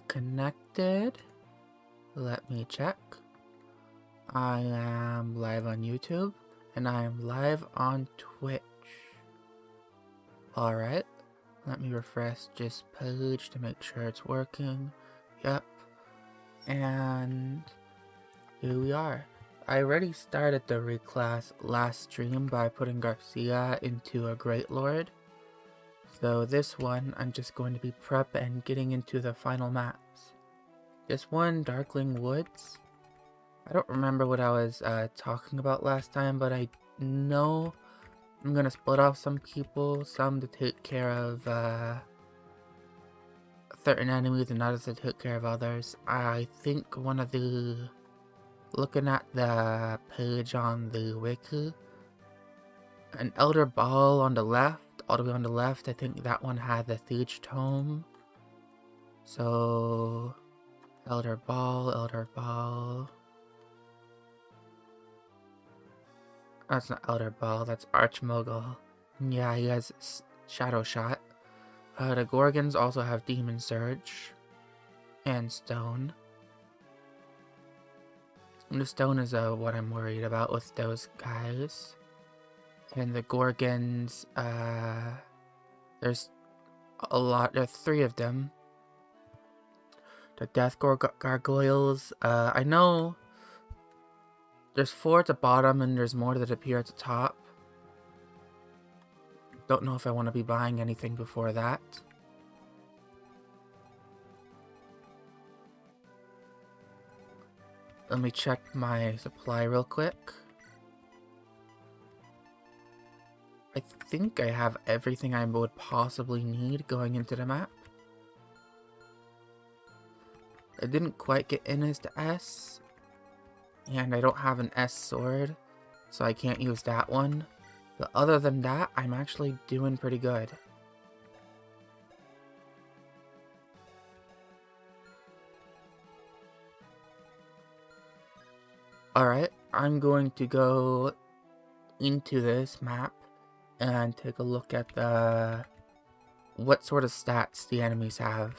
connected. Let me check. I am live on YouTube and I am live on Twitch. Alright, let me refresh this page to make sure it's working. Yep. And here we are. I already started the reclass last stream by putting Garcia into a Great Lord. So this one, I'm just going to be prep and getting into the final maps. This one, Darkling Woods. I don't remember what I was talking about last time, but I know I'm gonna split off some people, some to take care of certain enemies and others to take care of others. I think one of the... Looking at the page on the wiki, an Elder Ball on the left, all the way on the left, I think that one had the Siege Tome. So, Elder Ball. That's not Elder Ball, that's Archmogul. Yeah, he has Shadow Shot. The Gorgons also have Demon Surge and Stone. And the Stone is what I'm worried about with those guys. And the Gorgons, there's a lot, there's 3 of them. The Death Gargoyles, I know there's 4 at the bottom and there's more that appear at the top. Don't know if I want to be buying anything before that. Let me check my supply real quick. I think I have everything I would possibly need going into the map. I didn't quite get in as the S, and I don't have an S sword, so I can't use that one. But other than that, I'm actually doing pretty good. Alright, I'm going to go into this map and take a look at what sort of stats the enemies have.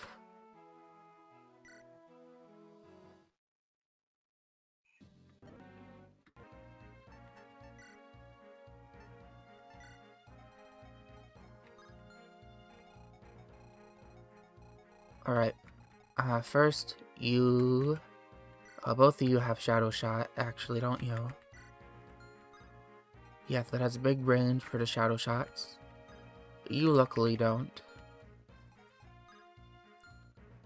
Alright, first you... both of you have Shadow Shot, actually, don't you? Yes, that has a big range for the Shadow Shots. You luckily don't.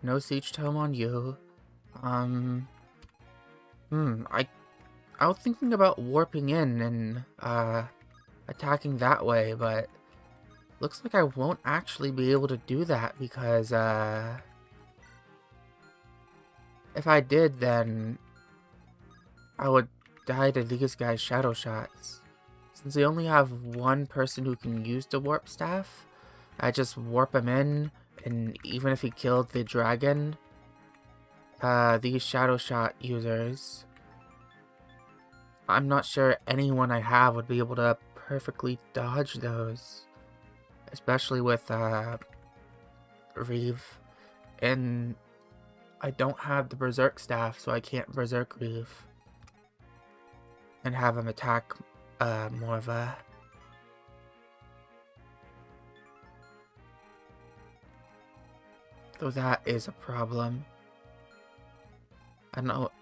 No Siege Tome on you. I was thinking about warping in and, attacking that way, but looks like I won't actually be able to do that because, if I did, then I would die to these guys' Shadow Shots. Since they only have one person who can use the Warp Staff, I just warp him in, and even if he killed the dragon, these Shadow Shot users, I'm not sure anyone I have would be able to perfectly dodge those. Especially with, Reeve. And I don't have the Berserk Staff, so I can't Berserk Reeve. And have him attack, more of a... So that is a problem. I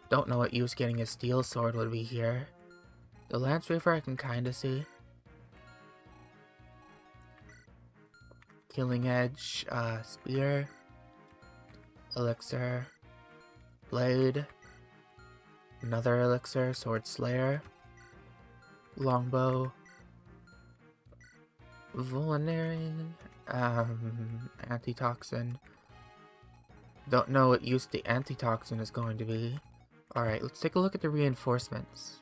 don't know what use getting a Steel Sword would be here. The Lance Reaver I can kinda see. Killing Edge, Spear, Elixir, Blade, another Elixir, Sword Slayer, Longbow, Vulnerary, Antitoxin. Don't know what use the Antitoxin is going to be. Alright, let's take a look at the reinforcements.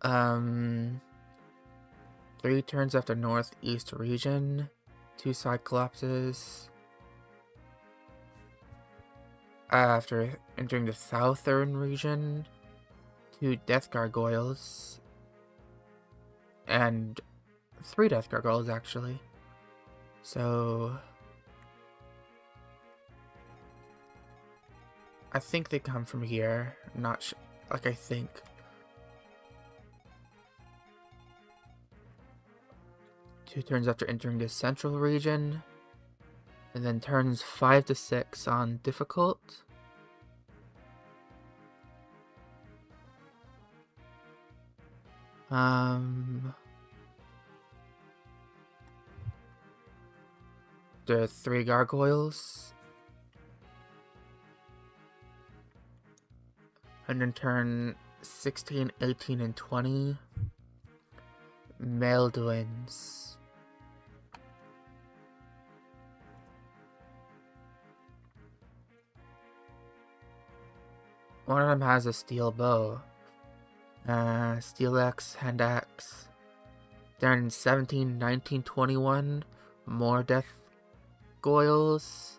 3 turns after Northeast region, 2 Cyclopses. After entering the Southern region, 2 Death Gargoyles. And 3 Death Gargoyles, actually. So... I think they come from here. Not like I think. Two turns after entering the central region. And then turns 5 to 6 on difficult. There are 3 gargoyles. And then turn 16, 18, and 20. Melduins. One of them has a steel bow. Steel axe, hand axe. Then 17, 19, 21. More death goyles.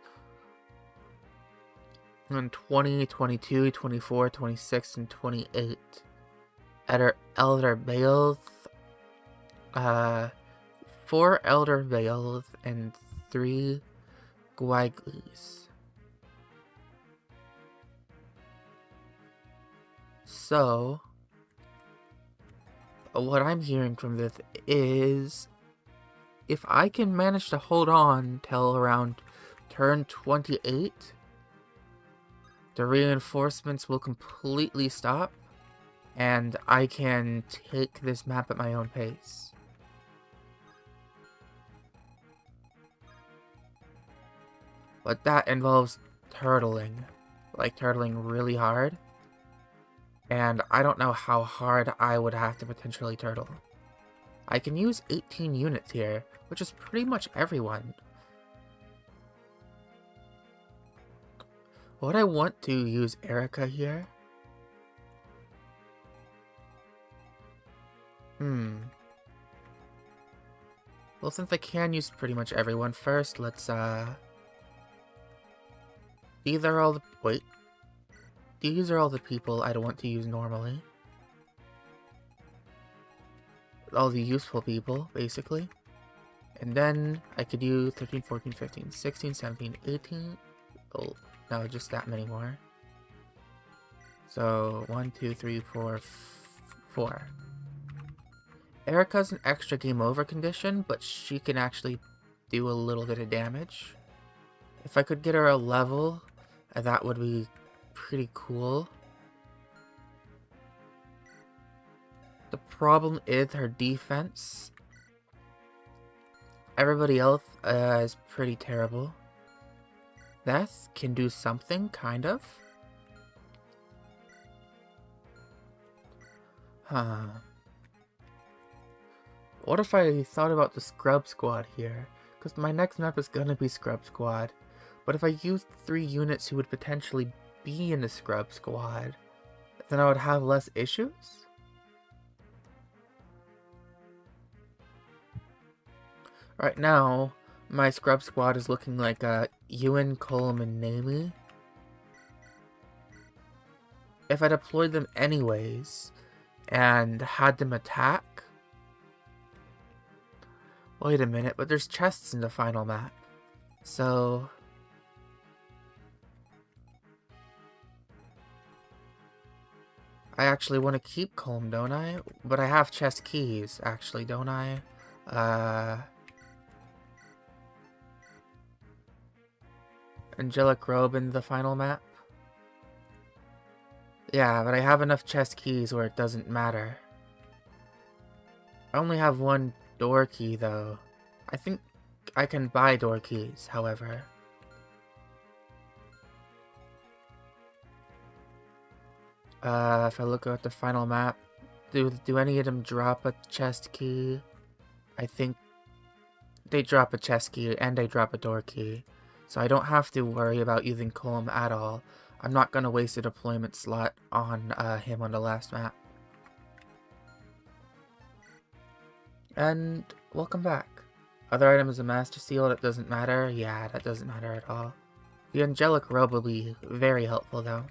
And 20, 22, 24, 26, and 28. Elder Baelth. 4 Elder Baelth and 3 Gwaiglis. So, what I'm hearing from this is, if I can manage to hold on till around turn 28, the reinforcements will completely stop, and I can take this map at my own pace. But that involves turtling, like turtling really hard. And I don't know how hard I would have to potentially turtle. I can use 18 units here, which is pretty much everyone. Would I want to use Erica here? Well, since I can use pretty much everyone first, let's, these are all the people I'd want to use normally. All the useful people, basically. And then I could do 13, 14, 15, 16, 17, 18. Oh, no, just that many more. So, 1, 2, 3, 4, 4. Erica's an extra game over condition, but she can actually do a little bit of damage. If I could get her a level, that would be pretty cool. The problem is her defense. Everybody else is pretty terrible. Beth can do something, kind of. What if I thought about the Scrub Squad here? Because my next map is gonna be Scrub Squad. But if I used 3 units who would potentially be in the Scrub Squad, then I would have less issues? Right now, my Scrub Squad is looking like Ewan, Colm, and Namie. If I deployed them anyways, and had them attack... Wait a minute, but there's chests in the final map. So... I actually want to keep Colm, don't I? But I have chest keys, actually, don't I? Angelic Robe in the final map? Yeah, but I have enough chest keys where it doesn't matter. I only have 1 door key, though. I think I can buy door keys, however. If I look at the final map, do any of them drop a chest key? I think they drop a chest key and they drop a door key. So I don't have to worry about using Colm at all. I'm not going to waste a deployment slot on him on the last map. And welcome back. Other item is a Master Seal, that doesn't matter. Yeah, that doesn't matter at all. The Angelic Robe will be very helpful though.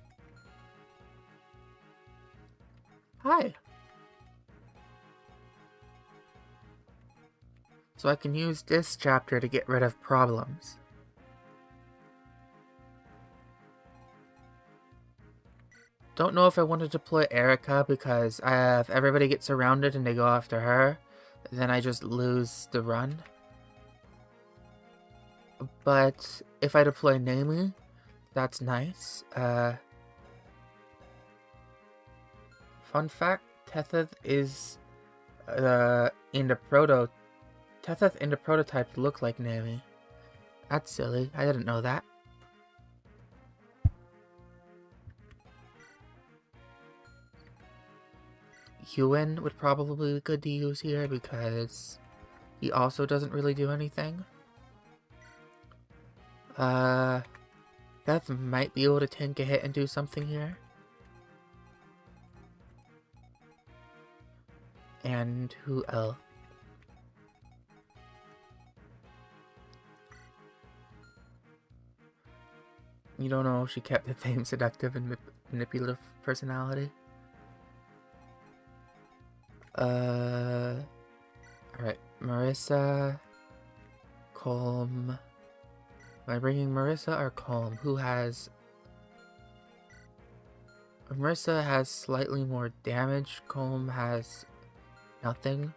Hi! So I can use this chapter to get rid of problems. don't know if I want to deploy Erica because if everybody gets surrounded and they go after her, then I just lose the run. But if I deploy Naomi, that's nice. Fun fact, Tetheth is in the prototype look like Naomi. That's silly. I didn't know that. Ewan would probably be good to use here because he also doesn't really do anything. Beth might be able to tank a hit and do something here. And who else? You don't know if she kept the same seductive and manipulative personality? Alright, Marissa, Colm. Am I bringing Marissa or Colm? Who has... Marissa has slightly more damage, Colm has nothing.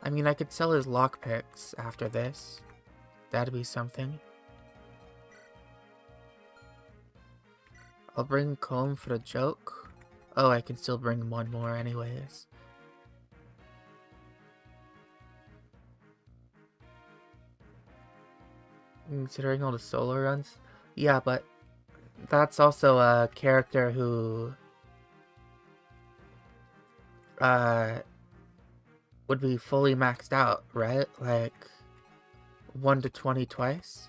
I mean, I could sell his lockpicks after this. That'd be something. I'll bring Colm for the joke. Oh, I can still bring one more anyways. Considering all the solo runs? Yeah, but that's also a character who would be fully maxed out, right? Like 1 to 20 twice.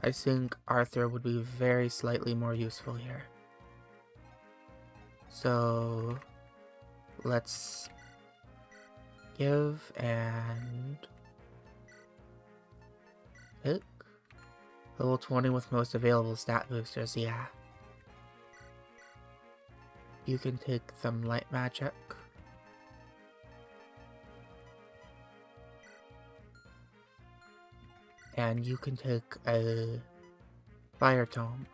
I think Arthur would be very slightly more useful here. So let's give and pick. Level 20 with most available stat boosters, yeah. You can take some light magic. And you can take a fire tome.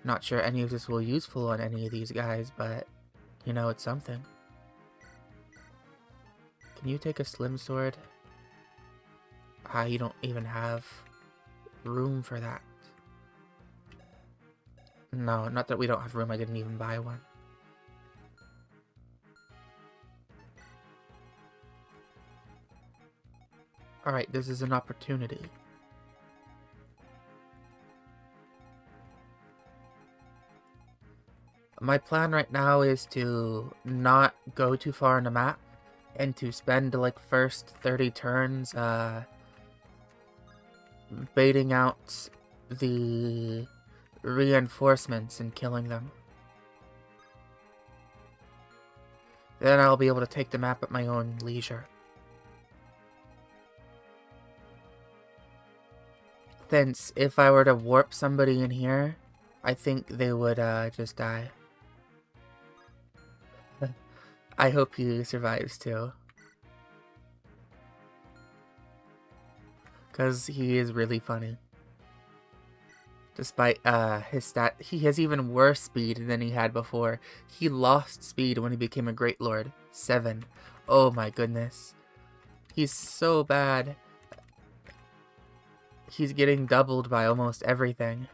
Not sure any of this will be useful on any of these guys, but you know, it's something. Can you take a slim sword? You don't even have room for that. No, not that we don't have room, I didn't even buy one. Alright, this is an opportunity. My plan right now is to not go too far on the map and to spend like first 30 turns baiting out the reinforcements and killing them. Then I'll be able to take the map at my own leisure. Since if I were to warp somebody in here, I think they would just die. I hope he survives too. Because he is really funny. Despite his stat, he has even worse speed than he had before. He lost speed when he became a Great Lord. 7. Oh my goodness. He's so bad. He's getting doubled by almost everything.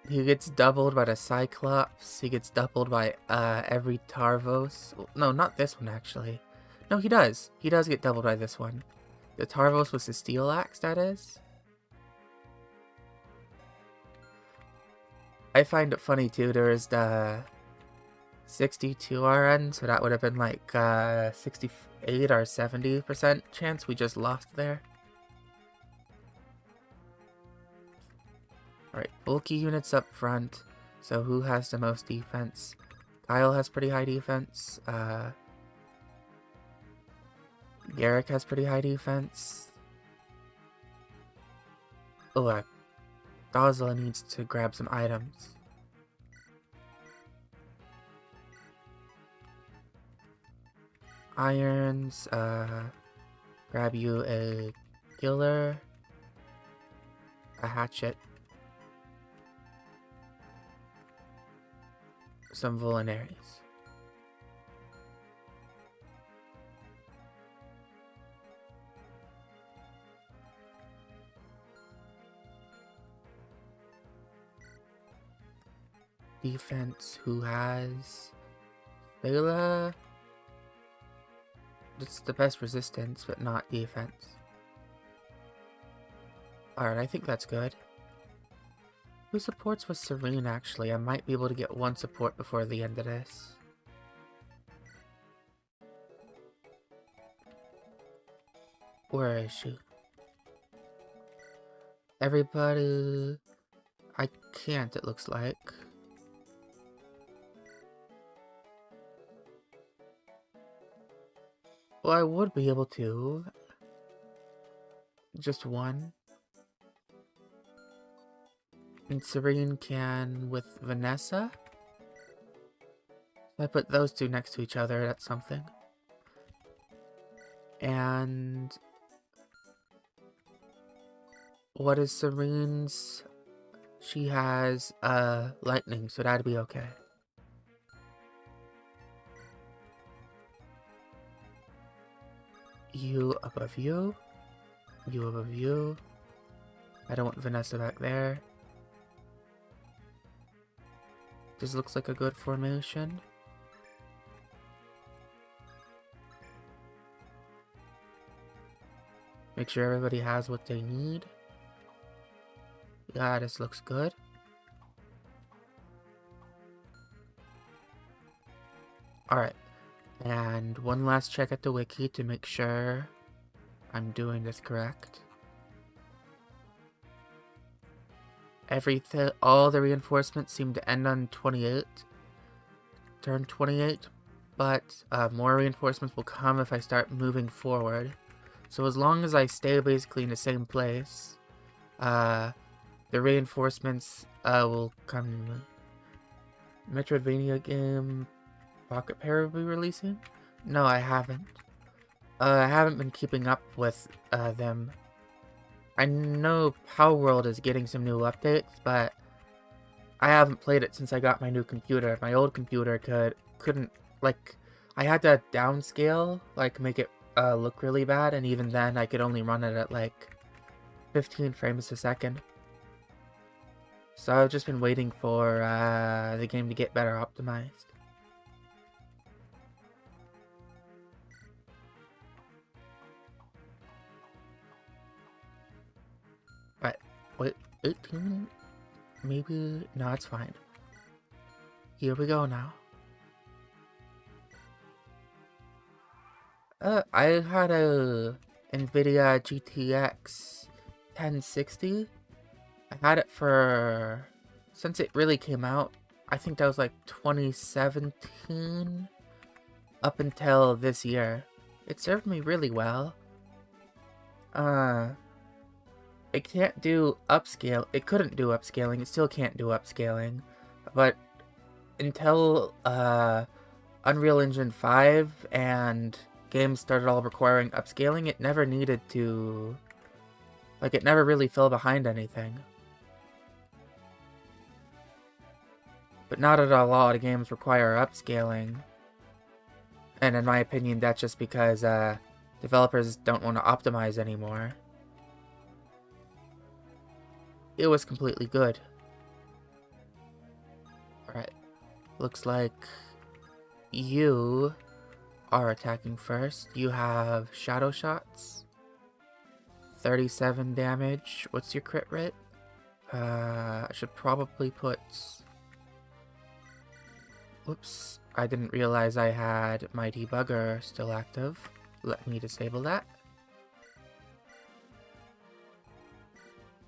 He gets doubled by the Cyclops. He gets doubled by every Tarvos. No, not this one actually. No, he does. He does get doubled by this one. The Tarvos was the Steel Axe, that is. I find it funny too. There is the 62 RN, so that would have been like 68 or 70% chance we just lost there. Alright, bulky units up front. So who has the most defense? Kyle has pretty high defense. Garrick has pretty high defense. Oh, Dazla needs to grab some items. Irons, grab you a killer, a hatchet, some vulneraries. Defense, who has Bela? It's the best resistance, but not defense. Alright, I think that's good. Who supports with Serene, actually? I might be able to get one support before the end of this. Where is she? Everybody... I can't, it looks like. Well, I would be able to. Just one. And Serene can with Vanessa. If I put those two next to each other, that's something. And... what is Serene's? She has, lightning, so that'd be okay. You above you. You above you. I don't want Vanessa back there. This looks like a good formation. Make sure everybody has what they need. Yeah, this looks good. Alright. And one last check at the wiki to make sure I'm doing this correct. All the reinforcements seem to end on 28. Turn 28. But more reinforcements will come if I start moving forward. So as long as I stay basically in the same place, the reinforcements will come. Metroidvania game Pocket Pair will be releasing? No, I haven't. I haven't been keeping up with them. I know Power World is getting some new updates, but I haven't played it since I got my new computer. My old computer couldn't, like, I had to downscale, like, make it look really bad, and even then I could only run it at, like, 15 frames a second. So I've just been waiting for the game to get better optimized. But, wait, 18? Maybe? No, it's fine. Here we go now. I had a NVIDIA GTX 1060. I had it since it really came out. I think that was like 2017 up until this year. It served me really well. It can't do upscale. It couldn't do upscaling. It still can't do upscaling. But until Unreal Engine 5 and games started all requiring upscaling, it never needed to... like, it never really fell behind anything. But not at all, a lot of games require upscaling. And in my opinion, that's just because developers don't want to optimize anymore. It was completely good. Alright. Looks like you are attacking first. You have shadow shots. 37 damage. What's your crit rate? I should probably put... Whoops. I didn't realize I had my debugger still active. Let me disable that.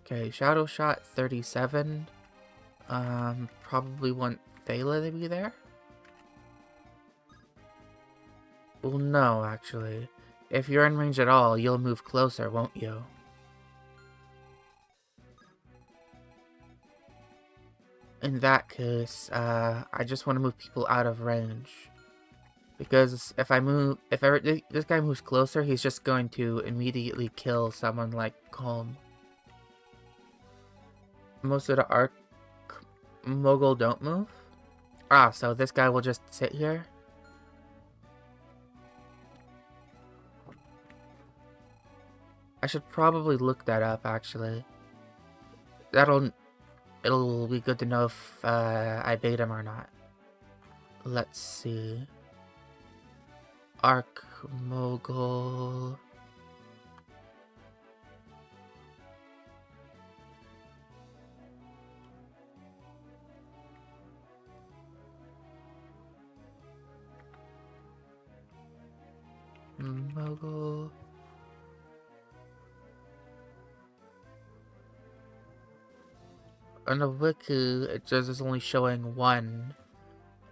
Okay, shadow shot 37. Probably want Thala to be there. Well, no, actually. If you're in range at all, you'll move closer, won't you? in that case, I just want to move people out of range. Because if this guy moves closer, he's just going to immediately kill someone like Calm. Most of the Arc Mogul don't move. Ah, so this guy will just sit here. I should probably look that up, actually. It'll be good to know if I bait him or not. Let's see. Arc Mogul. Mogul. On the wiki, it says it's only showing one.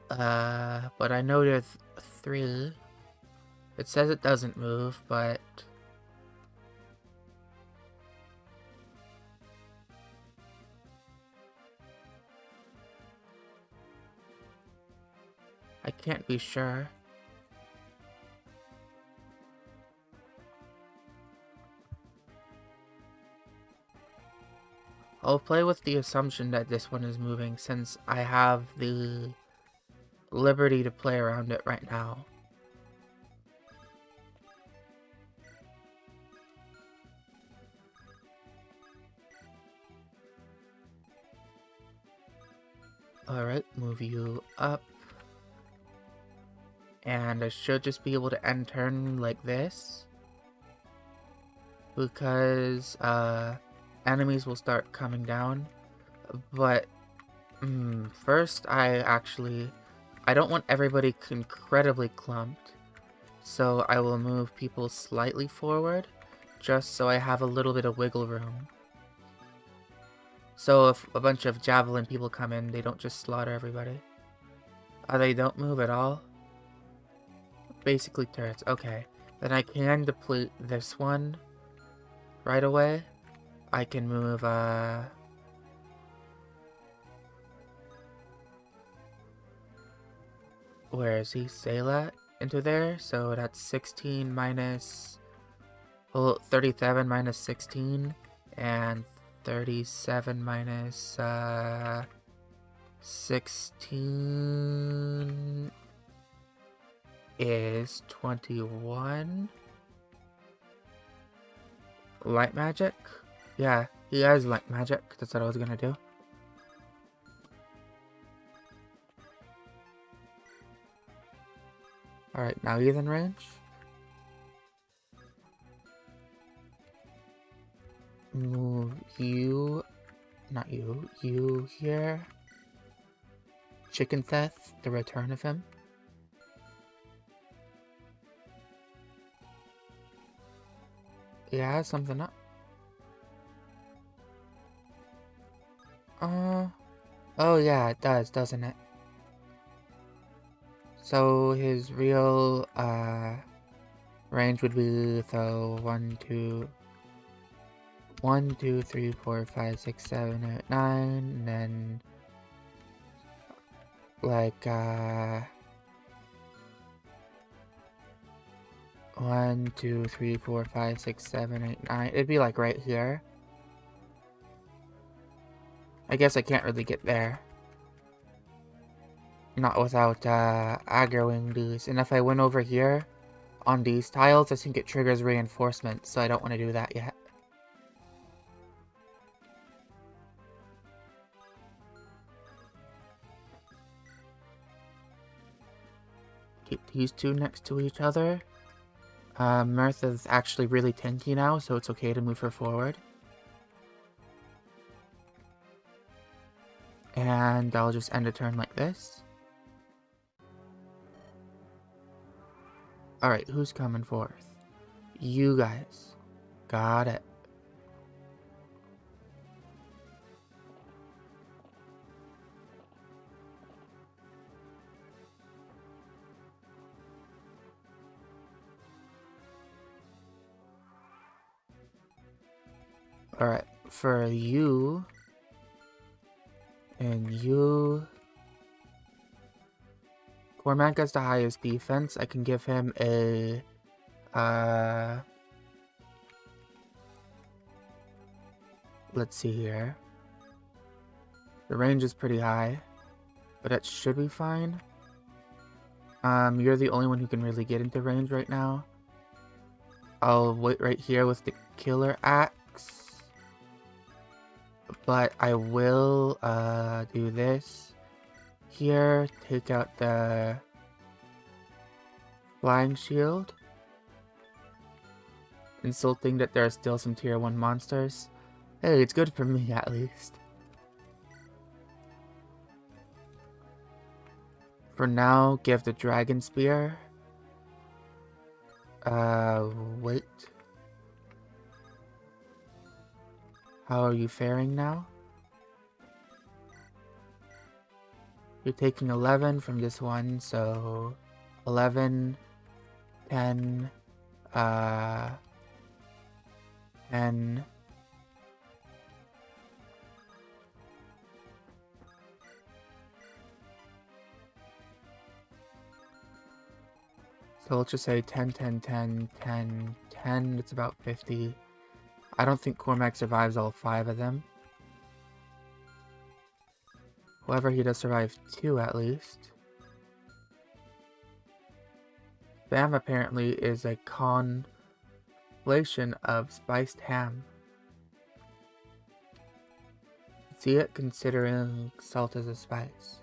But I know there's 3. It says it doesn't move, but... I can't be sure. I'll play with the assumption that this one is moving since I have the liberty to play around it right now. Alright, move you up. And I should just be able to end turn like this. Because, enemies will start coming down. But, first I don't want everybody incredibly clumped. So I will move people slightly forward, just so I have a little bit of wiggle room. So if a bunch of javelin people come in, they don't just slaughter everybody. They don't move at all. Basically turrets, okay. Then I can deplete this one right away. I can move, where is he? Sayla into there. So that's 16 minus... Well, 37 minus 16. And 37 minus, 16... is 21. Light magic? Yeah, he has light magic. That's what I was gonna do. Alright, now he's in range. Move you. Not you. You here. Chicken Theft, the return of him. Yeah, something up. Oh yeah, it does, doesn't it? So his real, range would be, so 1, 2, 3, 4, 5, 6, 7, 8, 9, and then, like, 1, 2, 3, 4, 5, 6, 7, 8, 9. It'd be like right here. I guess I can't really get there. Not without aggroing these. And if I went over here on these tiles, I think it triggers reinforcement, so I don't want to do that yet. Keep these two next to each other. Mirth is actually really tanky now, so it's okay to move her forward. And I'll just end a turn like this. Alright, who's coming forth? You guys. Got it. Alright, for you... And you... Cormac has the highest defense. I can give him a... let's see here. The range is pretty high, but that should be fine. You're the only one who can really get into range right now. I'll wait right here with the killer axe. But I will do this here, take out the flying shield. Insulting that there are still some tier 1 monsters. Hey, it's good for me at least. For now, give the dragon spear. Wait. How are you faring now? You're taking 11 from this one, so 11, 10, 10. So let's just say 10, 10, 10, 10, 10. It's about 50. I don't think Cormac survives all 5 of them. However, he does survive 2 at least. Bam apparently is a conflation of spiced ham. See it considering salt as a spice.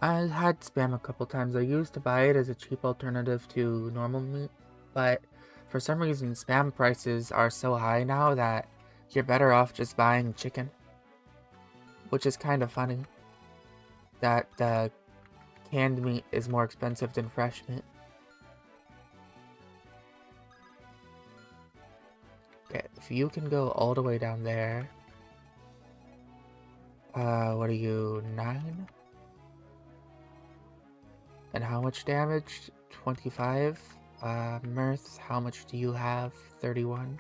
I had spam a couple times. I used to buy it as a cheap alternative to normal meat, but for some reason spam prices are so high now that you're better off just buying chicken. Which is kind of funny that the canned meat is more expensive than fresh meat. Okay, if you can go all the way down there. What are you, 9? And how much damage? 25. Mirth, how much do you have? 31.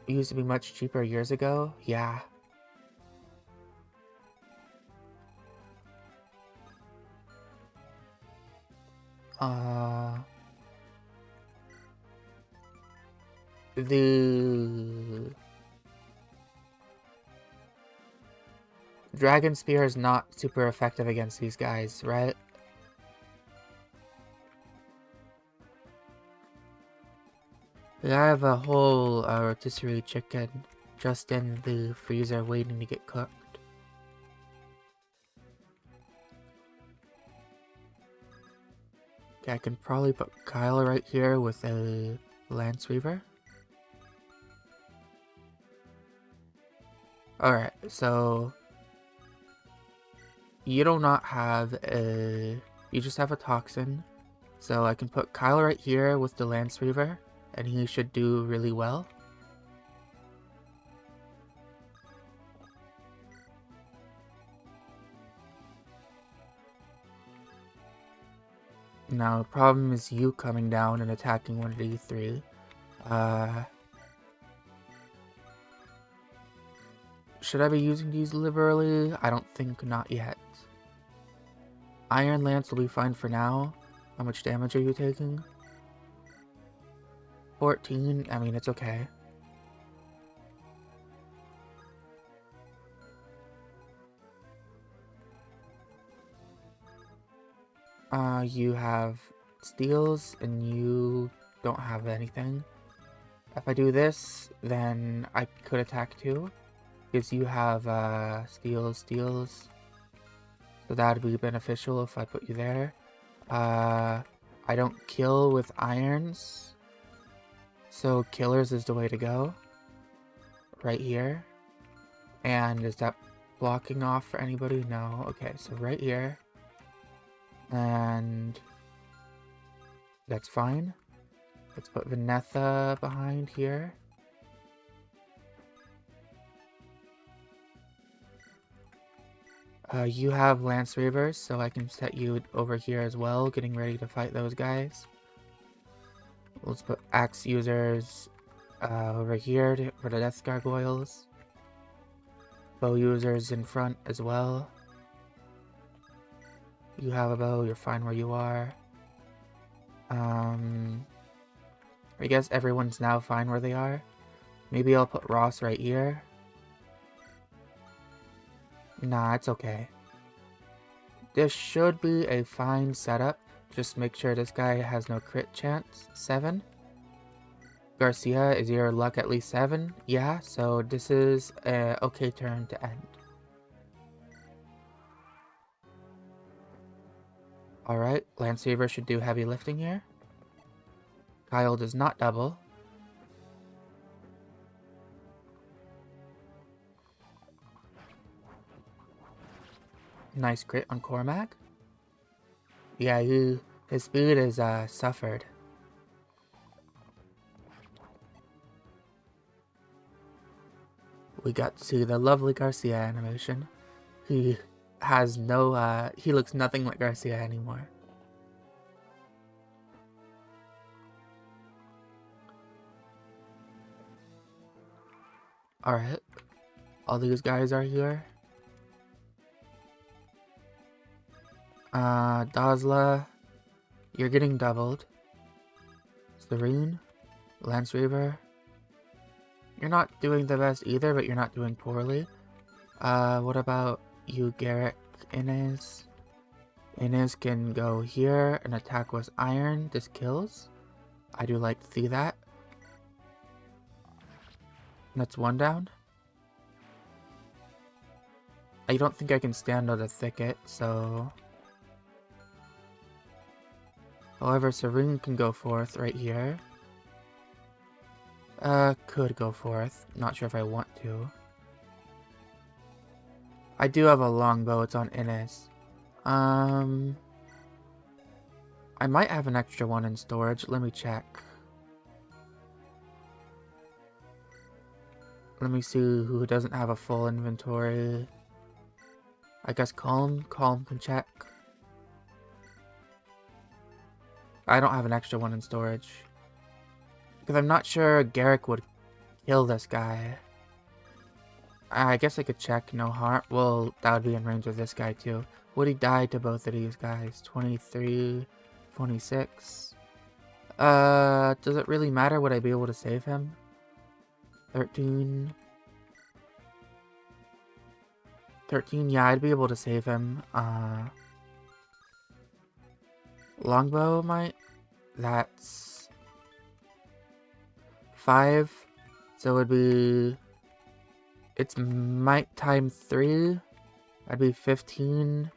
It used to be much cheaper years ago? Yeah. The Dragon Spear is not super effective against these guys, right? I have a whole rotisserie chicken just in the freezer waiting to get cooked. Okay, I can probably put Kyle right here with a Lance Weaver. Alright, so you do not have a... You just have a Toxin. So I can put Kyle right here with the Lance Weaver, and he should do really well. Now, the problem is you coming down and attacking one of these 3. Should I be using these liberally? I don't think not yet. Iron Lance will be fine for now. How much damage are you taking? 14? I mean, it's okay. You have steals and you don't have anything. If I do this, then I could attack too. Because you have steals. So that would be beneficial if I put you there. I don't kill with irons. So killers is the way to go. Right here. And is that blocking off for anybody? No. Okay, so right here. And that's fine. Let's put Vanessa behind here. You have Lance Reavers, so I can set you over here as well, getting ready to fight those guys. Let's put Axe users over here for the death gargoyles. Bow users in front as well. You have a bow, you're fine where you are. I guess everyone's now fine where they are. Maybe I'll put Ross right here. Nah, it's okay. This should be a fine setup. Just make sure this guy has no crit chance. 7. Garcia, is your luck at least 7? Yeah, so this is a okay turn to end. Alright, Landsaver should do heavy lifting here. Kyle does not double. Nice crit on Cormac. Yeah, his speed is suffered. We got to see the lovely Garcia animation. He has no, he looks nothing like Garcia anymore. Alright, all these guys are here. Dazla, you're getting doubled. Serene, Lance Reaver. You're not doing the best either, but you're not doing poorly. What about you, Garrick? Inez? Inez can go here and attack with iron. This kills. I do like to see that. That's one down. I don't think I can stand on the thicket, so... However, Serene can go forth right here. Could go forth. Not sure if I want to. I do have a longbow. It's on Inez. I might have an extra one in storage. Let me check. Let me see who doesn't have a full inventory. I guess Calm can check. I don't have an extra one in storage. Because I'm not sure Garrick would kill this guy. I guess I could check, no harm. Well, that would be in range of this guy too. Would he die to both of these guys? 23, 26. Does it really matter? Would I be able to save him? 13. 13, yeah, I'd be able to save him. Longbow might. That's 5. So it would be. It's might times 3. That'd be 15.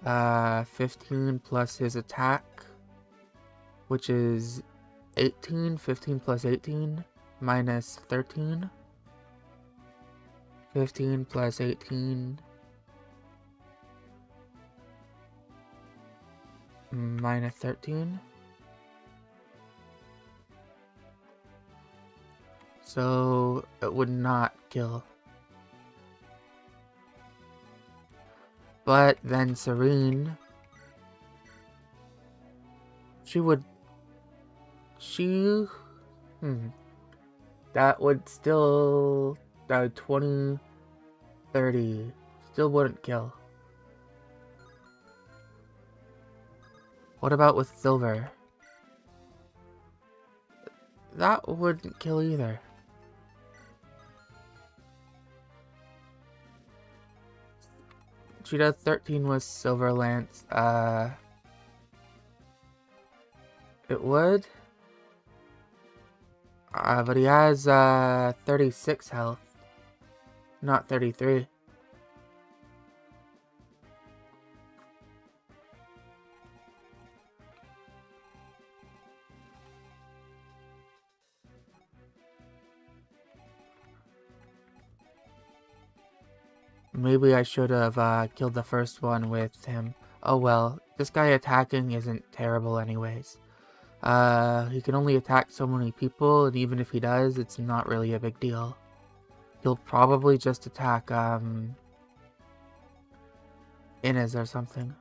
15 plus his attack, which is 18. 15 plus 18 minus 13. 15 plus 18 minus 13. So it would not kill. But then Serene, she would, that would still, that would 20, 30, still wouldn't kill. What about with Silver? That wouldn't kill either. She does 13 with Silver Lance. It would. But he has 36 health, not 33. Maybe I should have killed the first one with him. Oh well, this guy attacking isn't terrible anyways. He can only attack so many people, and even if he does, it's not really a big deal. He'll probably just attack, Inez or something.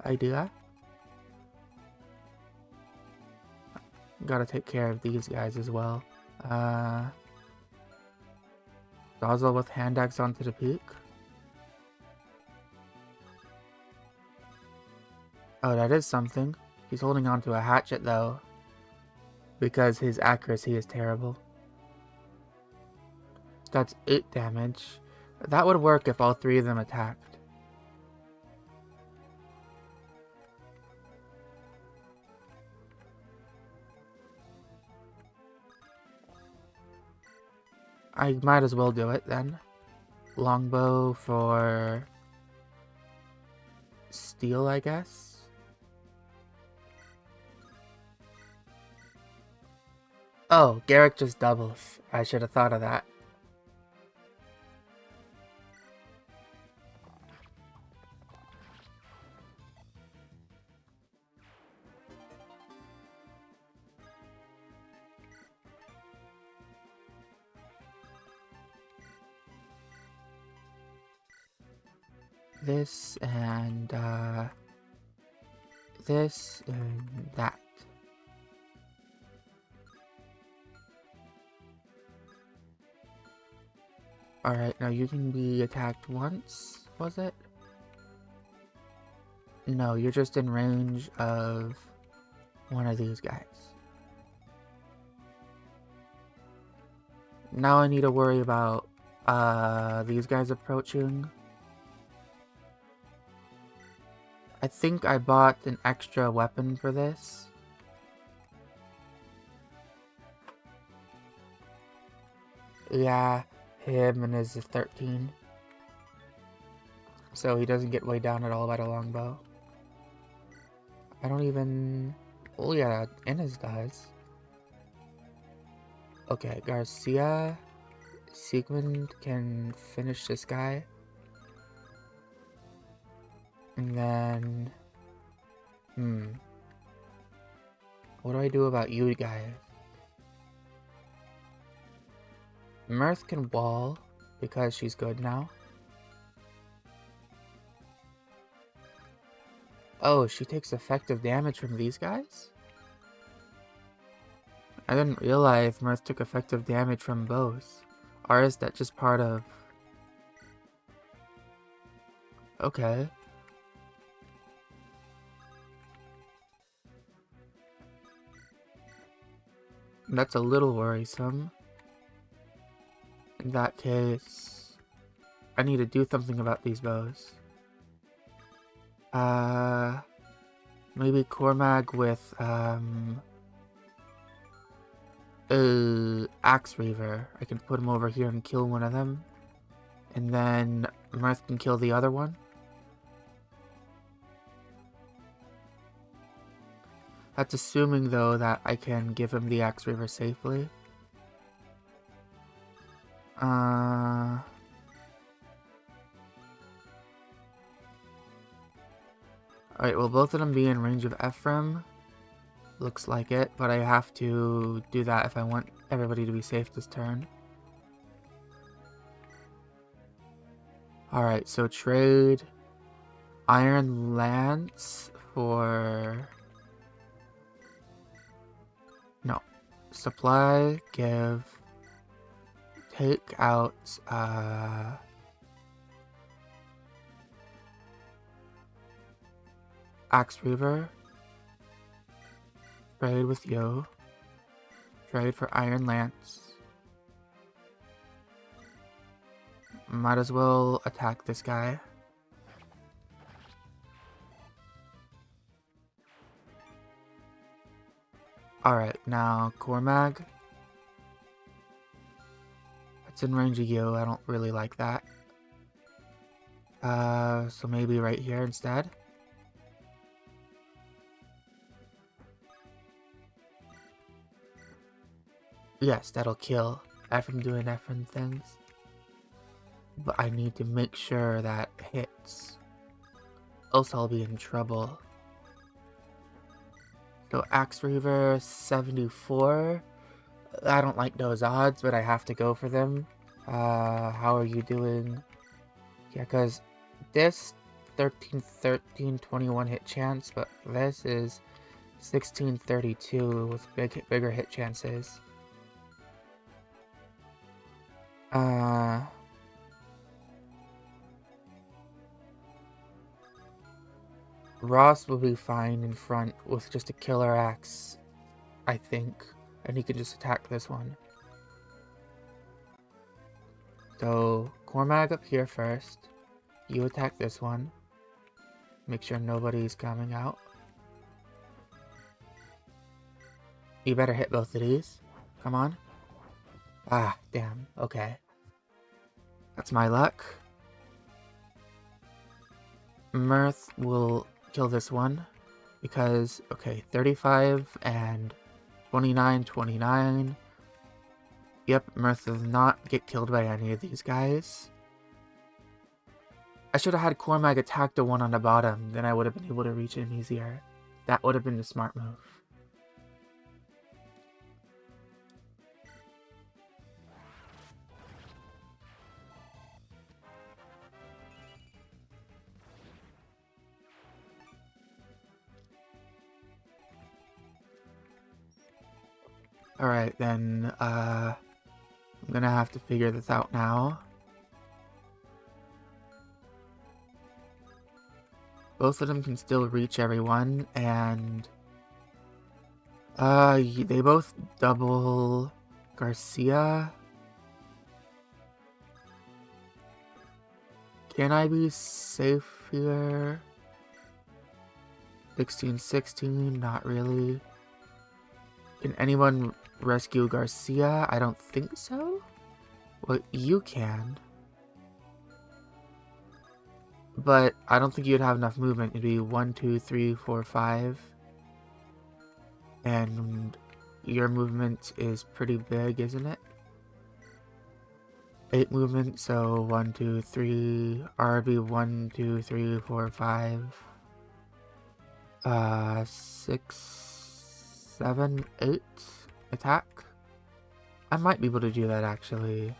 Idea? gotta take care of these guys as well. Dazzle with hand axe onto the peak. Oh, that is something. He's holding onto a hatchet though, because his accuracy is terrible. That's 8 damage. That would work if all 3 of them attacked. I might as well do it then. Longbow for steel, I guess. Oh, Garrick just doubles. I should have thought of that. This and this and that. Alright, now you can be attacked once, was it? No, you're just in range of one of these guys. Now I need to worry about these guys approaching. I think I bought an extra weapon for this. Yeah, him and his 13. So he doesn't get weighed down at all by the longbow. I don't even... Oh yeah, Inez does. Okay, Garcia, Sigmund can finish this guy. And then... What do I do about you guys? Mirth can wall, because she's good now. Oh, she takes effective damage from these guys? I didn't realize Mirth took effective damage from bows. Or is that just part of... Okay. That's a little worrisome. In that case, I need to do something about these bows. Maybe Cormag with, Axe Reaver. I can put him over here and kill one of them. And then Mirth can kill the other one. That's assuming, though, that I can give him the Axe Reaver safely. Alright, will both of them be in range of Ephraim? Looks like it, but I have to do that if I want everybody to be safe this turn. Alright, so trade Iron Lance for... No. Supply, give... Take out, Axe Reaver. Trade with you. Trade for Iron Lance. Might as well attack this guy. Alright, now Cormag. It's in range of you, I don't really like that. So maybe right here instead. Yes, that'll kill Ephraim doing Ephraim things. But I need to make sure that hits. Else I'll be in trouble. So Axe Reaver 74. I don't like those odds, but I have to go for them. How are you doing? Yeah, because this 13, 21 hit chance, but this is 1632 with bigger hit chances. Ross will be fine in front with just a killer axe, I think. And he can just attack this one. So, Cormag up here first. You attack this one. Make sure nobody's coming out. You better hit both of these. Come on. Ah, damn. Okay. That's my luck. Mirth will kill this one. Because, okay, 35 and 29, 29. Yep, Mirth does not get killed by any of these guys. I should have had Cormag attack the one on the bottom, then I would have been able to reach him easier. That would have been the smart move. Alright, then, I'm gonna have to figure this out now. Both of them can still reach everyone, and they both double Garcia. Can I be safe here? 16-16, not really. Can anyone rescue Garcia? I don't think so. Well, you can. But I don't think you'd have enough movement. It'd be 1, 2, 3, 4, 5. And your movement is pretty big, isn't it? 8 movement, so 1, 2, 3. RB 1, 2, 3, 4, 5. 6, 7, 8 attack. I might be able to do that actually.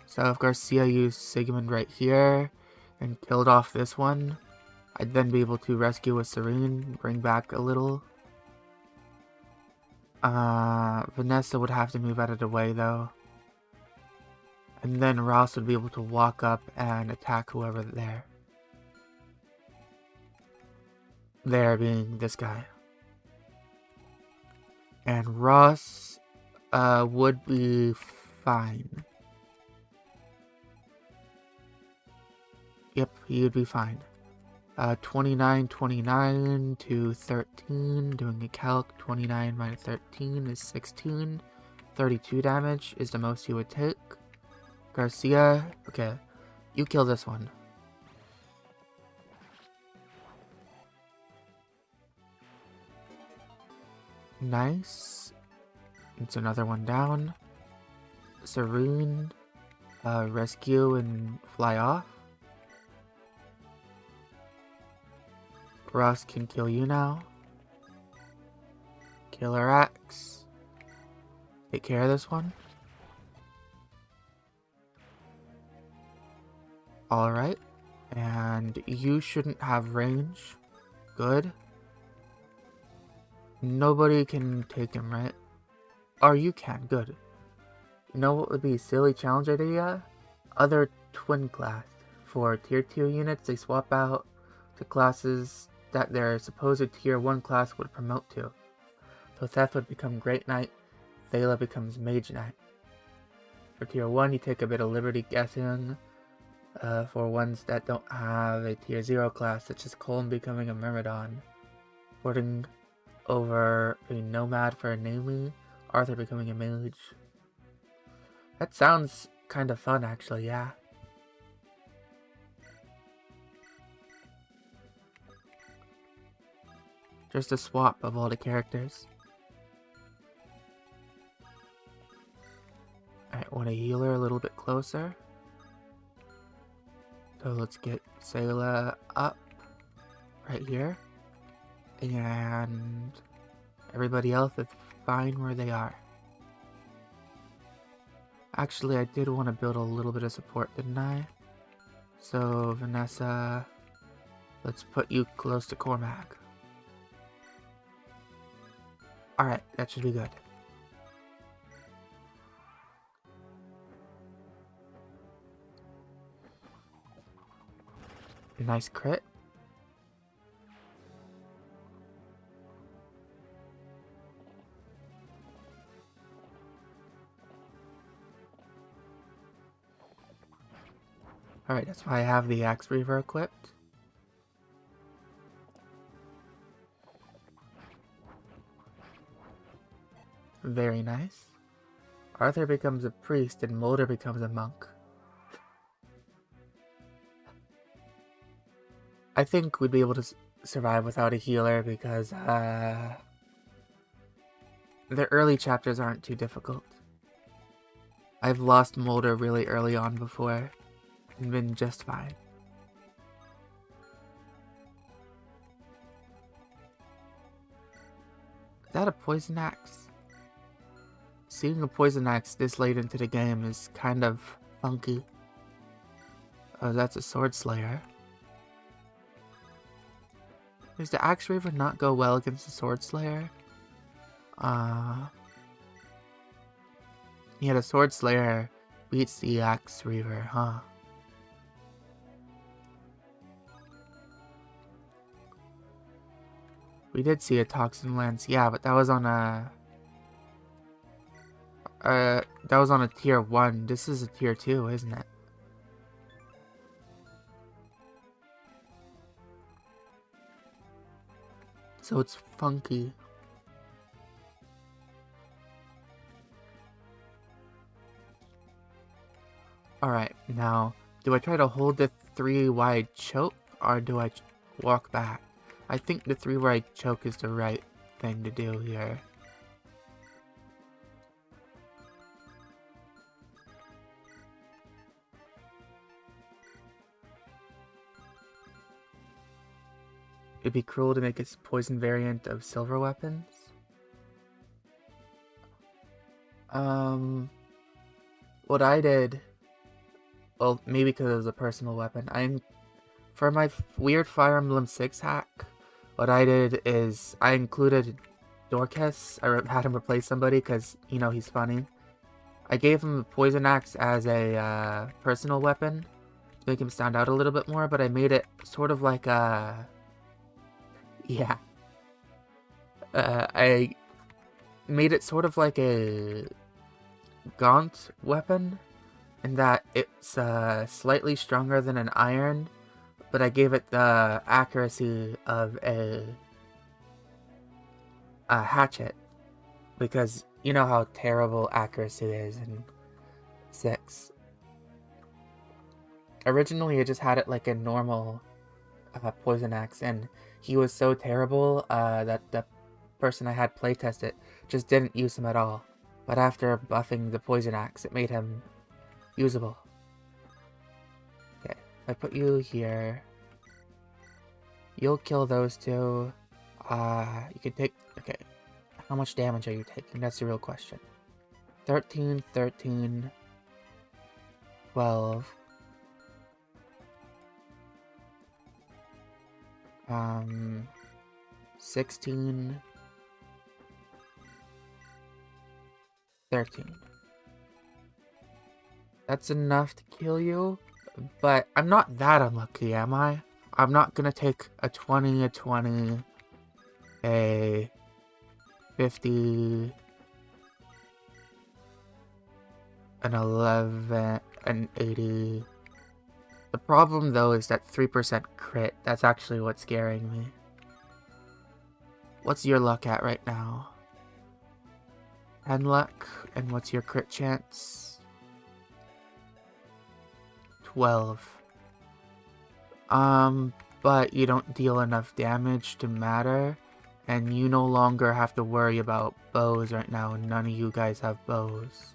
So if Garcia used Sigmund right here and killed off this one, I'd then be able to rescue a Serene, bring back a little. Vanessa would have to move out of the way though. And then Ross would be able to walk up and attack whoever's there. There being this guy. And Ross would be fine. Yep, he would be fine. 29, 29 to 13, doing a calc. 29 minus 13 is 16. 32 damage is the most you would take. Garcia, okay, you kill this one. Nice. It's another one down. Serene, rescue and fly off. Ross can kill you now. Killer Axe. Take care of this one. Alright. And you shouldn't have range. Good. Nobody can take him, right? Or you can, good. You know what would be a silly challenge idea? Other twin class. For tier 2 units, they swap out to classes that their supposed tier 1 class would promote to. So Seth would become Great Knight, Thela becomes Mage Knight. For tier 1, you take a bit of liberty guessing. For ones that don't have a tier 0 class, such as Colm becoming a Myrmidon. Porting over a Nomad for a Namely, Arthur becoming a Mage. That sounds kind of fun actually, yeah. Just a swap of all the characters. Alright, want a healer a little bit closer. So let's get Sayla up right here. And everybody else is fine where they are. Actually, I did want to build a little bit of support, didn't I? So, Vanessa, let's put you close to Cormac. Alright, that should be good. Nice crit. Alright, that's why I have the Axe Reaver equipped. Very nice. Arthur becomes a priest and Mulder becomes a monk. I think we'd be able to survive without a healer because the early chapters aren't too difficult. I've lost Mulder really early on before and been just fine. Is that a poison axe? Seeing a poison axe this late into the game is kind of funky. Oh, that's a sword slayer. Does the Axe Reaver not go well against the Sword Slayer? Yeah, the Sword Slayer beats the Axe Reaver, huh? We did see a Toxin Lance, yeah, but that was on a... that was on a tier 1. This is a tier 2, isn't it? So it's funky. Alright, now, do I try to hold the 3-wide choke, or do I walk back? I think the 3-wide choke is the right thing to do here. It'd be cruel to make a poison variant of silver weapons. What I did, well, maybe because it was a personal weapon, for my weird Fire Emblem 6 hack, what I did is I included Dorcas. I had him replace somebody because, you know, he's funny. I gave him a poison axe as a personal weapon to make him stand out a little bit more, but I made it sort of like a... Yeah. I made it sort of like a gaunt weapon, in that it's slightly stronger than an iron, but I gave it the accuracy of a hatchet, because you know how terrible accuracy is in 6. Originally, I just had it like a normal poison axe, and he was so terrible that the person I had playtest it just didn't use him at all. But after buffing the poison axe, it made him usable. Okay, I put you here. You'll kill those two. You can take... Okay, how much damage are you taking? That's the real question. 13, 13, 12... 16, 13. That's enough to kill you, but I'm not that unlucky, am I? I'm not gonna take a 20, a 20, a 50, an 11, an 80... The problem, though, is that 3% crit. That's actually what's scaring me. What's your luck at right now? 10 luck. And what's your crit chance? 12. But you don't deal enough damage to matter. And you no longer have to worry about bows right now. None of you guys have bows.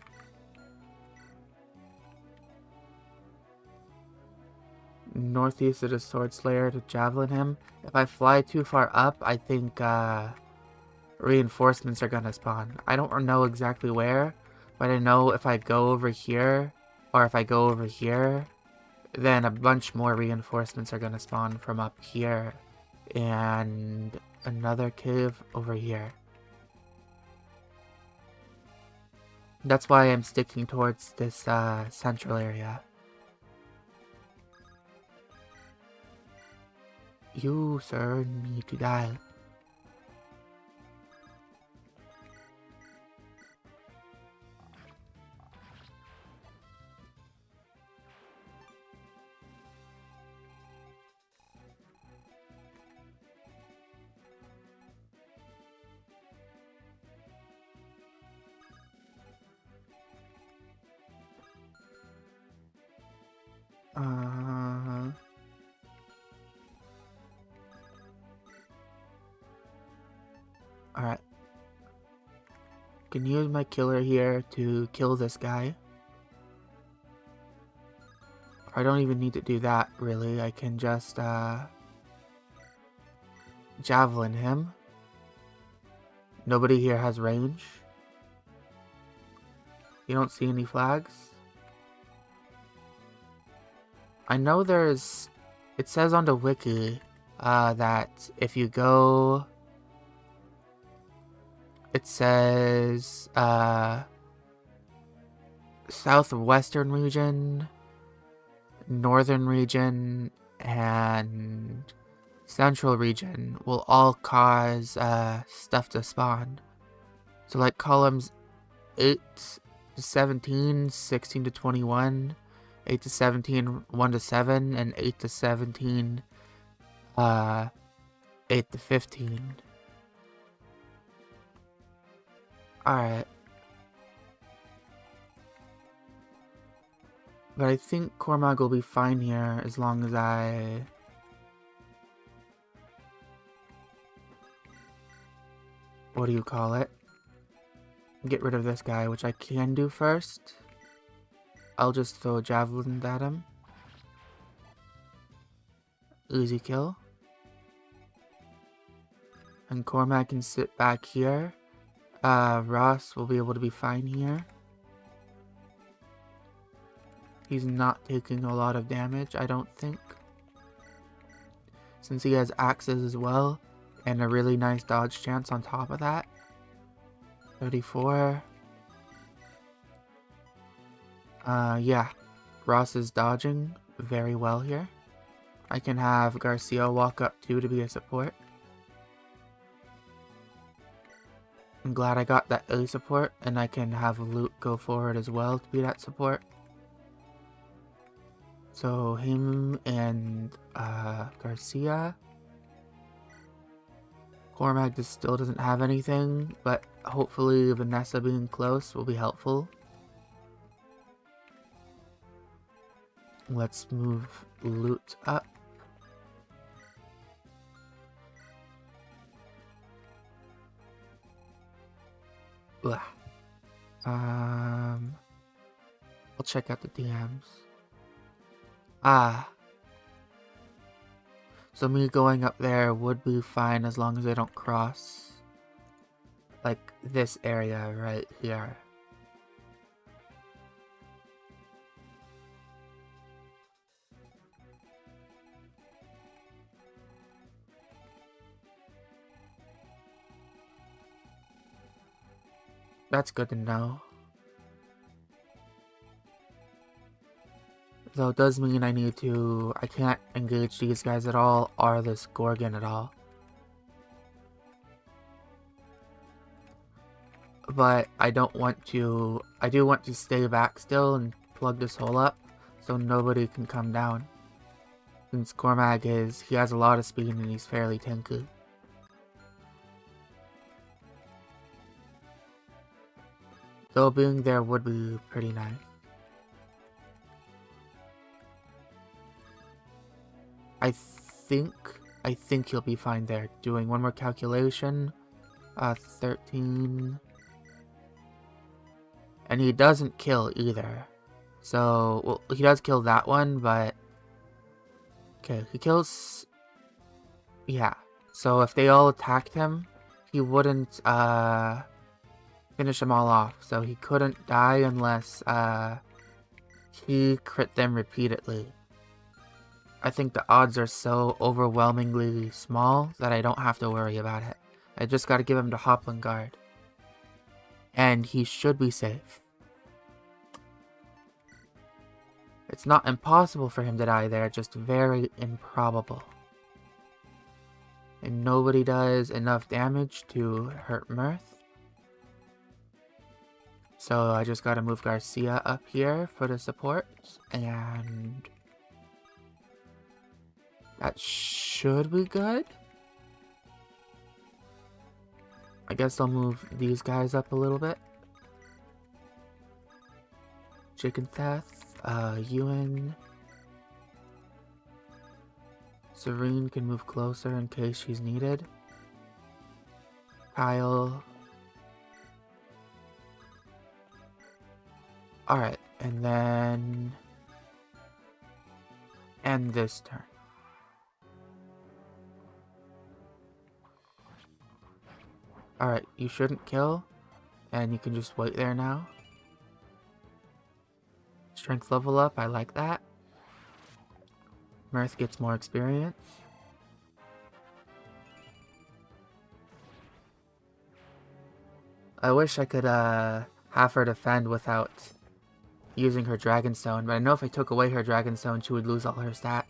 Northeast of the Sword Slayer to javelin him. If I fly too far up, I think reinforcements are gonna spawn. I don't know exactly where, but I know if I go over here, or if I go over here, then a bunch more reinforcements are gonna spawn from up here, and another cave over here. That's why I'm sticking towards this central area. You, sir, need to die. Alright. Can use my killer here to kill this guy. I don't even need to do that, really. I can just, javelin him. Nobody here has range. You don't see any flags? I know there's... It says on the wiki, that if you go... It says, southwestern region, northern region, and central region will all cause stuff to spawn. So like columns 8 to 17, 16 to 21, 8 to 17, 1 to 7, and 8 to 17, 8 to 15. Alright. But I think Cormag will be fine here as long as I... What do you call it? Get rid of this guy, which I can do first. I'll just throw a javelin at him. Easy kill. And Cormac can sit back here. Ross will be able to be fine here. He's not taking a lot of damage, I don't think. Since he has axes as well, and a really nice dodge chance on top of that. 34. Yeah. Ross is dodging very well here. I can have Garcia walk up too to be a support. I'm glad I got that A support, and I can have Luke go forward as well to be that support. So him and Garcia. Cormac just still doesn't have anything, but hopefully Vanessa being close will be helpful. Let's move loot up. Ugh. I'll check out the DMs. So me going up there would be fine as long as I don't cross, like, this area right here. That's good to know. Though it does mean I can't engage these guys at all, or this Gorgon at all. But I do want to stay back still and plug this hole up, so nobody can come down. Since Cormag he has a lot of speed and he's fairly tanky. Though being there would be pretty nice. I think he'll be fine there. Doing one more calculation. 13. And he doesn't kill either. So, well, he does kill that one, but... Okay, he kills... Yeah. So if they all attacked him, he wouldn't, finish them all off. So he couldn't die unless, he crit them repeatedly. I think the odds are so overwhelmingly small that I don't have to worry about it. I just gotta give him the Hopland Guard. And he should be safe. It's not impossible for him to die there, just very improbable. And nobody does enough damage to hurt Mirth. So I just gotta move Garcia up here for the support, and that should be good. I guess I'll move these guys up a little bit. Chicken Theth, Ewan. Serene can move closer in case she's needed. Kyle. Alright, and then end this turn. Alright, you shouldn't kill, and you can just wait there now. Strength level up, I like that. Mirth gets more experience. I wish I could have her defend without using her Dragonstone, but I know if I took away her Dragonstone, she would lose all her stats.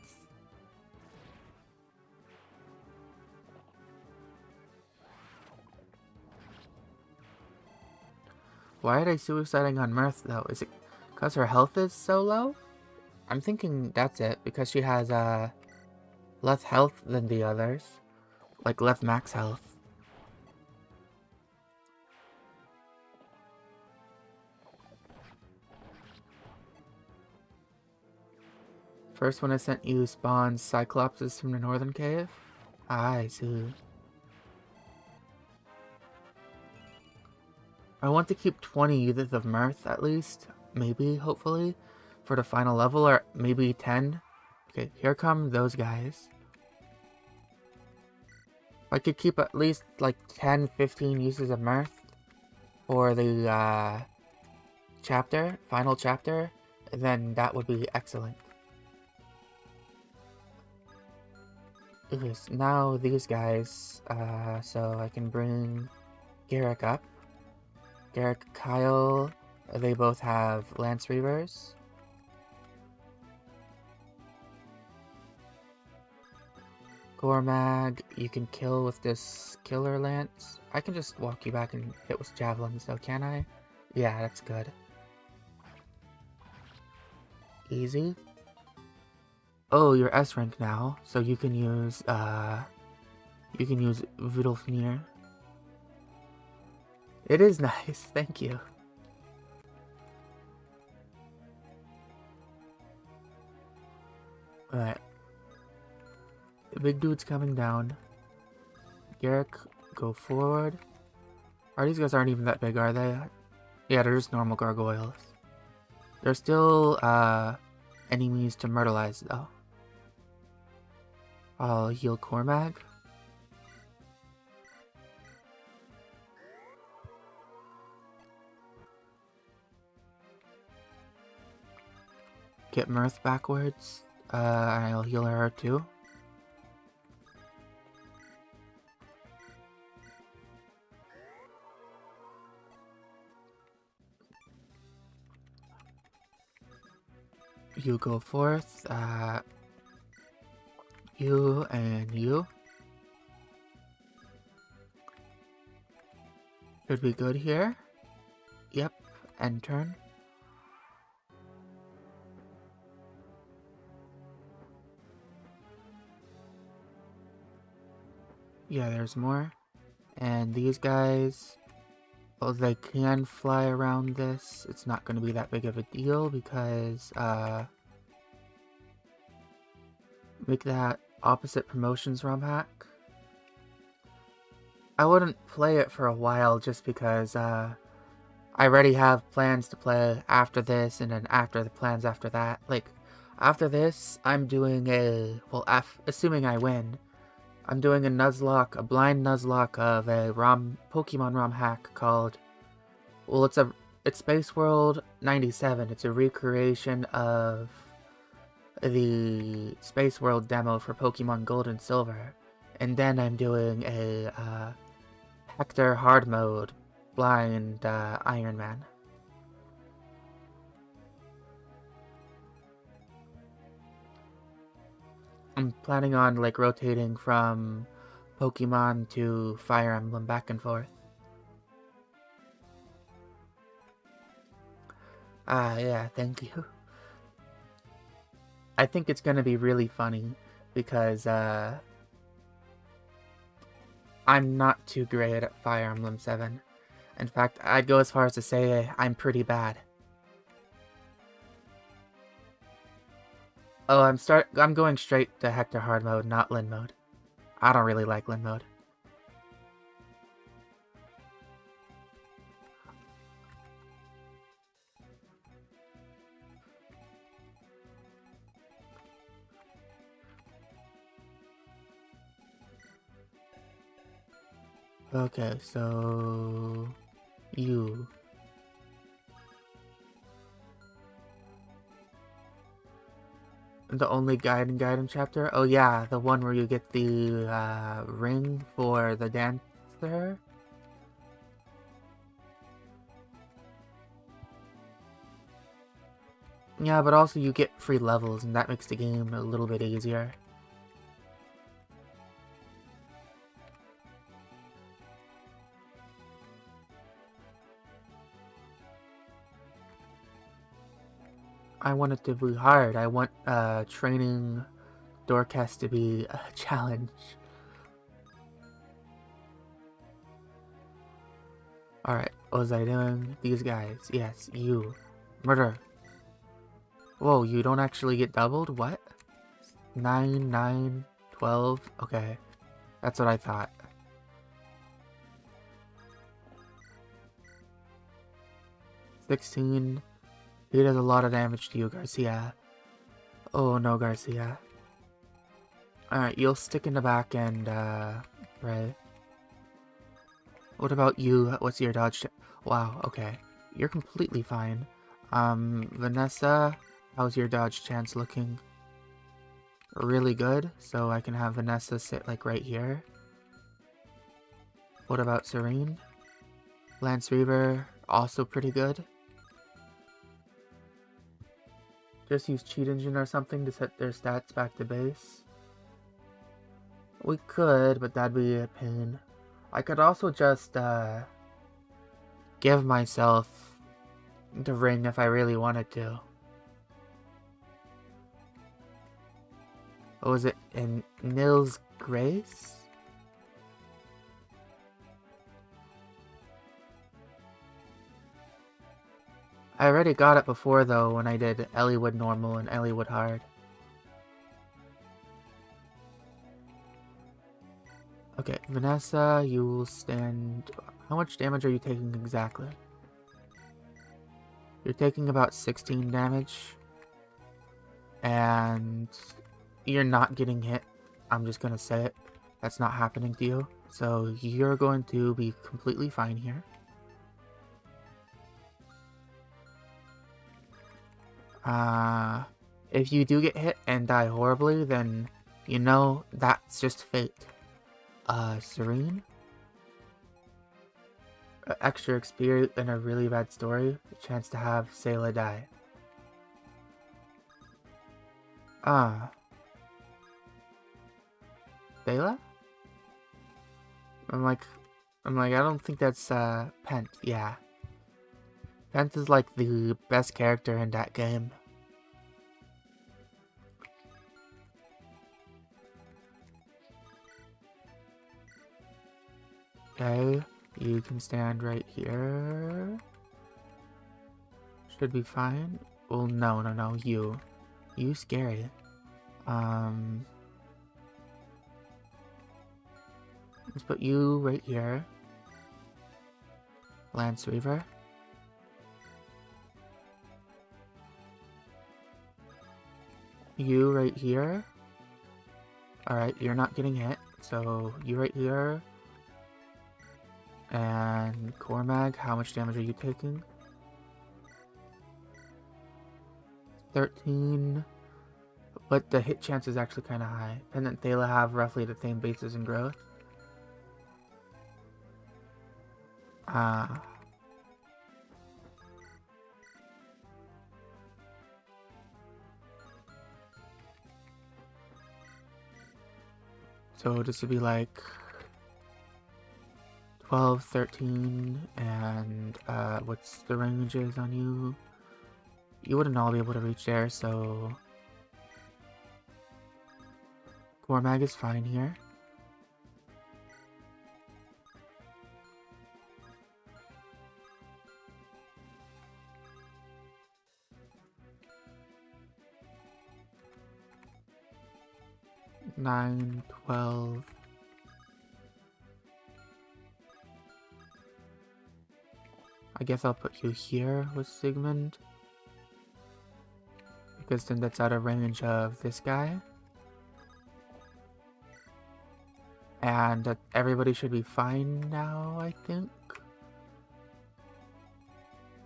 Why are they suiciding on Mirth, though? Is it because her health is so low? I'm thinking that's it, because she has less health than the others. Like, less max health. First one I sent you spawns Cyclopses from the Northern Cave? I see. I want to keep 20 units of Mirth at least. Maybe, hopefully. For the final level, or maybe 10. Okay, here come those guys. I could keep at least like 10-15 uses of Mirth for the final chapter, then that would be excellent. Okay, so now these guys, so I can bring Garrick up. Garrick, Kyle, they both have Lance Reavers. Gormag, you can kill with this Killer Lance. I can just walk you back and hit with Javelins though, can I? Yeah, that's good. Easy. Oh, you're S rank now, so you can use Vidolfnir. It is nice, thank you. Alright. The big dude's coming down. Garrick, go forward. These guys aren't even that big, are they? Yeah, they're just normal gargoyles. They're still, enemies to myrtleize, though. I'll heal Cormag. Get Mirth backwards. And I'll heal her too. You go forth. You and you. Should be good here. Yep. End turn. Yeah, there's more. And these guys, well, they can fly around this. It's not going to be that big of a deal because, make that opposite promotions ROM hack. I wouldn't play it for a while just because, I already have plans to play after this and then after the plans after that. Like, after this, I'm doing a, well, assuming I win, I'm doing a Nuzlocke, a blind Nuzlocke of a Pokemon ROM hack called, well, it's Space World 97. It's a recreation of the Space World demo for Pokemon Gold and Silver. And then I'm doing a, Hector hard mode, blind, Ironman. I'm planning on like rotating from Pokemon to Fire Emblem back and forth. Yeah, thank you. I think it's gonna be really funny because I'm not too great at Fire Emblem 7. In fact, I'd go as far as to say I'm pretty bad. Oh, I'm going straight to Hector Hard mode, not Lin mode. I don't really like Lin mode. Okay, so you. The only guiding chapter? Oh yeah, the one where you get the ring for the dancer? Yeah, but also you get free levels, and that makes the game a little bit easier. I want it to be hard. I want training Dorcas to be a challenge. Alright, what was I doing? These guys. Yes, you. Murder. Whoa, you don't actually get doubled? What? 9, 9, 12? Okay. That's what I thought. $16. He does a lot of damage to you, Garcia. Oh no, Garcia. Alright, you'll stick in the back and, right. What about you? What's your dodge? Wow, okay. You're completely fine. Vanessa, how's your dodge chance looking? Really good, so I can have Vanessa sit like right here. What about Serene? Lance Reaver, also pretty good. Just use Cheat Engine or something to set their stats back to base. We could, but that'd be a pain. I could also just, give myself the ring if I really wanted to. What was it? In Nils Grace? I already got it before though when I did Elliewood Normal and Elliewood Hard. Okay, Vanessa, you will stand... How much damage are you taking exactly? You're taking about 16 damage. And you're not getting hit. I'm just gonna say it. That's not happening to you. So you're going to be completely fine here. If you do get hit and die horribly, then you know that's just fate. Serene? Extra experience in a really bad story. A chance to have Sayla die. Sayla? I'm like, I don't think that's, Pent. Yeah. Pent is like the best character in that game. Okay, you can stand right here. Should be fine. Well, no, you. You scary. Let's put you right here. Lance Reaver. You right here. Alright, you're not getting hit. So, you right here. And Cormag, how much damage are you taking? 13. But the hit chance is actually kind of high. Pen and Thala have roughly the same bases in growth. I'm So this would be like 12, 13, and what's the ranges on you? You wouldn't all be able to reach there, so Cormag is fine here. Nine, 12. I guess I'll put you here with Sigmund, because then that's out of range of this guy. And everybody should be fine now, I think.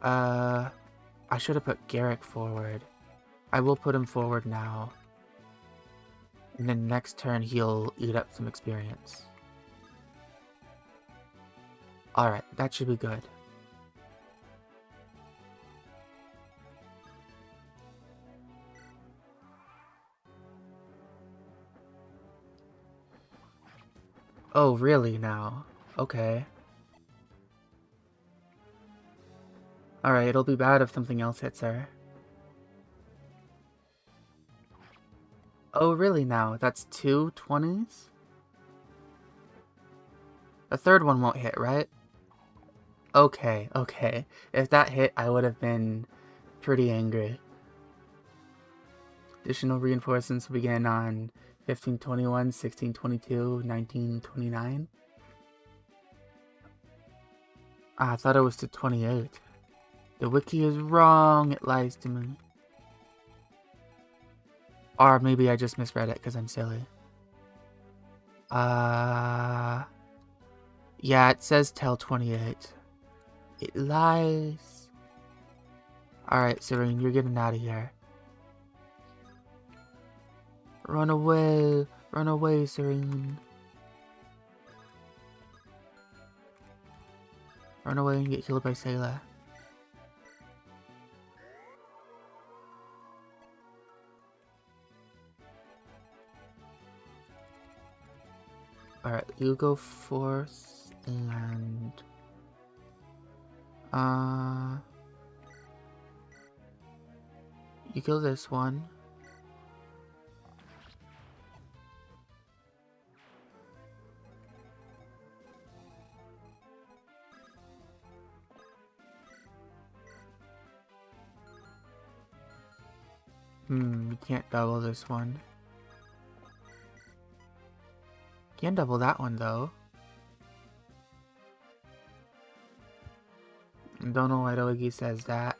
I should have put Garrick forward. I will put him forward now. And then next turn he'll eat up some experience. Alright, that should be good. Oh, really now? Okay. Alright, it'll be bad if something else hits her. Oh, really now? That's 2 20s? The third one won't hit, right? Okay, okay. If that hit, I would have been pretty angry. Additional reinforcements begin on 1521, 1622, 1929. I thought it was to 28. The wiki is wrong, it lies to me. Or maybe I just misread it because I'm silly. Yeah, it says tell 28. It lies. Alright, Serene, you're getting out of here. Run away, Serene. Run away and get killed by Sayla. Alright, you go forth and you kill this one. You can't double this one. Can double that one though. Don't know why Doigi says that.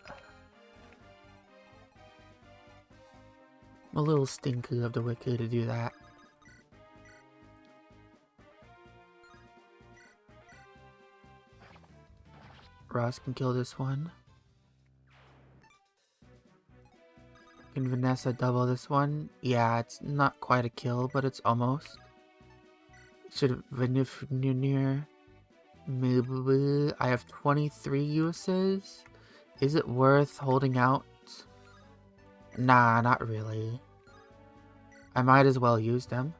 I'm a little stinky of the wiki to do that. Ross can kill this one. Can Vanessa double this one? Yeah, it's not quite a kill, but it's almost. Should Vanifnir maybe I have 23 uses? Is it worth holding out? Nah, not really. I might as well use them.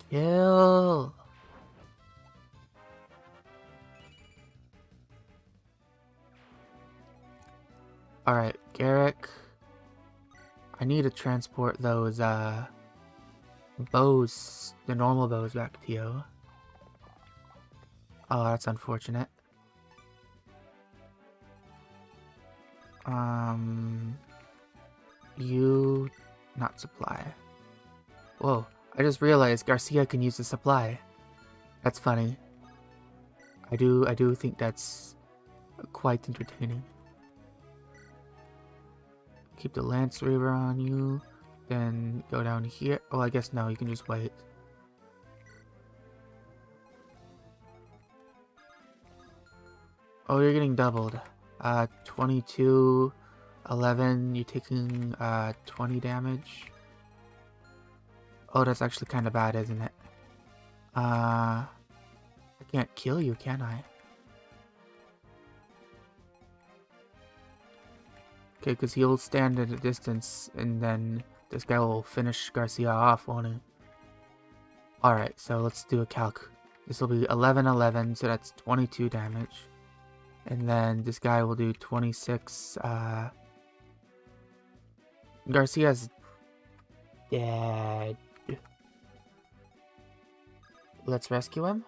Kill! Alright, Garrick. I need to transport those, bows, the normal bows back to you. Oh, that's unfortunate. You... not supply. Whoa, I just realized Garcia can use the supply. That's funny. I do think that's quite entertaining. Keep the Lance Reaver on you, then go down here. Oh, I guess no, you can just wait. Oh, you're getting doubled. 22, 11, you're taking 20 damage. Oh, that's actually kind of bad, isn't it? I can't kill you, can I? Okay, because he'll stand at a distance, and then this guy will finish Garcia off, won't he? Alright, so let's do a calc. This will be 11, so that's 22 damage. And then this guy will do 26. Garcia's dead. Let's rescue him.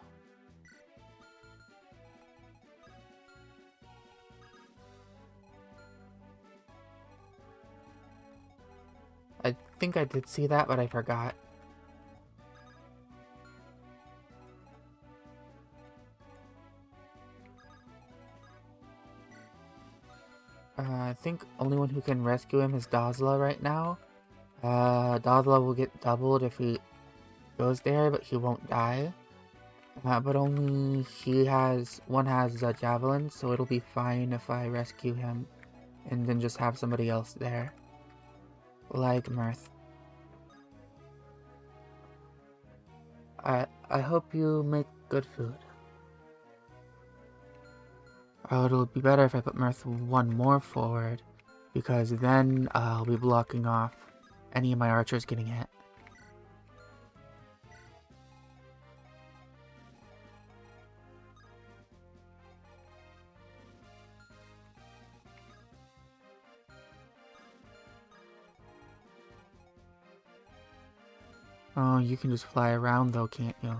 I think I did see that, but I forgot. I think only one who can rescue him is Dazla right now. Dazla will get doubled if he goes there, but he won't die. But only one has a javelin, so it'll be fine if I rescue him and then just have somebody else there. Like Mirth. I hope you make good food. Oh, it'll be better if I put Mirth one more forward, because then I'll be blocking off any of my archers getting hit. Oh, you can just fly around though, can't you?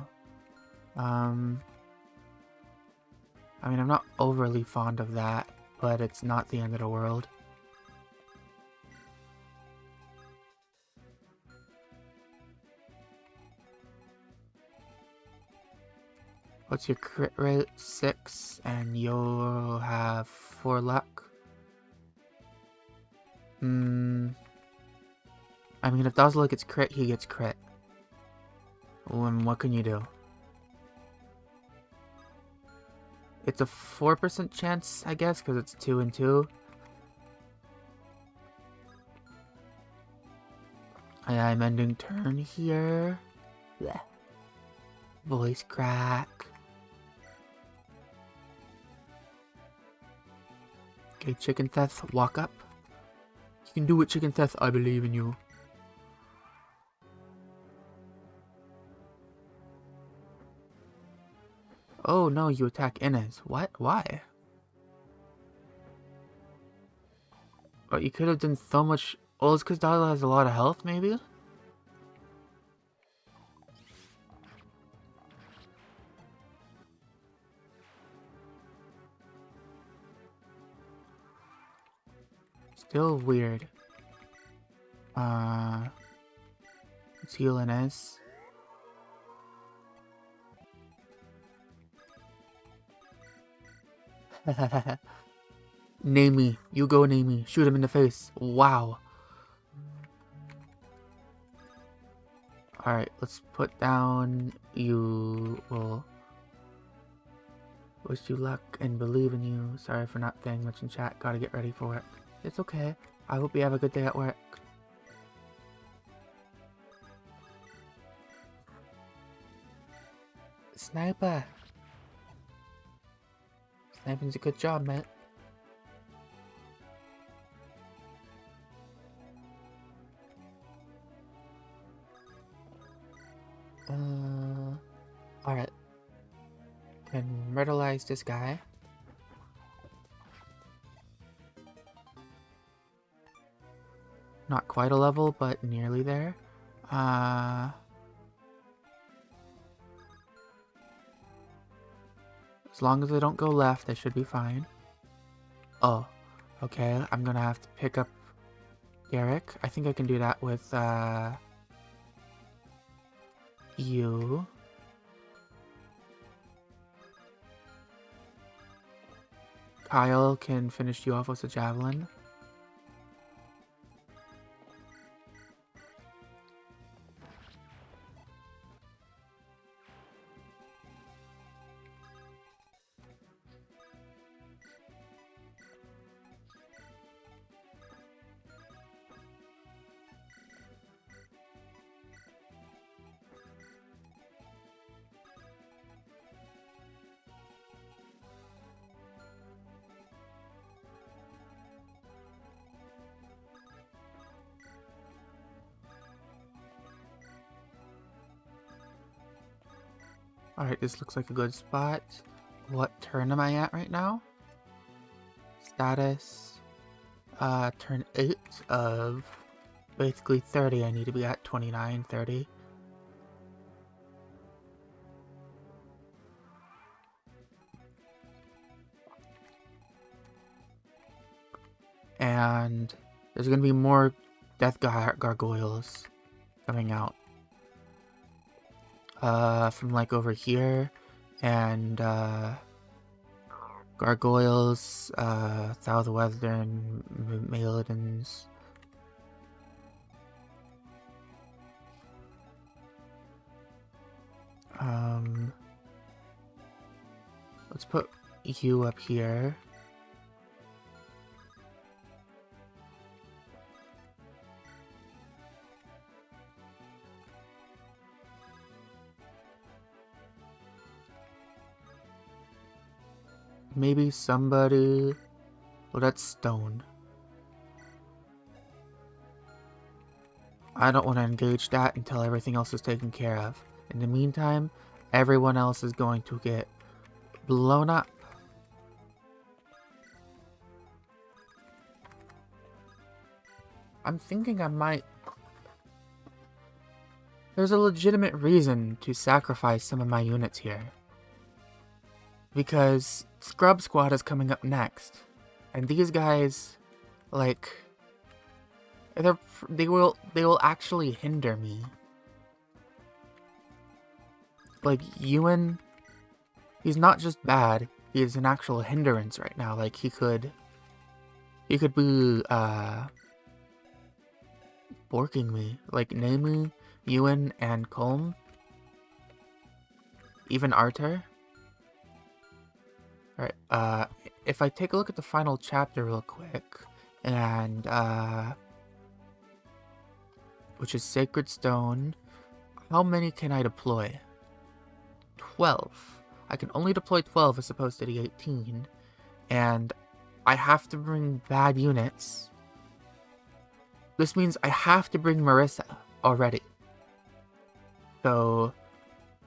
I mean, I'm not overly fond of that, but it's not the end of the world. What's your crit rate? 6, and you'll have 4 luck. I mean, if Dazla gets crit, he gets crit. And what can you do? It's a 4% chance, I guess, because it's 2 and 2. I'm ending turn here. Blech. Voice crack. Okay, Chicken Theth, walk up. You can do it, Chicken Theth. I believe in you. Oh no, you attack Inez. What? Why? Oh, you could have done so much. Well, it's because Dada has a lot of health, maybe? Still weird. Let's heal Inez. Name me. You go name me. Shoot him in the face. Wow. Alright, let's put down you. Well, wish you luck and believe in you. Sorry for not saying much in chat. Gotta get ready for it. It's okay. I hope you have a good day at work. Sniper! Sniping's a good job, mate. Alright. Can myrtleize this guy. Not quite a level, but nearly there. As long as they don't go left, they should be fine. Oh, okay. I'm gonna have to pick up Garrick. I think I can do that with, you. Kyle can finish you off with a javelin. Alright, this looks like a good spot. What turn am I at right now? Status. Turn 8 of basically 30. I need to be at 29, 30. And there's gonna be more death gargoyles coming out. From like over here. And, gargoyles, southwestern Maelidons. Let's put you up here. Maybe somebody... Well, that's stone. I don't want to engage that until everything else is taken care of. In the meantime, everyone else is going to get blown up. I'm thinking I might... There's a legitimate reason to sacrifice some of my units here. Because Scrub Squad is coming up next. And these guys, like... They will actually hinder me. Like, Ewan... He's not just bad, he is an actual hindrance right now. Like, he could be, borking me. Like, Naomi, Ewan, and Colm. Even Arthur. Alright, if I take a look at the final chapter real quick, and, which is Sacred Stone, how many can I deploy? 12. I can only deploy 12 as opposed to the 18, and I have to bring bad units. This means I have to bring Marissa already. So,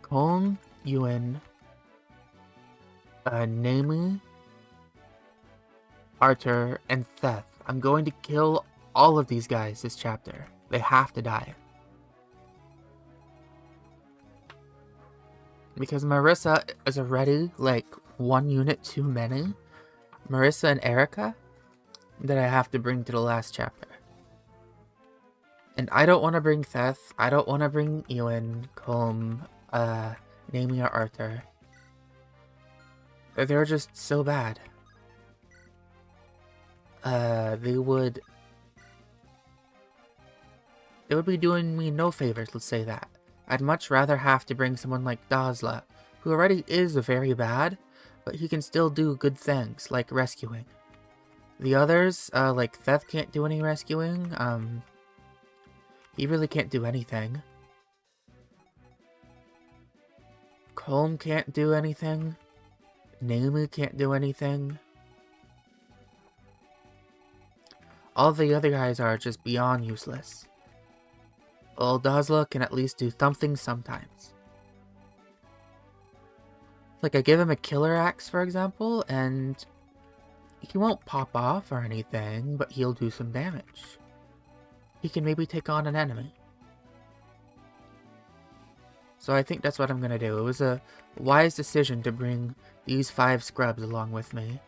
Colm, Ewan, Naomi, Arthur, and Seth. I'm going to kill all of these guys this chapter. They have to die. Because Marissa is already, like, 1 unit too many. Marissa and Erica that I have to bring to the last chapter. And I don't want to bring Seth. I don't want to bring Ewan, Colm, Naomi, or Arthur. They're just so bad. They would be doing me no favors, let's say that. I'd much rather have to bring someone like Dazla, who already is very bad, but he can still do good things, like rescuing. The others, like Seth can't do any rescuing, he really can't do anything. Colm can't do anything. Naomi can't do anything. All the other guys are just beyond useless. Well, Dazla can at least do something sometimes. Like, I give him a killer axe, for example, and he won't pop off or anything, but he'll do some damage. He can maybe take on an enemy. So I think that's what I'm gonna do. It was a wise decision to bring these 5 scrubs along with me.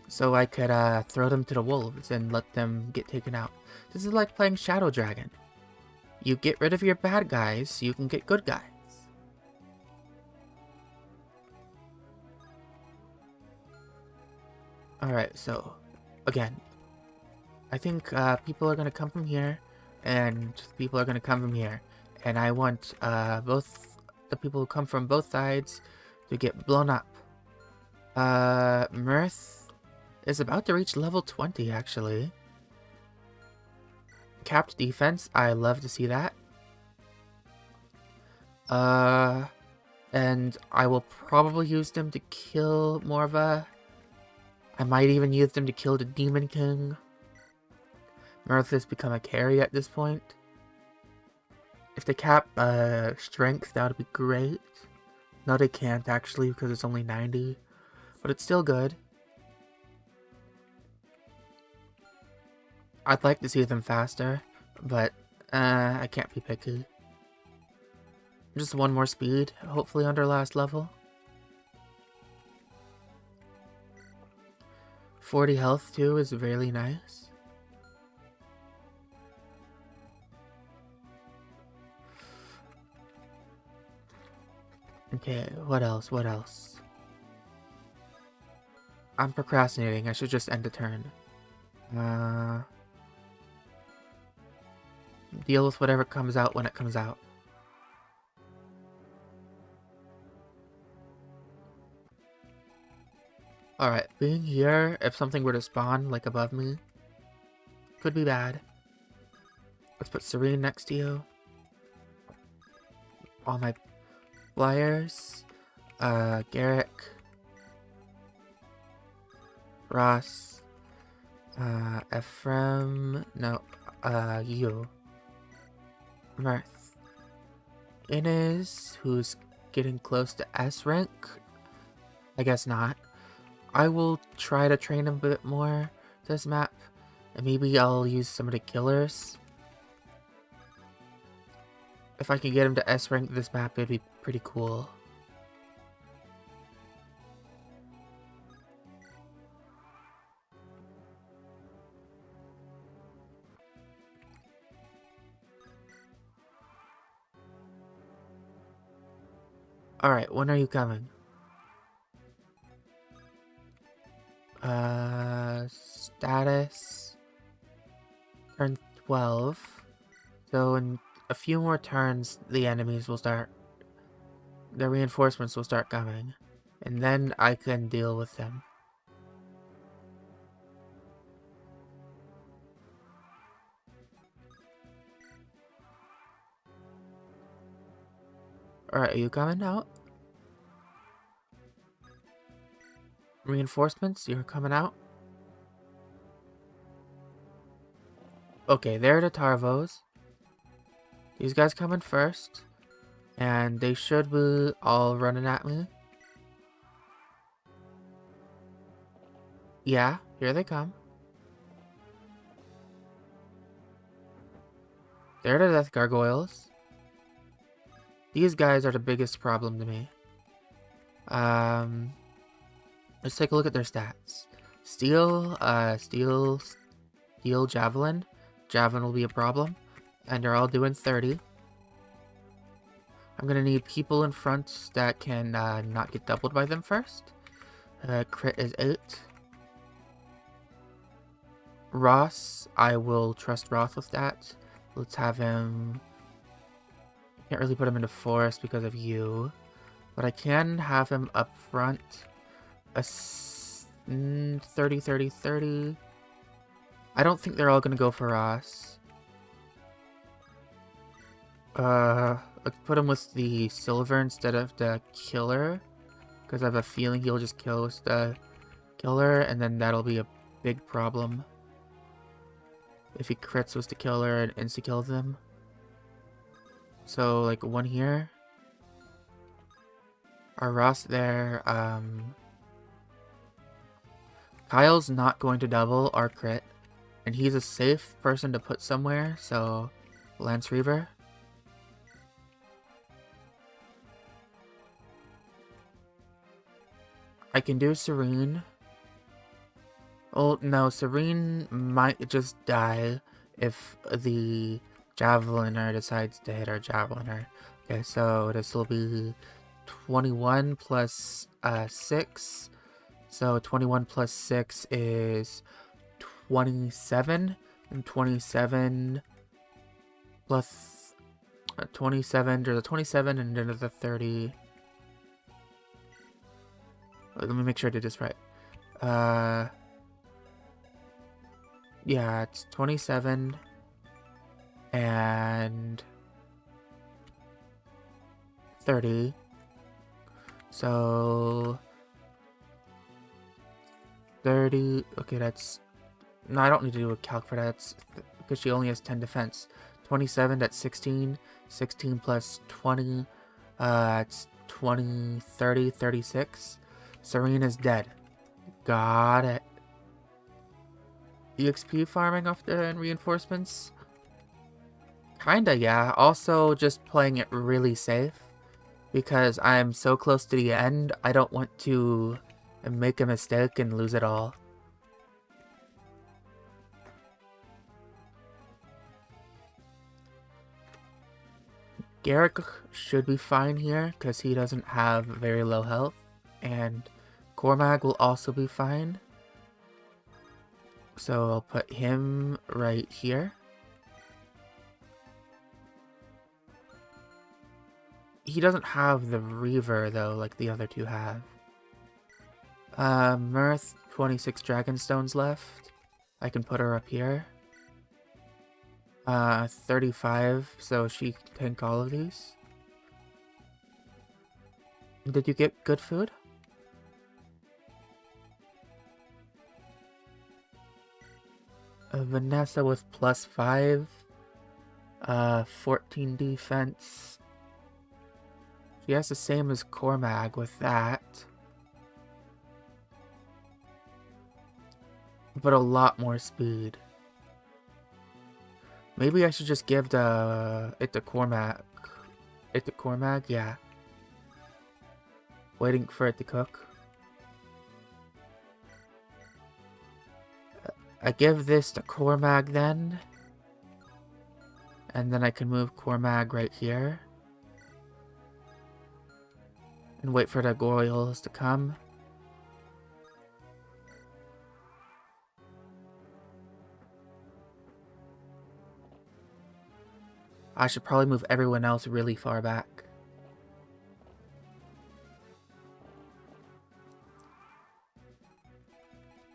So I could throw them to the wolves and let them get taken out. This is like playing Shadow Dragon. You get rid of your bad guys, you can get good guys. Alright, so, again, I think people are going to come from here, and people are going to come from here. And I want both the people who come from both sides to get blown up. Mirth is about to reach level 20, actually. Capped defense, I love to see that. And I will probably use them to kill Morva. I might even use them to kill the Demon King. Mirth has become a carry at this point. If they cap strength, that would be great. No, they can't actually because it's only 90. But it's still good. I'd like to see them faster, but I can't be picky. Just one more speed, hopefully under last level. 40 health too is really nice. Okay, what else? What else? I'm procrastinating. I should just end the turn. Deal with whatever comes out when it comes out. Alright, being here, if something were to spawn, like above me, could be bad. Let's put Serene next to you. All my flyers. Garrick. Ross. Ephraim. No, you. Mirth. Inez, who's getting close to S rank. I guess not. I will try to train him a bit more this map. And maybe I'll use some of the killers. If I can get him to S rank this map, it'd be pretty cool. Alright, when are you coming? Status. Turn 12. So in a few more turns, the enemies will start... the reinforcements will start coming. And then I can deal with them. Alright, are you coming out? Reinforcements, you're coming out? Okay, they're the Tarvos. These guys coming first. And they should be all running at me. Yeah, here they come. They're the Death Gargoyles. These guys are the biggest problem to me. Let's take a look at their stats. Steel, Javelin. Javelin will be a problem. And they're all doing 30. I'm gonna need people in front that can not get doubled by them first. Crit is 8. Ross, I will trust Ross with that. Let's have him... Can't really put him into forest because of you. But I can have him up front. 30, 30, 30. I don't think they're all gonna go for Ross. Let's put him with the silver instead of the killer. Because I have a feeling he'll just kill with the killer, and then that'll be a big problem. If he crits with the killer and insta-kills them. So, like, one here. Our Ross there, Kyle's not going to double our crit. And he's a safe person to put somewhere, so... Lance Reaver. I can do Serene. Oh, no, Serene might just die if the Javeliner decides to hit our Javeliner. Okay, so this will be 21 plus 6. So 21 plus 6 is 27. And 27 plus 27, there's a 27 and another 30. Let me make sure I did this right. Yeah, it's 27 and 30. So 30. Okay, that's... No, I don't need to do a calc for that. Because she only has 10 defense. 27, that's 16. 16 plus 20. It's 20, 30, 36. Serena's dead. Got it. EXP farming after reinforcements? Kinda, yeah. Also, just playing it really safe. Because I'm so close to the end, I don't want to make a mistake and lose it all. Garrick should be fine here, because he doesn't have very low health. And Cormag will also be fine. So I'll put him right here. He doesn't have the Reaver, though, like the other two have. Mirth, 26 Dragonstones left. I can put her up here. 35, so she can tank all of these. Did you get good food? Vanessa with +5. 14 defense. She has the same as Cormag with that. But a lot more speed. Maybe I should just give it to Cormag. Yeah. Waiting for it to cook. I give this to Cormag then. And then I can move Cormag right here. And wait for the Goyles to come. I should probably move everyone else really far back.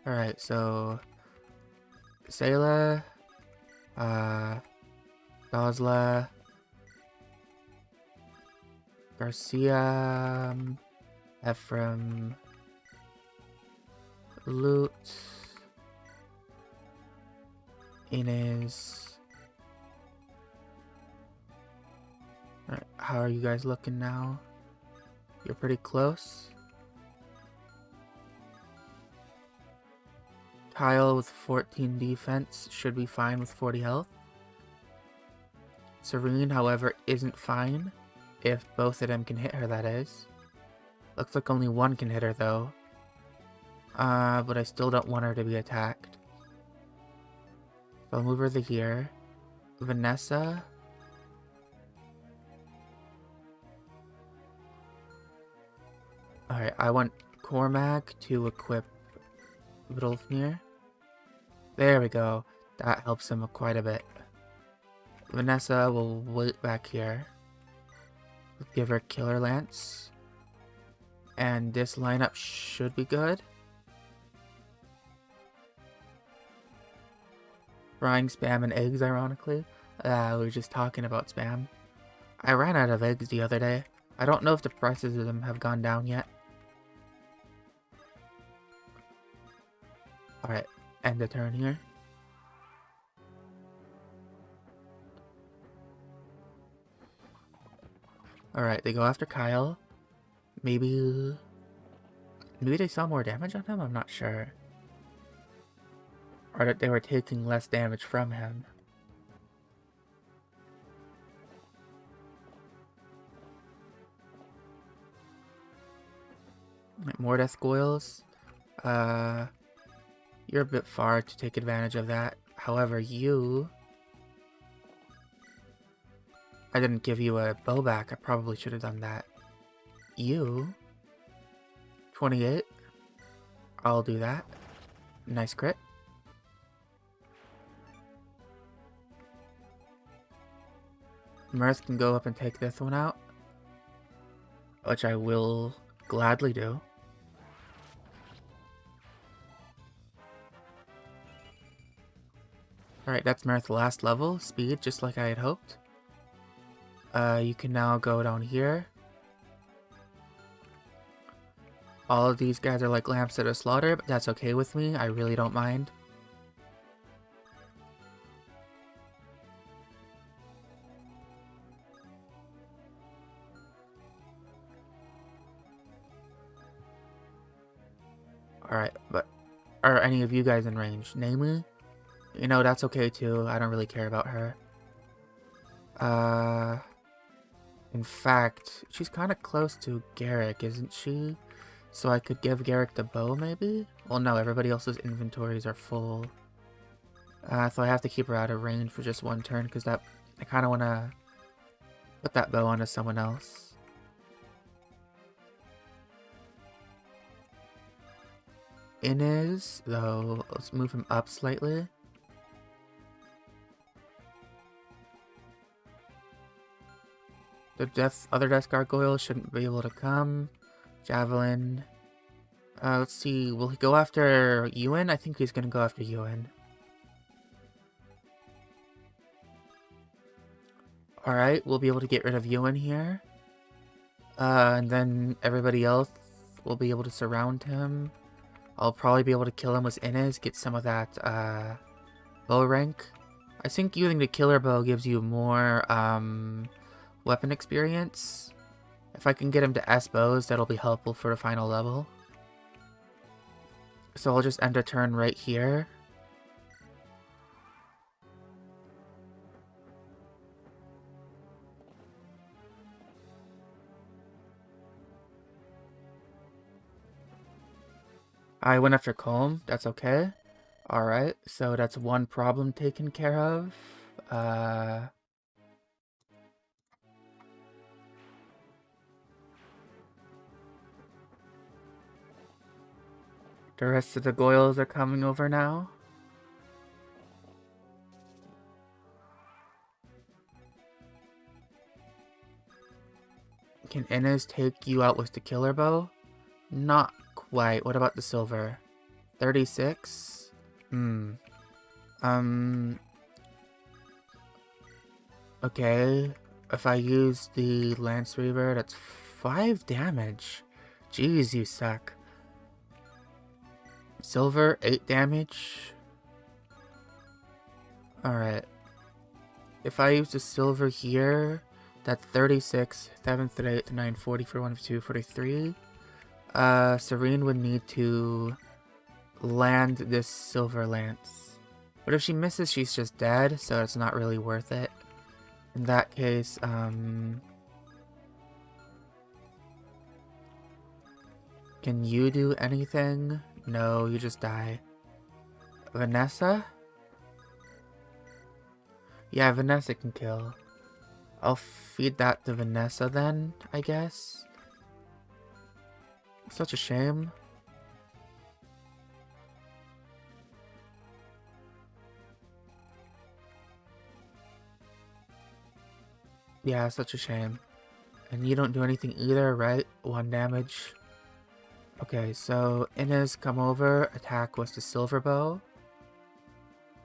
Alright, so Sayla, Dosla, Garcia, Ephraim, Loot, Inez. Alright, how are you guys looking now? You're pretty close. Kyle with 14 defense should be fine with 40 health. Serene, however, isn't fine. If both of them can hit her, that is. Looks like only one can hit her, though. But I still don't want her to be attacked. So I'll move her to here. Vanessa. Alright, I want Cormac to equip Vidolfnir. There we go. That helps him quite a bit. Vanessa will wait back here. Give her Killer Lance. And this lineup should be good. Frying spam and eggs, ironically. We were just talking about spam. I ran out of eggs the other day. I don't know if the prices of them have gone down yet. Alright, end the turn here. Alright, they go after Kyle. Maybe they saw more damage on him? I'm not sure. Or that they were taking less damage from him. More death goils. You're a bit far to take advantage of that. However, you... I didn't give you a bow back. I probably should have done that. You... 28. I'll do that. Nice crit. Mirth can go up and take this one out. Which I will gladly do. Alright, that's Mirth's last level. Speed, just like I had hoped. You can now go down here. All of these guys are like lamps at a slaughter, but that's okay with me. I really don't mind. Alright, but are any of you guys in range? Namely? You know, that's okay too. I don't really care about her. In fact, she's kind of close to Garrick, isn't she? So I could give Garrick the bow, maybe? Well, no, everybody else's inventories are full. So I have to keep her out of range for just one turn, because I kind of want to put that bow onto someone else. Inez, though, let's move him up slightly. The other Death Gargoyle shouldn't be able to come. Javelin. Let's see, will he go after Ewan? I think he's gonna go after Ewan. Alright, we'll be able to get rid of Ewan here. And then everybody else will be able to surround him. I'll probably be able to kill him with Inez, get some of that bow rank. I think using the killer bow gives you more weapon experience. If I can get him to S bows, that'll be helpful for the final level. So I'll just end a turn right here. I went after Colm, that's okay. Alright, so that's one problem taken care of. The rest of the Goyles are coming over now. Can Inez take you out with the killer bow? Not quite. What about the silver? 36? Okay. If I use the Lance Reaver, that's 5 damage. Jeez, you suck. Silver, 8 damage. Alright. If I use the silver here, that's 36, 7, 8, 9, 40 for 1 of 2, 43. Serene would need to land this silver lance. But if she misses, she's just dead, so it's not really worth it. In that case, can you do anything? No, you just die. Vanessa? Yeah, Vanessa can kill. I'll feed that to Vanessa then, I guess. Such a shame. Yeah, such a shame. And you don't do anything either, right? 1 damage. Okay, so Inez, come over, attack with the silver bow.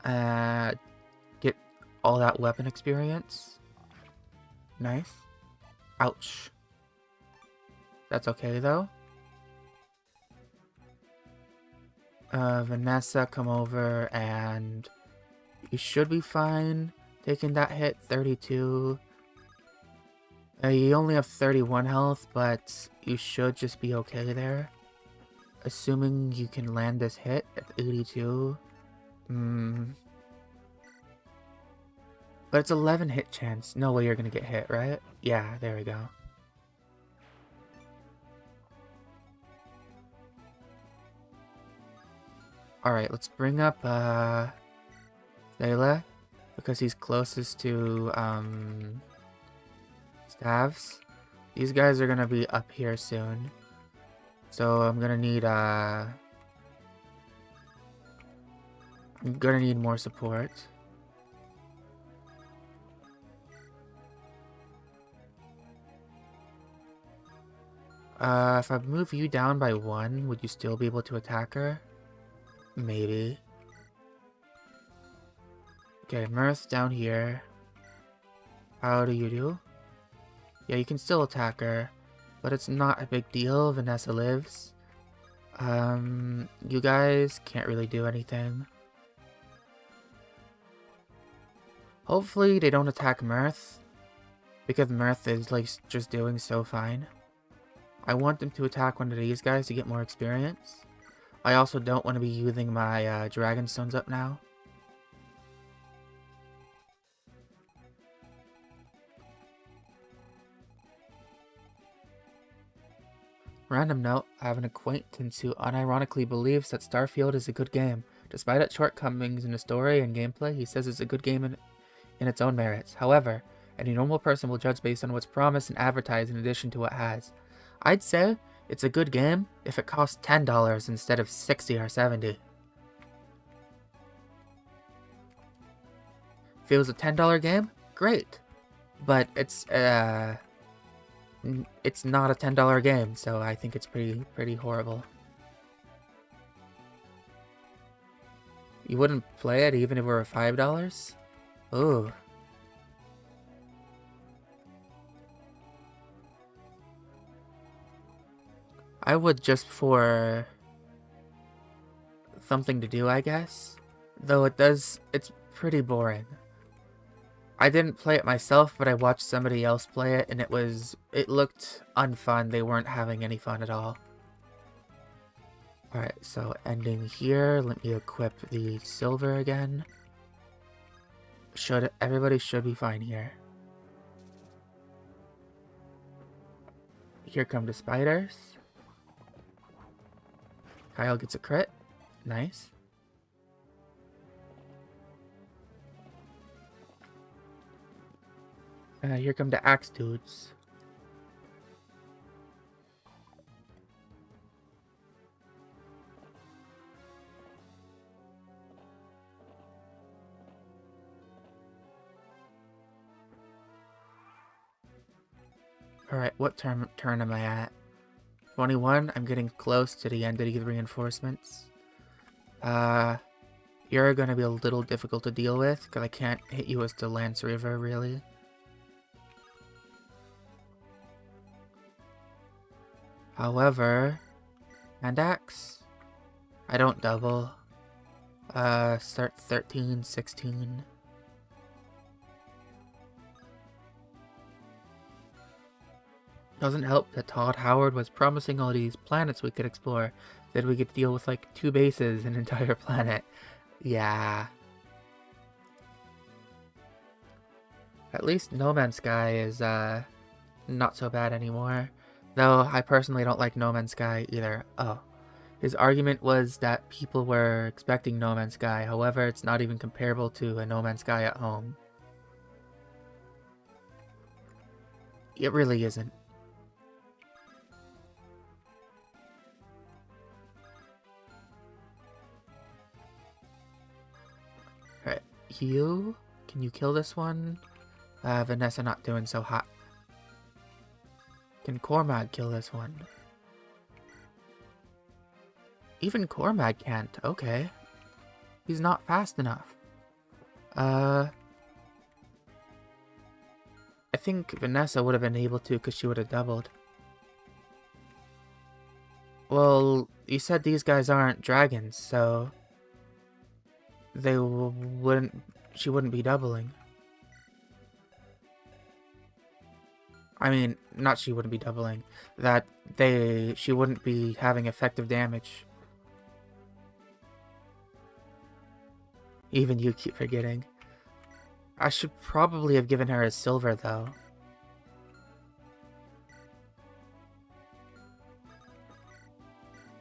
Get all that weapon experience. Nice. Ouch. That's okay though. Vanessa, come over and you should be fine. Taking that hit, 32. You only have 31 health, but you should just be okay there. Assuming you can land this hit at 82. But it's 11 hit chance. No way you're gonna get hit, right? Yeah, there we go. Alright, let's bring up Layla, because he's closest to Stavs. These guys are gonna be up here soon. So I'm gonna need more support. If I move you down by 1, would you still be able to attack her? Maybe. Okay, Mirth down here. How do you do? Yeah, you can still attack her, but it's not a big deal. Vanessa lives. You guys can't really do anything. Hopefully they don't attack Mirth, because Mirth is like just doing so fine. I want them to attack one of these guys to get more experience. I also don't want to be using my dragon stones up now. Random note, I have an acquaintance who unironically believes that Starfield is a good game. Despite its shortcomings in the story and gameplay, he says it's a good game in its own merits. However, any normal person will judge based on what's promised and advertised in addition to what has. I'd say it's a good game if it costs $10 instead of $60 or $70. If it was a $10 game, great. But it's not a $10 game, so I think it's pretty horrible. You wouldn't play it even if it were $5? Ooh. I would just for something to do, I guess. Though it's pretty boring. I didn't play it myself, but I watched somebody else play it, and it looked unfun. They weren't having any fun at all. Alright, so ending here, let me equip the silver again. Everybody should be fine here. Here come the spiders. Kyle gets a crit. Nice. Here come the axe dudes. Alright, what turn am I at? 21, I'm getting close to the end of these reinforcements. You're gonna be a little difficult to deal with, because I can't hit you as the Lance River, really. However, hand axe. I don't double. Start 13, 16. Doesn't help that Todd Howard was promising all these planets we could explore. That we could deal with like 2 bases, an entire planet. Yeah. At least No Man's Sky is not so bad anymore. Though I personally don't like No Man's Sky either. Oh. His argument was that people were expecting No Man's Sky. However, it's not even comparable to a No Man's Sky at home. It really isn't. Alright, can you kill this one? Vanessa not doing so hot. Can Cormag kill this one? Even Cormag can't, okay. He's not fast enough. I think Vanessa would have been able to because she would have doubled. Well, you said these guys aren't dragons, so she wouldn't be doubling. I mean, not she wouldn't be doubling. She wouldn't be having effective damage. Even you keep forgetting. I should probably have given her a silver, though.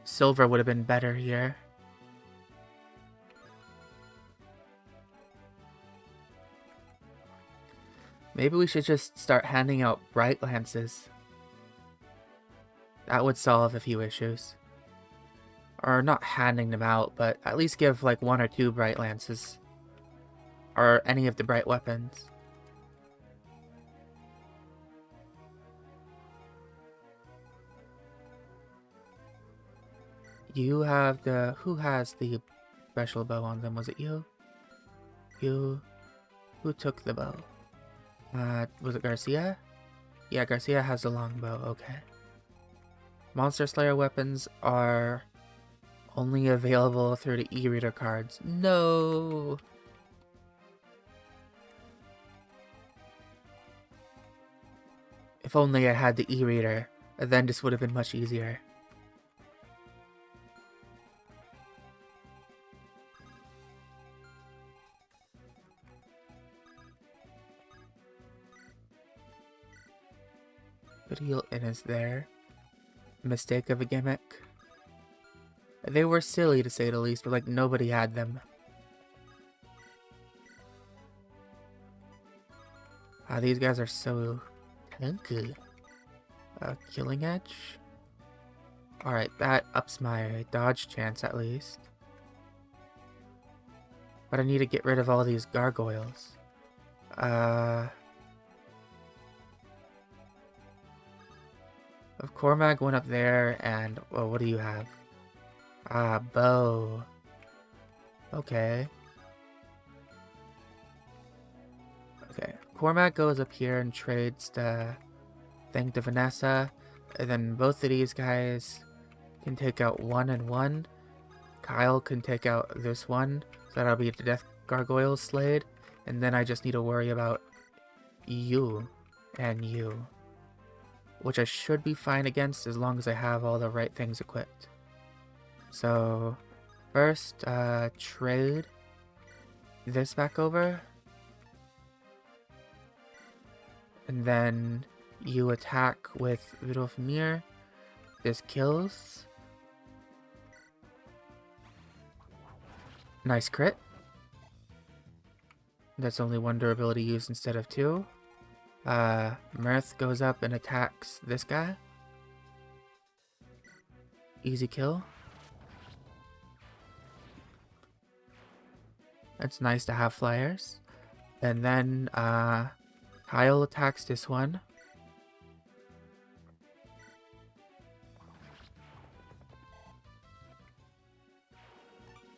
Silver would have been better here. Maybe we should just start handing out bright lances. That would solve a few issues. Or not handing them out, but at least give like 1 or 2 bright lances. Or any of the bright weapons. You have the... Who has the special bow on them? Was it you? You... Who took the bow? Was it Garcia? Yeah, Garcia has the long bow, okay. Monster Slayer weapons are only available through the e-reader cards. No! If only I had the e-reader, then this would have been much easier. Could heal Innes there. Mistake of a gimmick. They were silly to say the least, but like nobody had them. These guys are so tanky. Killing Edge. Alright, that ups my dodge chance at least. But I need to get rid of all these gargoyles. Of Cormag went up there and... Well, what do you have? Bow. Okay. Okay. Cormag goes up here and trades the thing to Vanessa. And then both of these guys can take out 1 and 1. Kyle can take out this one. So that'll be the Death Gargoyle Slade. And then I just need to worry about you and you. Which I should be fine against as long as I have all the right things equipped. So, first, trade this back over. And then you attack with Rudolph Mir. This kills. Nice crit. That's only 1 durability used instead of 2. Mirth goes up and attacks this guy. Easy kill. It's nice to have flyers. And then, Kyle attacks this one.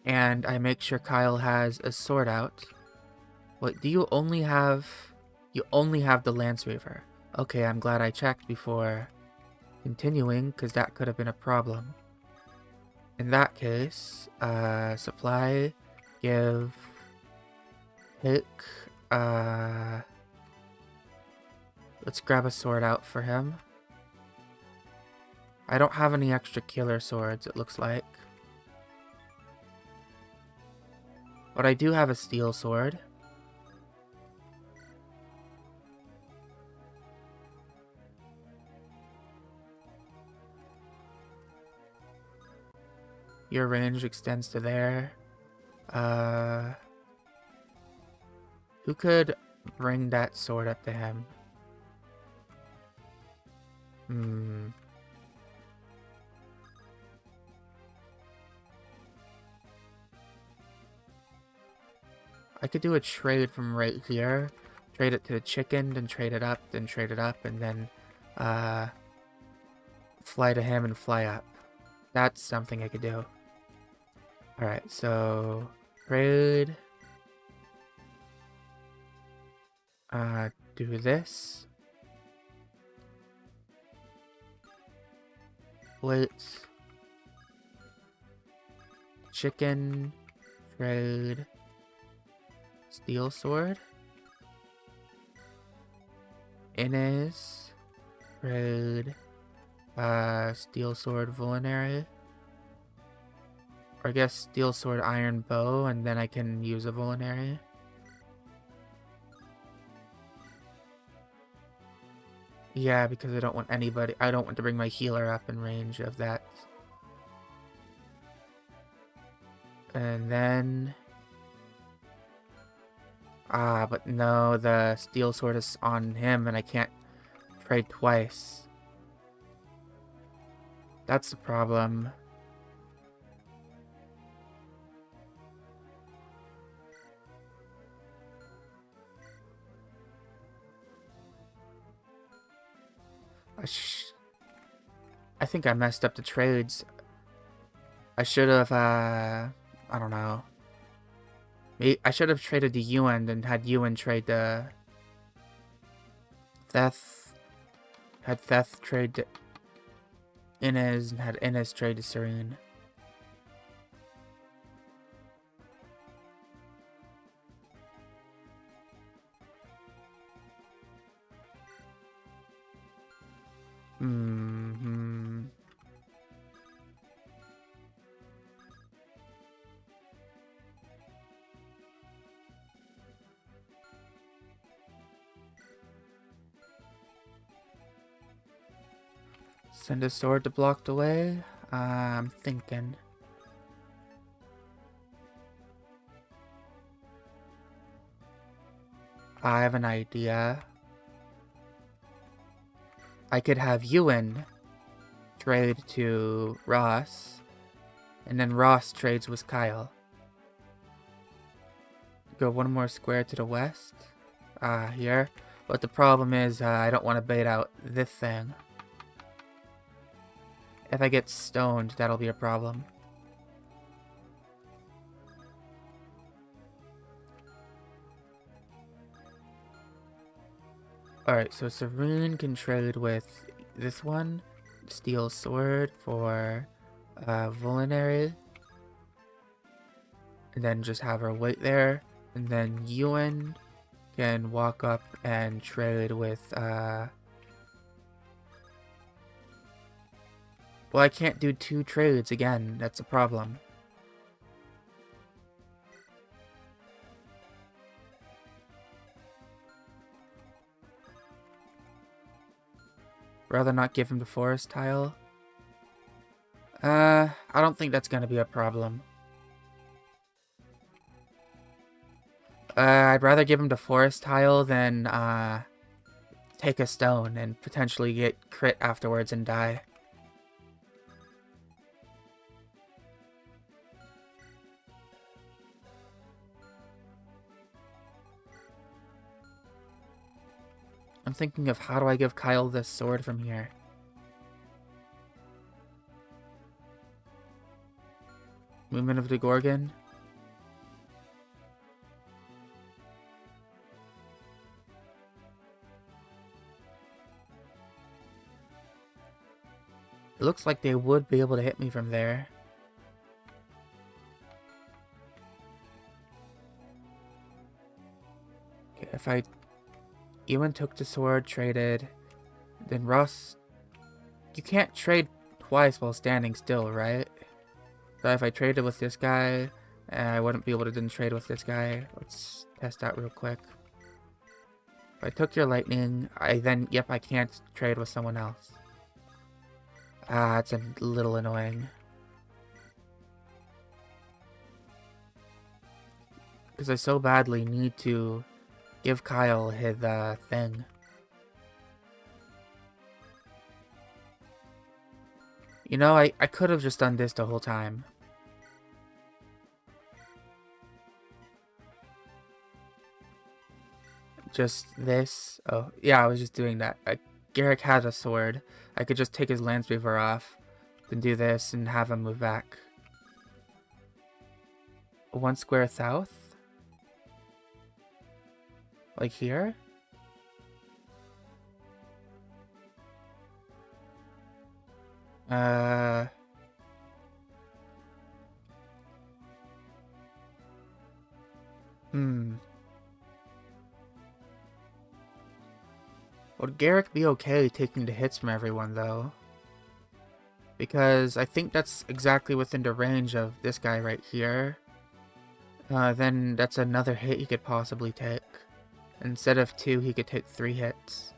And I make sure Kyle has a sword out. Wait, do you only have... You only have the Lance Reaver. Okay, I'm glad I checked before continuing, because that could have been a problem. In that case, supply, give, pick, let's grab a sword out for him. I don't have any extra killer swords, it looks like. But I do have a steel sword. Your range extends to there. Who could bring that sword up to him? I could do a trade from right here. Trade it to the chicken, then trade it up, then trade it up, and then fly to him and fly up. That's something I could do. Alright, so trade. Do this. Let's chicken, trade, steel sword. Innes, trade, steel sword, vulnerary. Or I guess steel sword, iron bow, and then I can use a vulnerary. Yeah, because I don't want anybody, I don't want to bring my healer up in range of that. And then... but no, the steel sword is on him and I can't trade twice. That's the problem. I think I messed up the trades. I should have, I don't know. I should have traded the Ewan and had Ewan trade the Theth. Had Theth trade the Innes and had Innes trade the Serene. Send a sword to block the way? I'm thinking. I have an idea. I could have Ewan trade to Ross, and then Ross trades with Kyle. Go one more square to the west. Here. But the problem is, I don't want to bait out this thing. If I get stoned, that'll be a problem. Alright, so Serene can trade with this one. Steel Sword for Vulnerary. And then just have her wait there. And then Ewan can walk up and trade with well, I can't do 2 trades again. That's a problem. Rather not give him the forest tile. I don't think that's gonna be a problem. I'd rather give him the forest tile than take a stone and potentially get crit afterwards and die. I'm thinking of how do I give Kyle this sword from here. Movement of the Gorgon. It looks like they would be able to hit me from there. Okay, if Ewan took the sword, traded, then Ross... You can't trade twice while standing still, right? So if I traded with this guy, I wouldn't be able to then trade with this guy. Let's test that real quick. If I took your lightning, yep, I can't trade with someone else. It's a little annoying. Because I so badly need to give Kyle his thing. You know, I could have just done this the whole time. Just this. Oh, yeah, I was just doing that. Garrick has a sword. I could just take his Landsweaver off, then do this and have him move back. 1 square south? Like here? Would Garrick be okay taking the hits from everyone, though? Because I think that's exactly within the range of this guy right here. Then that's another hit he could possibly take. Instead of 2, he could take 3 hits.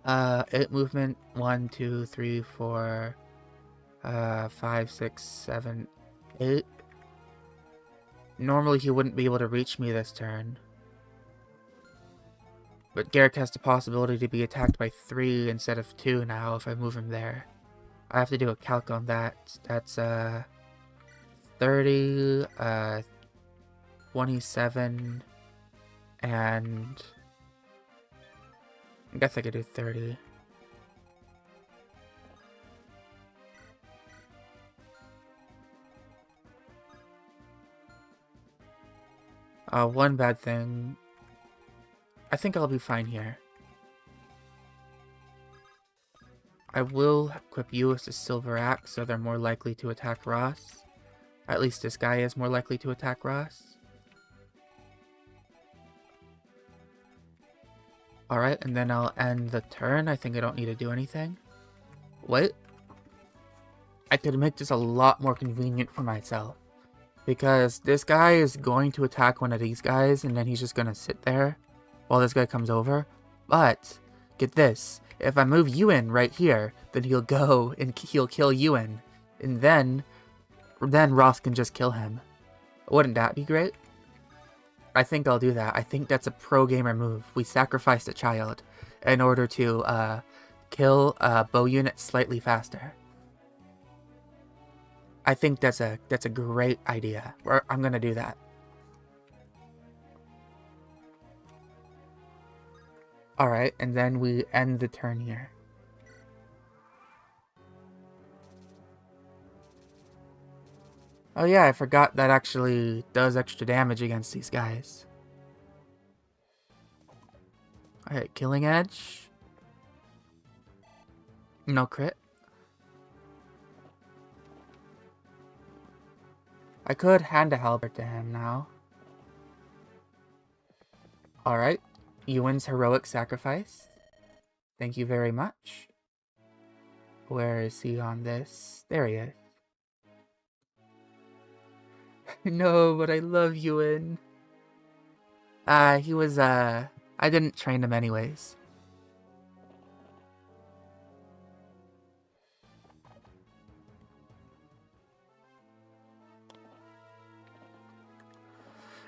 8 movement, 1, 2, 3, 4, 5, 6, 7, 8. Normally he wouldn't be able to reach me this turn. But Garrick has the possibility to be attacked by 3 instead of 2 now if I move him there. I have to do a calc on that. That's 30, 27, and I guess I could do 30. One bad thing. I think I'll be fine here. I will equip you as a Silver Axe, so they're more likely to attack Ross. At least this guy is more likely to attack Ross. Alright, and then I'll end the turn. I think I don't need to do anything. Wait. I could make this a lot more convenient for myself. Because this guy is going to attack one of these guys, and then he's just going to sit there while this guy comes over. But get this. If I move Ewan right here, then he'll go and he'll kill Ewan. And then Ross can just kill him. Wouldn't that be great? I think I'll do that. I think that's a pro gamer move. We sacrificed a child in order to kill bow units slightly faster. I think that's a great idea. I'm gonna do that. Alright, and then we end the turn here. Oh yeah, I forgot that actually does extra damage against these guys. Alright, Killing Edge. No crit. I could hand a halberd to him now. Alright, Ewan's heroic sacrifice. Thank you very much. Where is he on this? There he is. No, but I love Ewan. He was, I didn't train him anyways.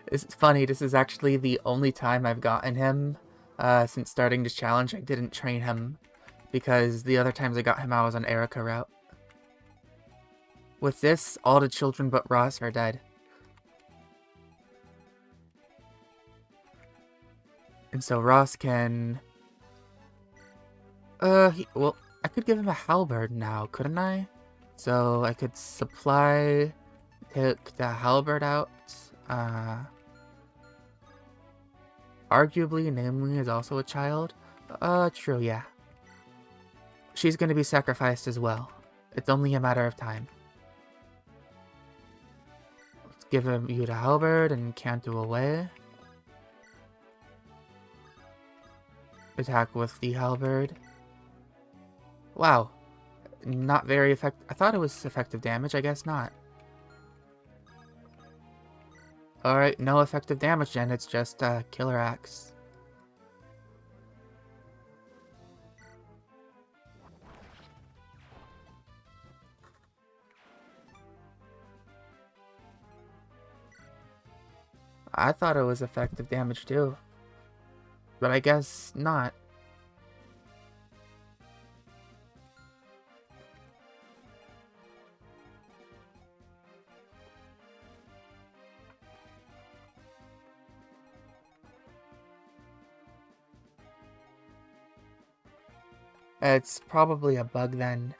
It's funny, this is actually the only time I've gotten him since starting this challenge. I didn't train him because the other times I got him I was on Erica route. With this, all the children but Ross are dead. And so Ross can... well, I could give him a halberd now, couldn't I? So I could supply, take the halberd out. Arguably, Namely is also a child. True, yeah. She's gonna be sacrificed as well. It's only a matter of time. Let's give you the halberd and canto away. Attack with the halberd. Wow. Not very effective. I thought it was effective damage. I guess not. Alright, no effective damage then. It's just Killer Axe. I thought it was effective damage too. But I guess not. It's probably a bug then.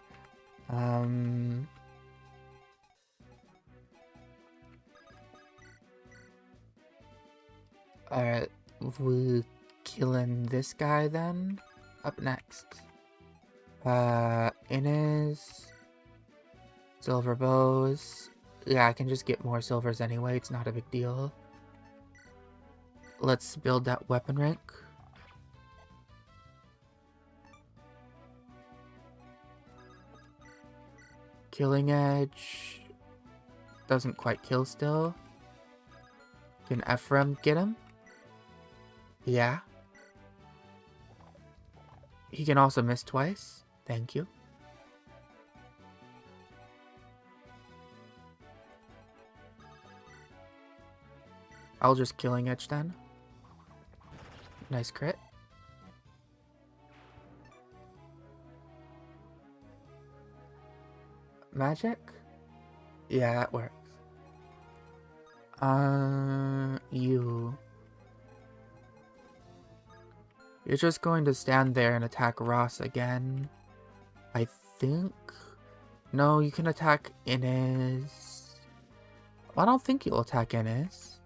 Alright, we killing this guy then. Up next. Innis. Silver bows. Yeah, I can just get more silvers anyway. It's not a big deal. Let's build that weapon rank. Killing Edge. Doesn't quite kill still. Can Ephraim get him? Yeah. He can also miss twice. Thank you. I'll just Killing Edge then. Nice crit. Magic? Yeah, that works. You're just going to stand there and attack Ross again. I think... No, you can attack Innis. I don't think you'll attack Innis.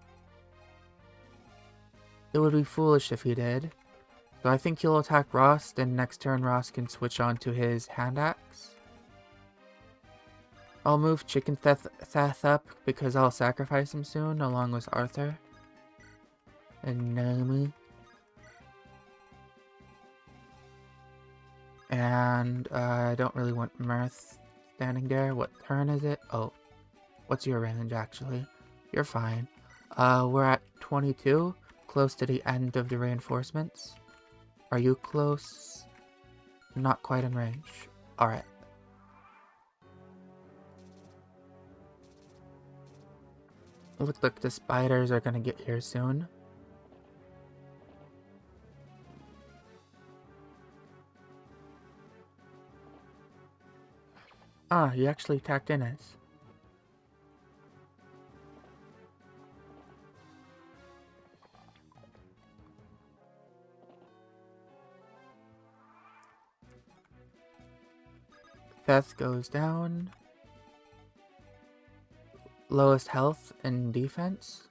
It would be foolish if he did. So I think you'll attack Ross, then next turn Ross can switch on to his hand axe. I'll move Chicken Theth up because I'll sacrifice him soon, along with Arthur. And Naomi. And I don't really want Mirth standing there. What turn is it? Oh, what's your range actually? You're fine. We're at 22, close to the end of the reinforcements. Are you close? Not quite in range. Alright. Looks like the spiders are gonna get here soon. Ah, he actually attacked Inez. Theth goes down. Lowest health and defense.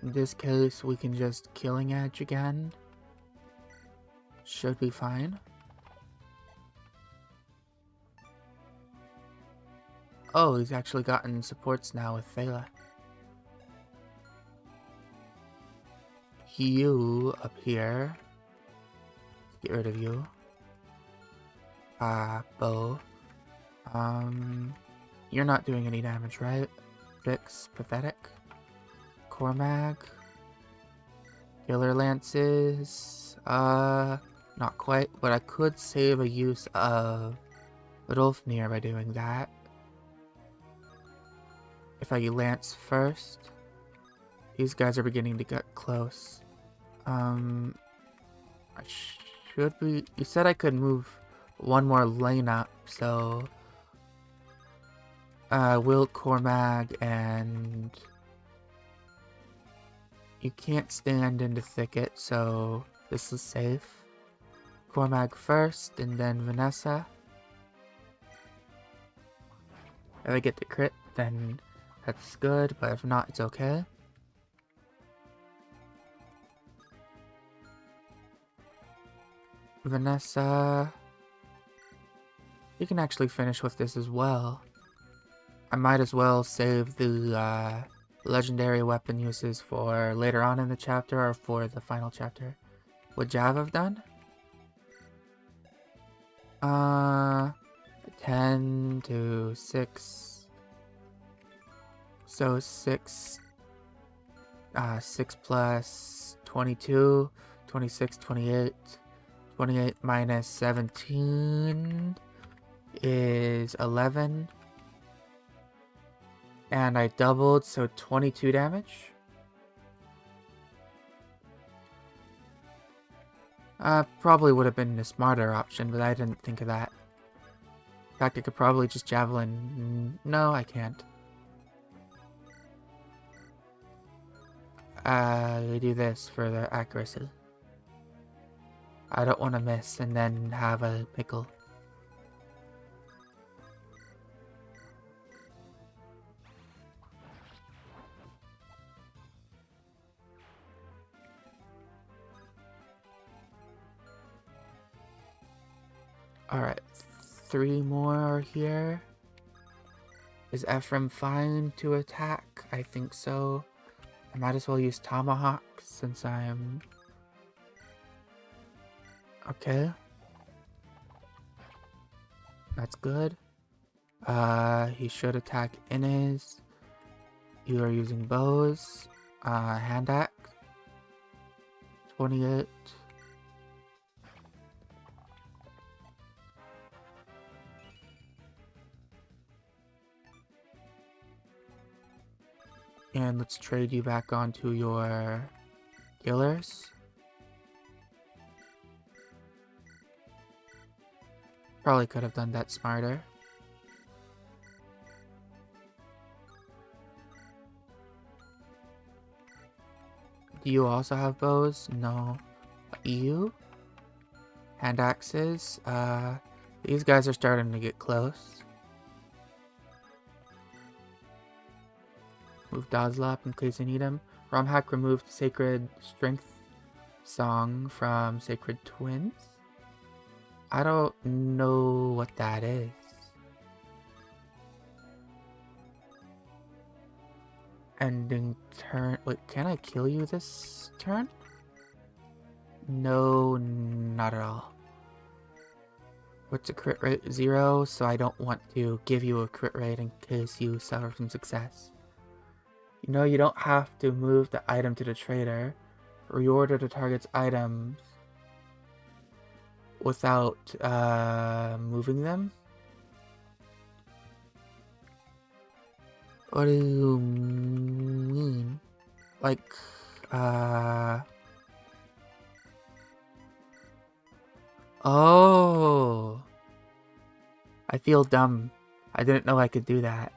In this case, we can just Killing Edge again. Should be fine. Oh, he's actually gotten supports now with Thala. You up here. Get rid of you. Bo. You're not doing any damage, right? Vix, pathetic. Cormag. Killer Lances. Not quite, but I could save a use of Rodolfnir by doing that. If I Lance first. These guys are beginning to get close. I should be... You said I could move one more lane up, so... Wilt, Cormag, and... You can't stand in the thicket, so this is safe. Cormag first, and then Vanessa. If I get the crit, then that's good, but if not, it's okay. Vanessa... You can actually finish with this as well. I might as well save the legendary weapon uses for later on in the chapter or for the final chapter. Would Jav have done? 10 to 6. So 6 plus 22, 26, 28. 28 minus 17 is 11. And I doubled, so 22 damage. Probably would have been the smarter option, but I didn't think of that. In fact, I could probably just javelin. No, I can't. We do this for the accuracy. I don't want to miss and then have a pickle. Alright, 3 more are here. Is Ephraim fine to attack? I think so. I might as well use Tomahawk since I'm... Okay. That's good. He should attack Inez. You are using bows. Hand axe. 28. And let's trade you back onto your killers. Probably could have done that smarter. Do you also have bows? No. You? Hand axes? These guys are starting to get close. Move Dazlap in case you need him. Romhack removed Sacred Strength Song from Sacred Twins. I don't know what that is. Ending turn. Wait, can I kill you this turn? No, not at all. What's a crit rate? 0, so I don't want to give you a crit rate in case you suffer from success. You know, you don't have to move the item to the trader. Reorder the target's items without moving them. What do you mean? Like, oh, I feel dumb. I didn't know I could do that.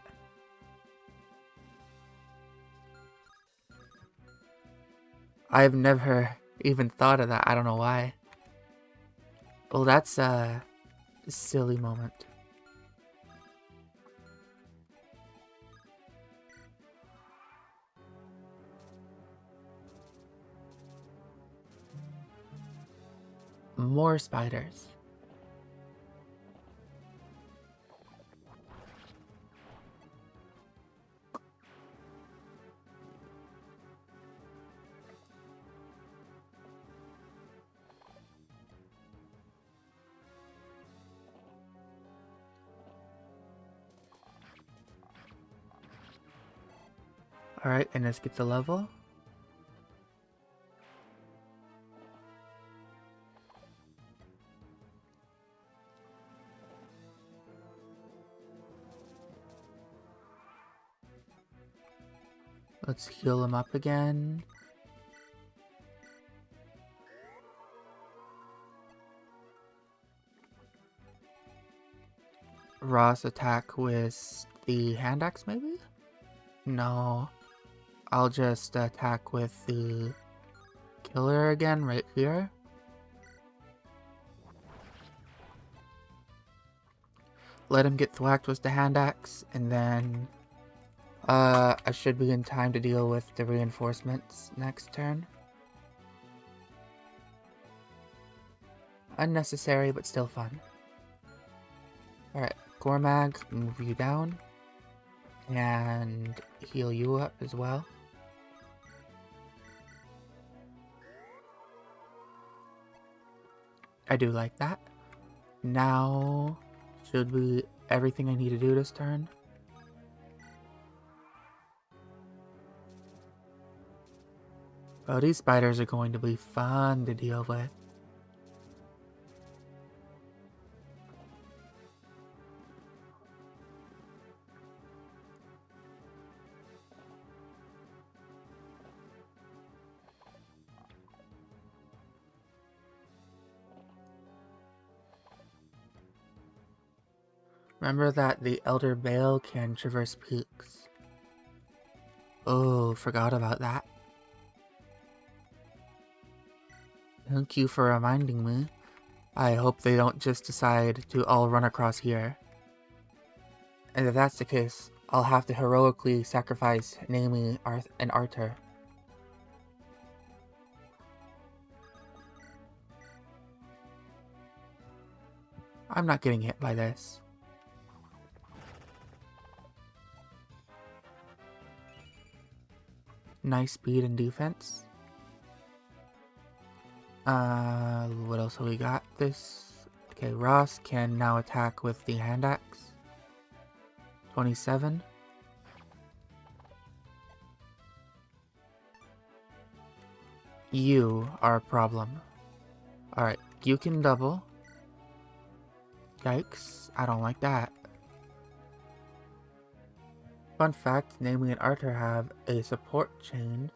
I've never even thought of that. I don't know why. Well, that's a silly moment. More spiders. Alright, and let's get the level. Let's heal him up again. Ross attack with the hand axe, maybe? No. I'll just attack with the killer again right here. Let him get thwacked with the hand axe, and then I should be in time to deal with the reinforcements next turn. Unnecessary, but still fun. Alright, Gormag, move you down. And heal you up as well. I do like that. Now, should be everything I need to do this turn. Oh, these spiders are going to be fun to deal with. Remember that the Elder Bale can traverse peaks. Oh, forgot about that. Thank you for reminding me. I hope they don't just decide to all run across here. And if that's the case, I'll have to heroically sacrifice Naomi and Arthur. I'm not getting hit by this. Nice speed and defense. What else have we got? This. Okay, Ross can now attack with the hand axe. 27. You are a problem. Alright, you can double. Yikes, I don't like that. Fun fact, Naomi and Arthur have a support chain.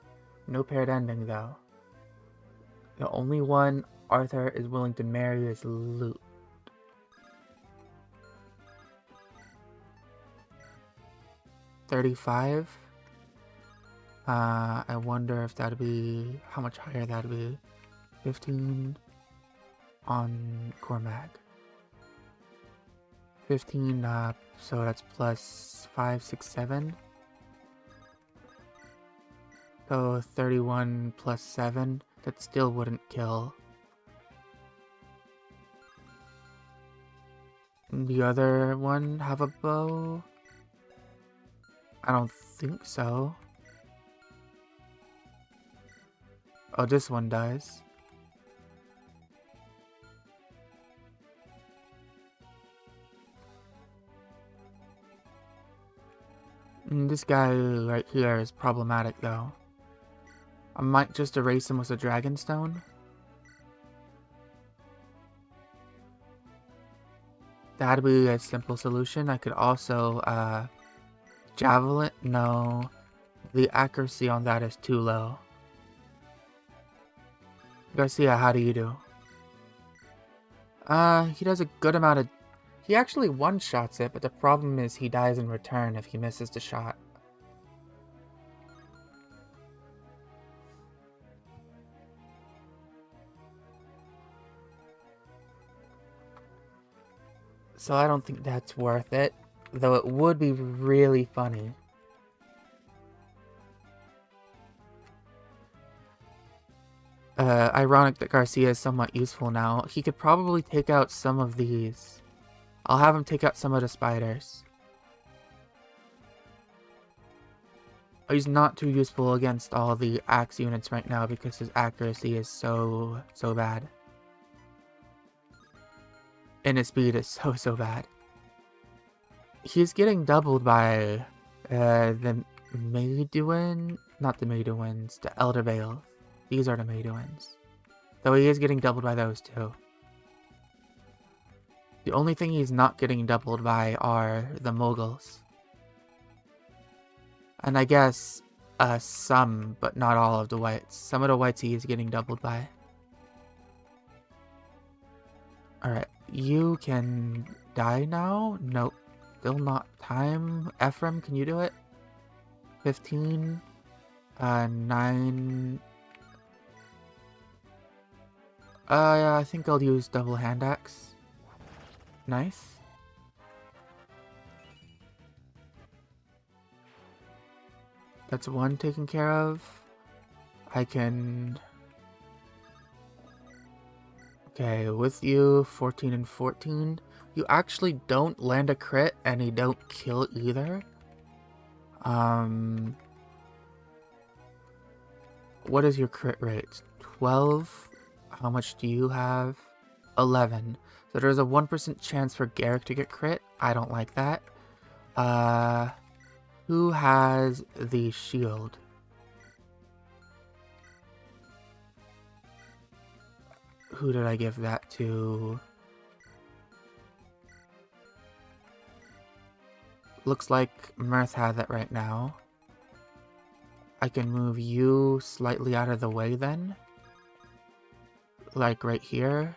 No paired ending though. The only one Arthur is willing to marry is Loot. $35. I wonder if that'd be how much higher that'd be. 15 on Cormag. 15 so that's plus 5, 6, 7. So 31 plus 7, that still wouldn't kill. The other one have a bow? I don't think so. Oh, this one does. This guy right here is problematic though. I might just erase him with a Dragonstone. That'd be a simple solution. I could also, Javelin? No. The accuracy on that is too low. Garcia, how do you do? He does a good amount of... He actually one-shots it, but the problem is he dies in return if he misses the shot. So I don't think that's worth it, though it would be really funny. Ironic that Garcia is somewhat useful now. He could probably take out some of these. I'll have him take out some of the spiders. He's not too useful against all the axe units right now because his accuracy is so bad. And his speed is so bad. He's getting doubled by the Meduin, not the Meduins, the Elder Vale. These are the Meduins. Though he is getting doubled by those too. The only thing he's not getting doubled by are the Moguls. And I guess some, but not all of the whites. Some of the whites he is getting doubled by. Alright, you can die now? Nope. Still not time. Ephraim, can you do it? 15. 9. Yeah, I think I'll use double hand axe. Nice. That's one taken care of. I can... Okay, with you, 14 and 14. You actually don't land a crit, and you don't kill either. What is your crit rate? 12? How much do you have? 11. So there's a 1% chance for Garrick to get crit. I don't like that. Who has the shield? Who did I give that to? Looks like Mirth has it right now. I can move you slightly out of the way then. Like right here.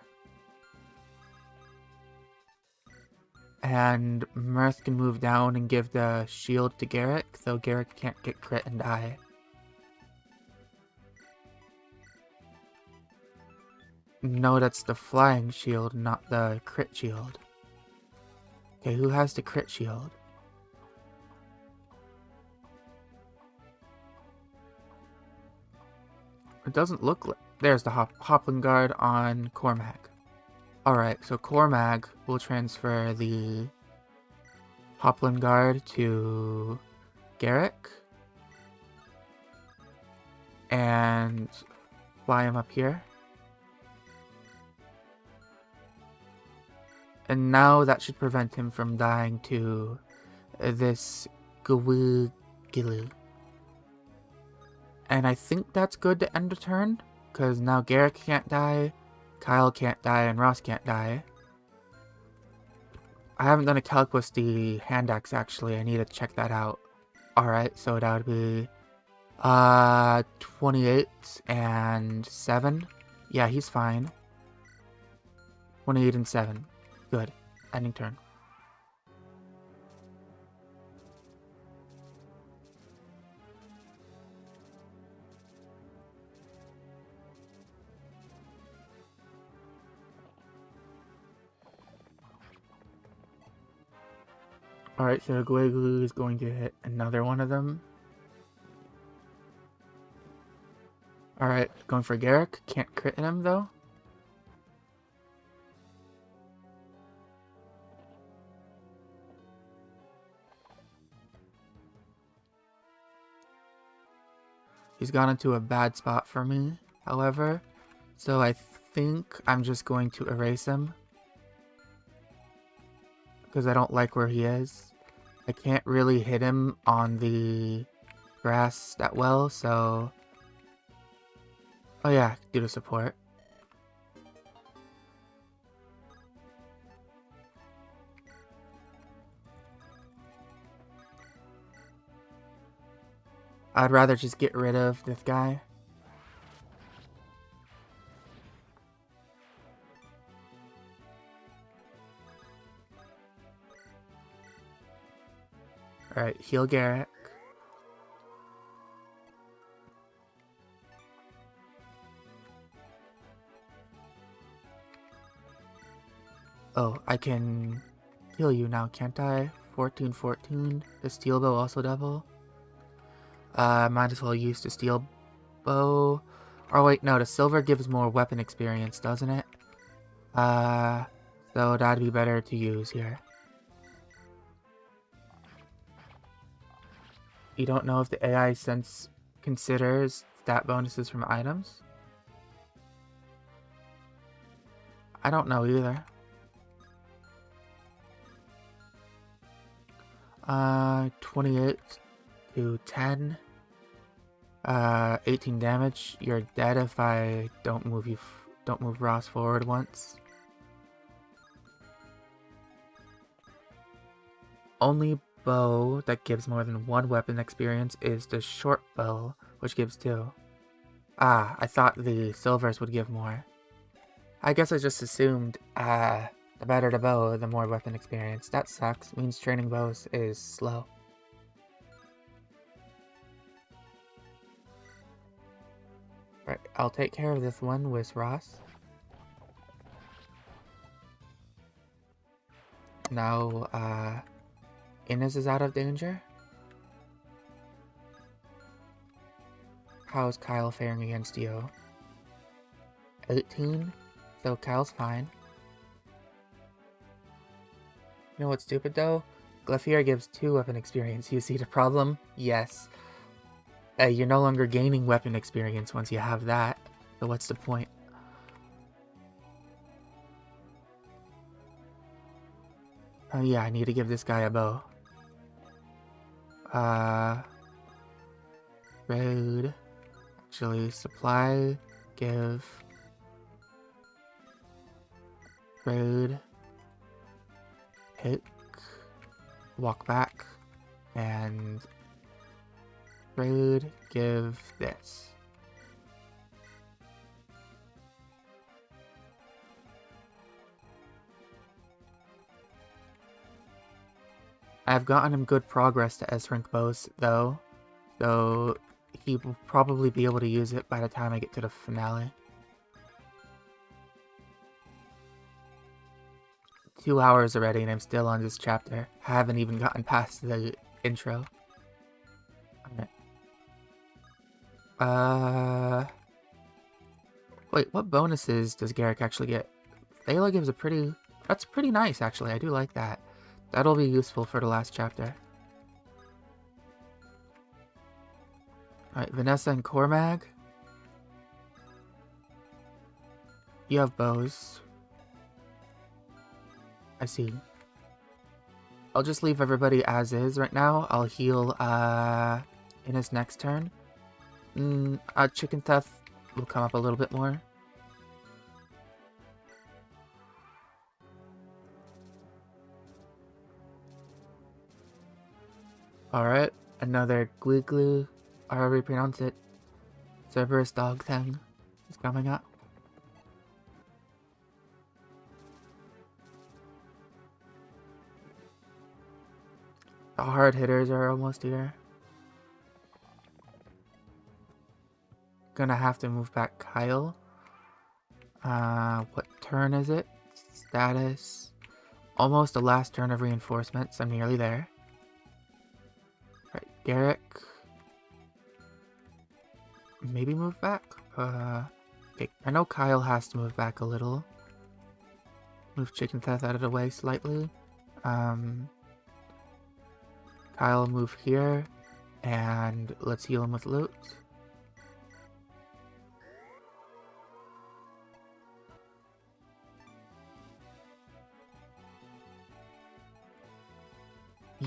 And Mirth can move down and give the shield to Garrick, so Garrick can't get crit and die. No, that's the flying shield, not the crit shield. Okay, who has the crit shield? It doesn't look like... There's the Hoplin Guard on Cormac. Alright, so Cormac will transfer the Hoplin Guard to Garrick. And fly him up here. And now that should prevent him from dying to this Gwigili. And I think that's good to end the turn, because now Garrick can't die, Kyle can't die, and Ross can't die. I haven't done a calc with the hand axe actually, I need to check that out. Alright, so that would be 28 and 7. Yeah, he's fine. 28 and 7. Good. Ending turn. Alright, so Gueglu is going to hit another one of them. Alright, going for Garrick. Can't crit him though. He's gone into a bad spot for me, however. So I think I'm just going to erase him. Because I don't like where he is. I can't really hit him on the grass that well, so... Oh yeah, do the support. I'd rather just get rid of this guy. Alright, heal Garrett. Oh, I can heal you now, can't I? 14-14. The steel bow also double. Might as well use the steel bow. Or wait, no, the silver gives more weapon experience, doesn't it? So that'd be better to use here. You don't know if the AI sense considers stat bonuses from items? I don't know either. 28 to 10. 18 damage. You're dead if I don't move Ross forward once. Only bow that gives more than one weapon experience is the short bow, which gives 2. Ah, I thought the silvers would give more. I guess I just assumed, the better the bow, the more weapon experience. That sucks. Means training bows is slow. Right, I'll take care of this one with Ross. Now, Inez is out of danger. How's Kyle faring against you? 18? So Kyle's fine. You know what's stupid though? Glefier gives 2 weapon experience. You see the problem? Yes. You're no longer gaining weapon experience once you have that. So what's the point? Oh yeah, I need to give this guy a bow. Raid. Actually, supply, give. Raid. Pick. Walk back. And raid, give this. I've gotten him good progress to S-rank bows, though, so he will probably be able to use it by the time I get to the finale. 2 hours already and I'm still on this chapter. I haven't even gotten past the intro. Okay. Wait, what bonuses does Garrick actually get? Thela gives a pretty... That's pretty nice, actually. I do like that. That'll be useful for the last chapter. Alright, Vanessa and Cormag. You have bows. I see. I'll just leave everybody as is right now. I'll heal in his next turn. Chicken Theft will come up a little bit more. Alright, another Gluglu, however you pronounce it, Cerberus dog thing is coming up. The hard hitters are almost here. Gonna have to move back Kyle. What turn is it? Status. Almost the last turn of reinforcements. I'm nearly there. Right, Garrick. Maybe move back? Okay, I know Kyle has to move back a little. Move Chicken Theft out of the way slightly. Kyle move here. And let's heal him with loot.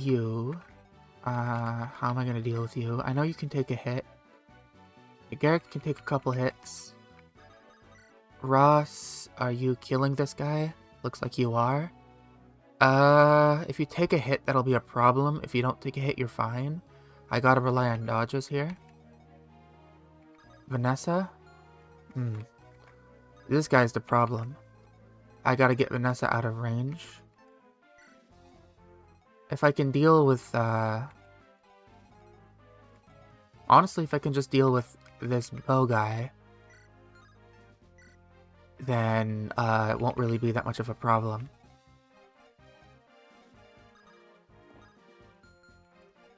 you. How am I gonna deal with you? I know you can take a hit. Garrick can take a couple hits. Ross, are you killing this guy? Looks like you are. If you take a hit, that'll be a problem. If you don't take a hit, you're fine. I gotta rely on dodges here. Vanessa? This guy's the problem. I gotta get Vanessa out of range. If I can deal with, honestly, if I can just deal with this bow guy, then, it won't really be that much of a problem.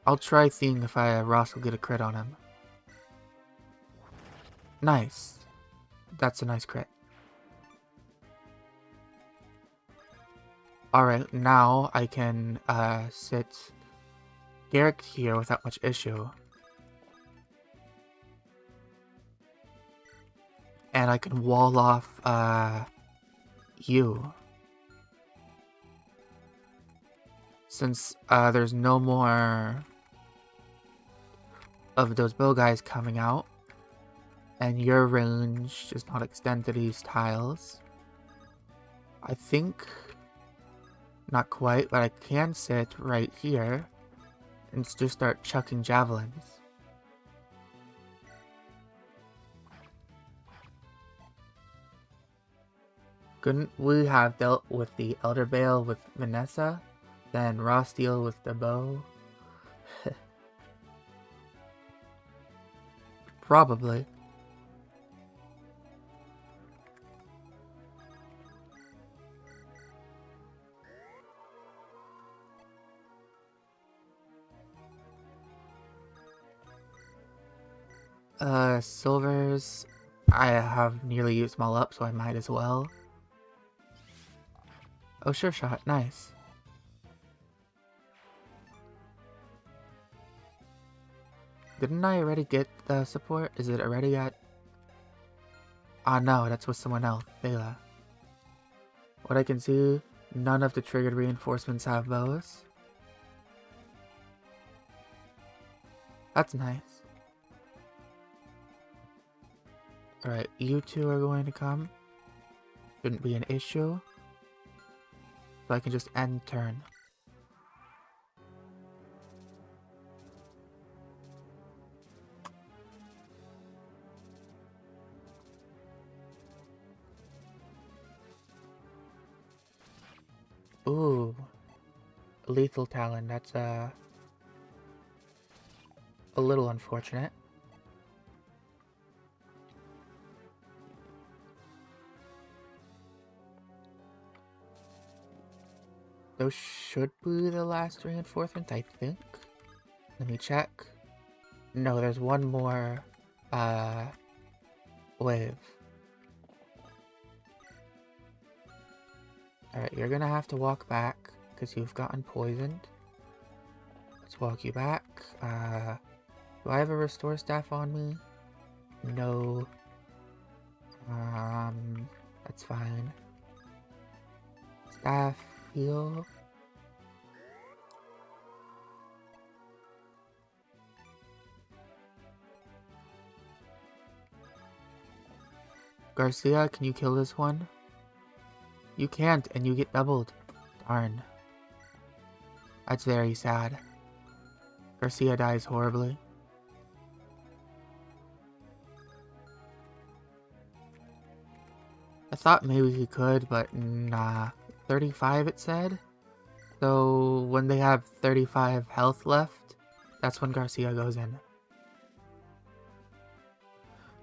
I'll try seeing if Ross will get a crit on him. Nice. That's a nice crit. Alright, now I can sit Garrick here without much issue. And I can wall off you. Since there's no more of those bow guys coming out, and your range does not extend to these tiles, I think, not quite, but I can sit right here and just start chucking javelins. Couldn't we have dealt with the Elder Bale with Vanessa? Then Ross deal with the bow? Probably. Silvers, I have nearly used them all up, so I might as well. Oh, sure shot, nice. Didn't I already get the support? Is it already at... Ah, no, that's with someone else, Thela. What I can see, none of the triggered reinforcements have bows. That's nice. Alright, you two are going to come. Shouldn't be an issue. So I can just end turn. Ooh. Lethal Talon, that's a little unfortunate. Those should be the last reinforcements, I think. Let me check. No, there's one more wave. Alright, you're gonna have to walk back because you've gotten poisoned. Let's walk you back. Do I have a restore staff on me? No. That's fine. Staff heal. Garcia, can you kill this one? You can't, and you get doubled. Darn. That's very sad. Garcia dies horribly. I thought maybe he could, but nah. 35 it said. So when they have 35 health left, that's when Garcia goes in.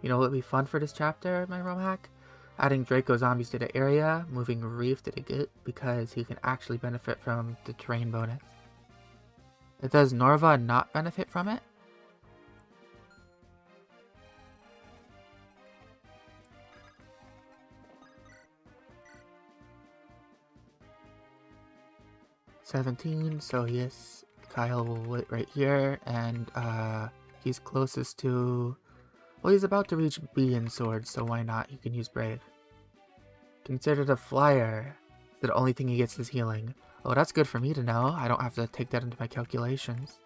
You know what would be fun for this chapter, my ROM hack? Adding Draco zombies to the area, moving Reef to the gate, because he can actually benefit from the terrain bonus. Does Norva not benefit from it? $17, so yes, Kyle will wait right here, and he's closest to... Well, he's about to reach B in Sword, so why not? He can use Brave. Considered a flyer. The only thing he gets is healing. Oh, that's good for me to know. I don't have to take that into my calculations.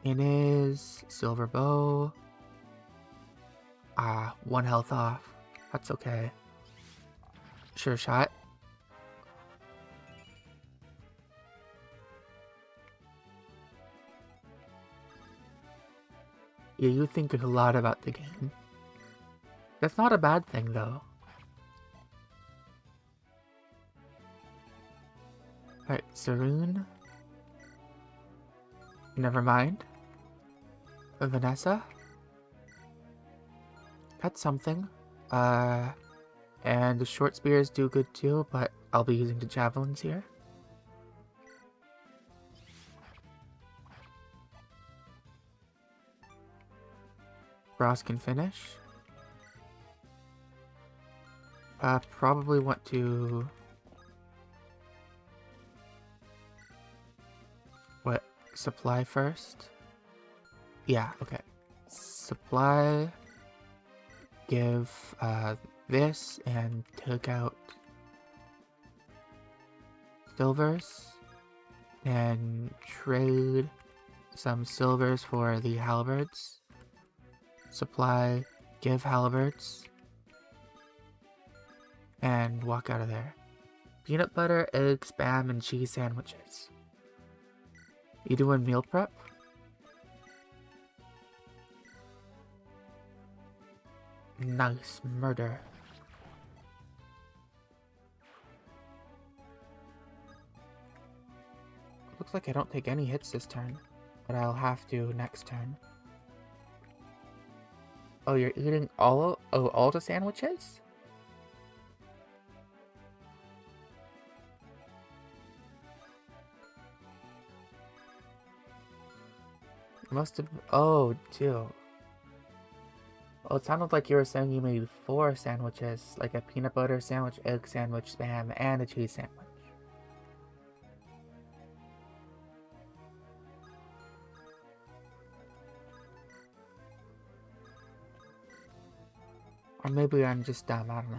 It is silver bow. 1 health off. That's okay. Sure shot. Yeah, you think a lot about the game. That's not a bad thing, though. Alright, Saroon. Never mind. Vanessa. That's something. And the short spears do good too, but I'll be using the javelins here. Ross can finish. Probably want to... What? Supply first? Yeah, okay. Supply. Give this and take out silvers. And trade some silvers for the halberds. Supply, give halberds, and walk out of there. Peanut butter, egg, spam, and cheese sandwiches. You doing meal prep? Nice, murder. Looks like I don't take any hits this turn, but I'll have to next turn. Oh, you're eating all the sandwiches? Must have... Oh, 2. Oh, it sounded like you were saying you made 4 sandwiches, like a peanut butter sandwich, egg sandwich, spam, and a cheese sandwich. Or maybe I'm just dumb, I don't know.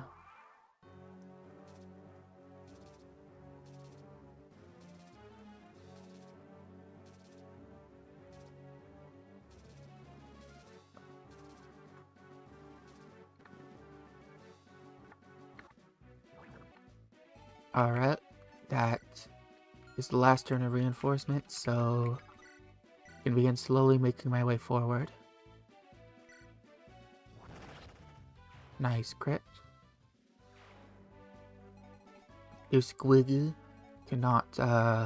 Alright, that is the last turn of reinforcement, so I can begin slowly making my way forward. Nice crit. You Squiggy cannot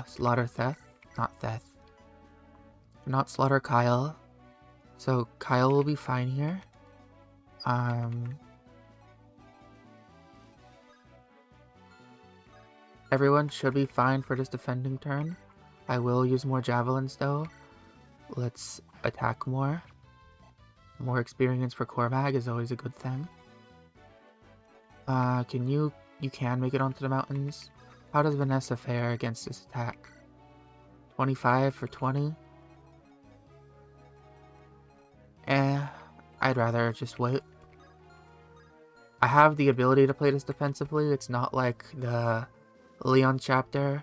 slaughter Theth. Not Theth. Cannot slaughter Kyle. So Kyle will be fine here. Everyone should be fine for this defending turn. I will use more javelins though. Let's attack more. More experience for Cormag is always a good thing. You can make it onto the mountains. How does Vanessa fare against this attack? 25 for 20? I'd rather just wait. I have the ability to play this defensively. It's not like the Leon chapter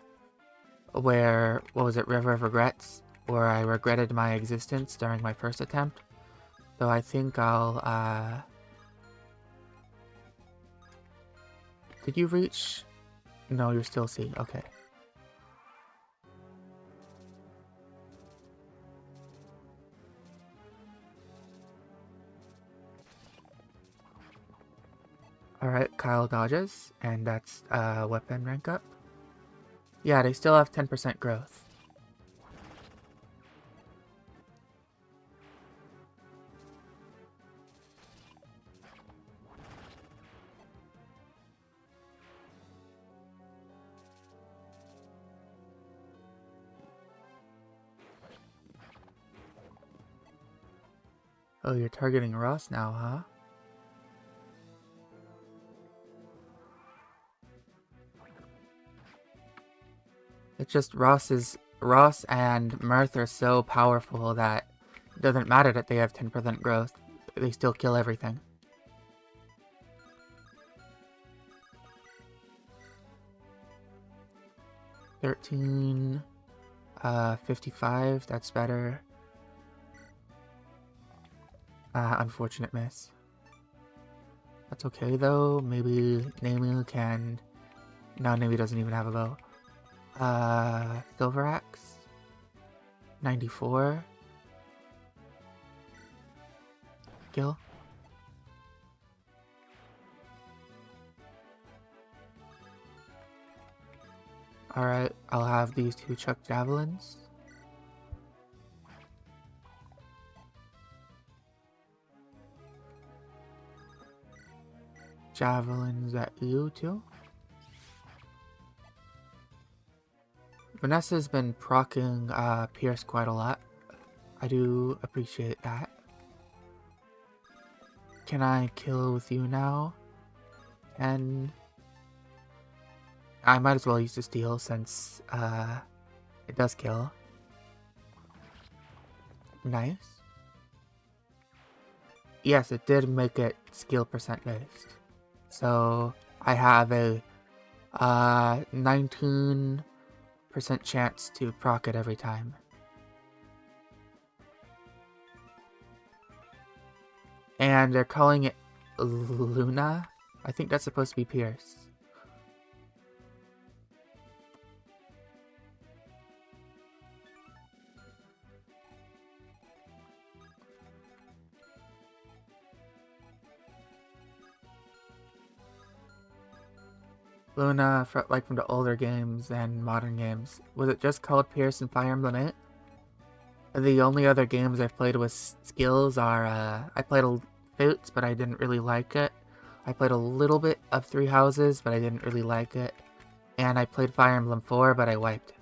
where, what was it, River of Regrets, where I regretted my existence during my first attempt. So I think I'll, Did you reach? No, you're still C. Okay. Alright, Kyle dodges, and that's weapon rank up. Yeah, they still have 10% growth. Oh, you're targeting Ross now, huh? It's just Ross and Mirth are so powerful that it doesn't matter that they have 10% growth. They still kill everything. $13, 55, that's better. Unfortunate miss. That's okay though, maybe Nemu can... No, Nemu doesn't even have a bow. Silver Axe? 94. Kill. Alright, I'll have these two chuck javelins. Javelins at you too. Vanessa's been proccing Pierce quite a lot. I do appreciate that. Can I kill with you now? And I might as well use the steel since it does kill. Nice. Yes, it did make it skill percent based. So I have a 19% chance to proc it every time. And they're calling it Luna. I think that's supposed to be Pierce. Luna, like from the older games and modern games. Was it just called Pierce and Fire Emblem 8? The only other games I've played with skills are, I played Fates, but I didn't really like it. I played a little bit of Three Houses, but I didn't really like it. And I played Fire Emblem 4, but I wiped.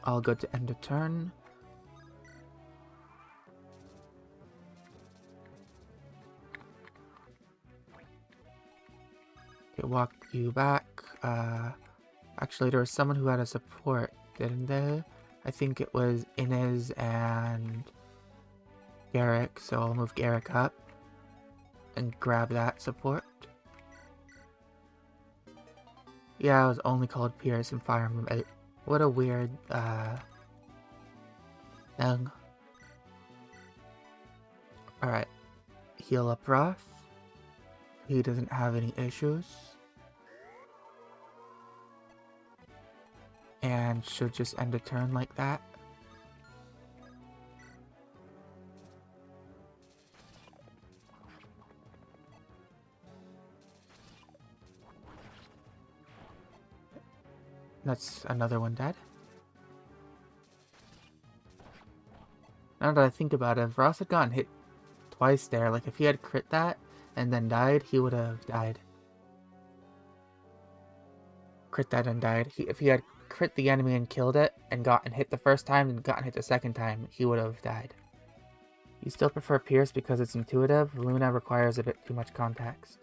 I'll go to end of turn. Okay, walk you back. Actually, there was someone who had a support, didn't they? I think it was Inez and Garrick, so I'll move Garrick up and grab that support. Yeah, it was only called Pierce and Fire Emblem 8. What a weird, thing. Alright. Heal up Ross. He doesn't have any issues. And should just end a turn like that. That's another one dead. Now that I think about it, if Ross had gotten hit twice there, like if he had crit that and then died, he would have died. Crit that and died. If he had crit the enemy and killed it and gotten hit the first time and gotten hit the second time, he would have died. You still prefer Pierce because it's intuitive? Luna requires a bit too much context.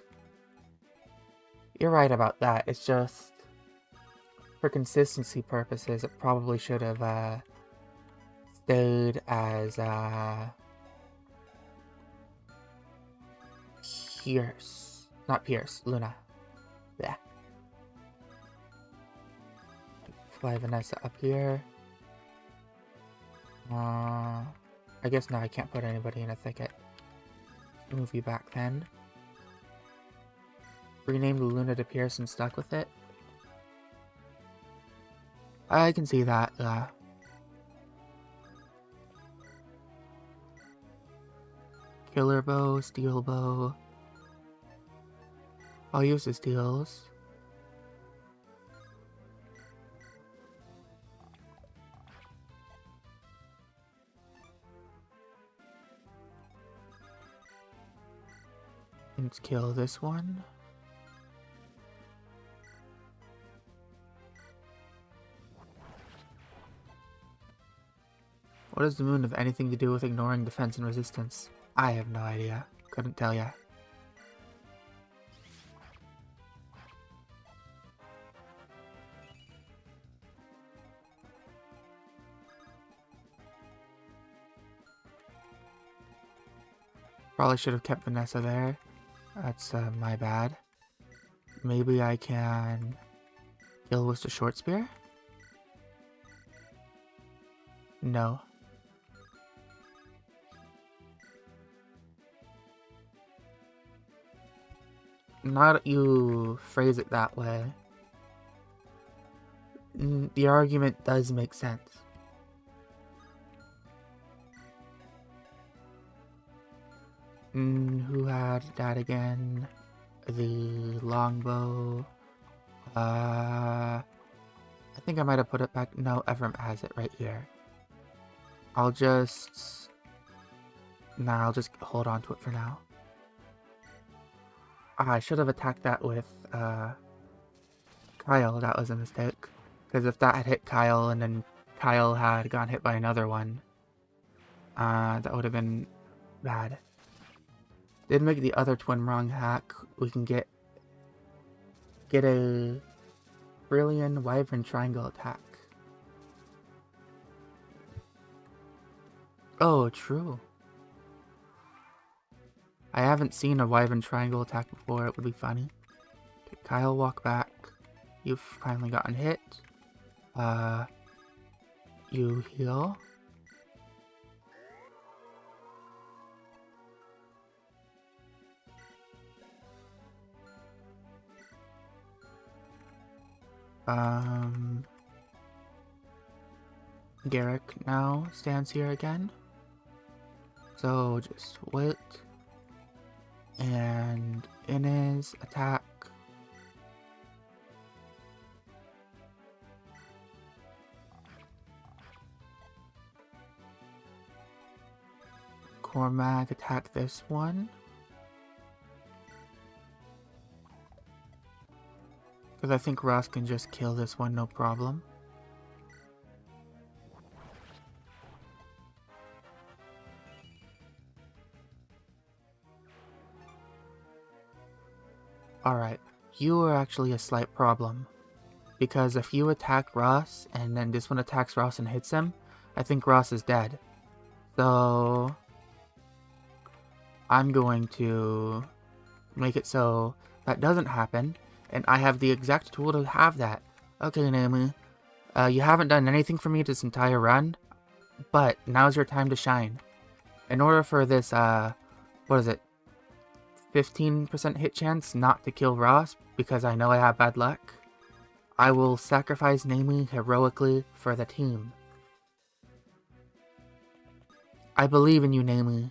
You're right about that. It's just, for consistency purposes, it probably should have stayed as Pierce. Not Pierce, Luna. Yeah. Fly Vanessa up here. I guess now I can't put anybody in a thicket. Move you back then. Renamed Luna to Pierce and stuck with it. I can see that, yeah. Killer bow, steel bow. I'll use the steels. Let's kill this one. What does the moon have anything to do with ignoring defense and resistance? I have no idea. Couldn't tell ya. Probably should have kept Vanessa there. That's my bad. Maybe I can kill with the short spear? No. Now that you phrase it that way, the argument does make sense. Who had that again? The longbow. I think I might have put it back. No, Evrim has it right here. I'll just hold on to it for now. I should have attacked that with Kyle. That was a mistake. Because if that had hit Kyle and then Kyle had gotten hit by another one, that would have been bad. Did make the other twin wrong hack. We can get a Brilliant Wyvern Triangle attack. Oh, true. I haven't seen a Wyvern Triangle attack before. It would be funny. Okay, Kyle, walk back. You've finally gotten hit. You heal. Garrick now stands here again. So just wait. And in his attack. Cormac attack this one. Because I think Ross can just kill this one, no problem. Alright, you are actually a slight problem. Because if you attack Ross, and then this one attacks Ross and hits him, I think Ross is dead. So I'm going to make it so that doesn't happen, and I have the exact tool to have that. Okay, Naomi, you haven't done anything for me this entire run, but now's your time to shine. In order for this, what is it, 15% hit chance not to kill Ross, because I know I have bad luck, I will sacrifice Naomi heroically for the team. I believe in you, Naomi.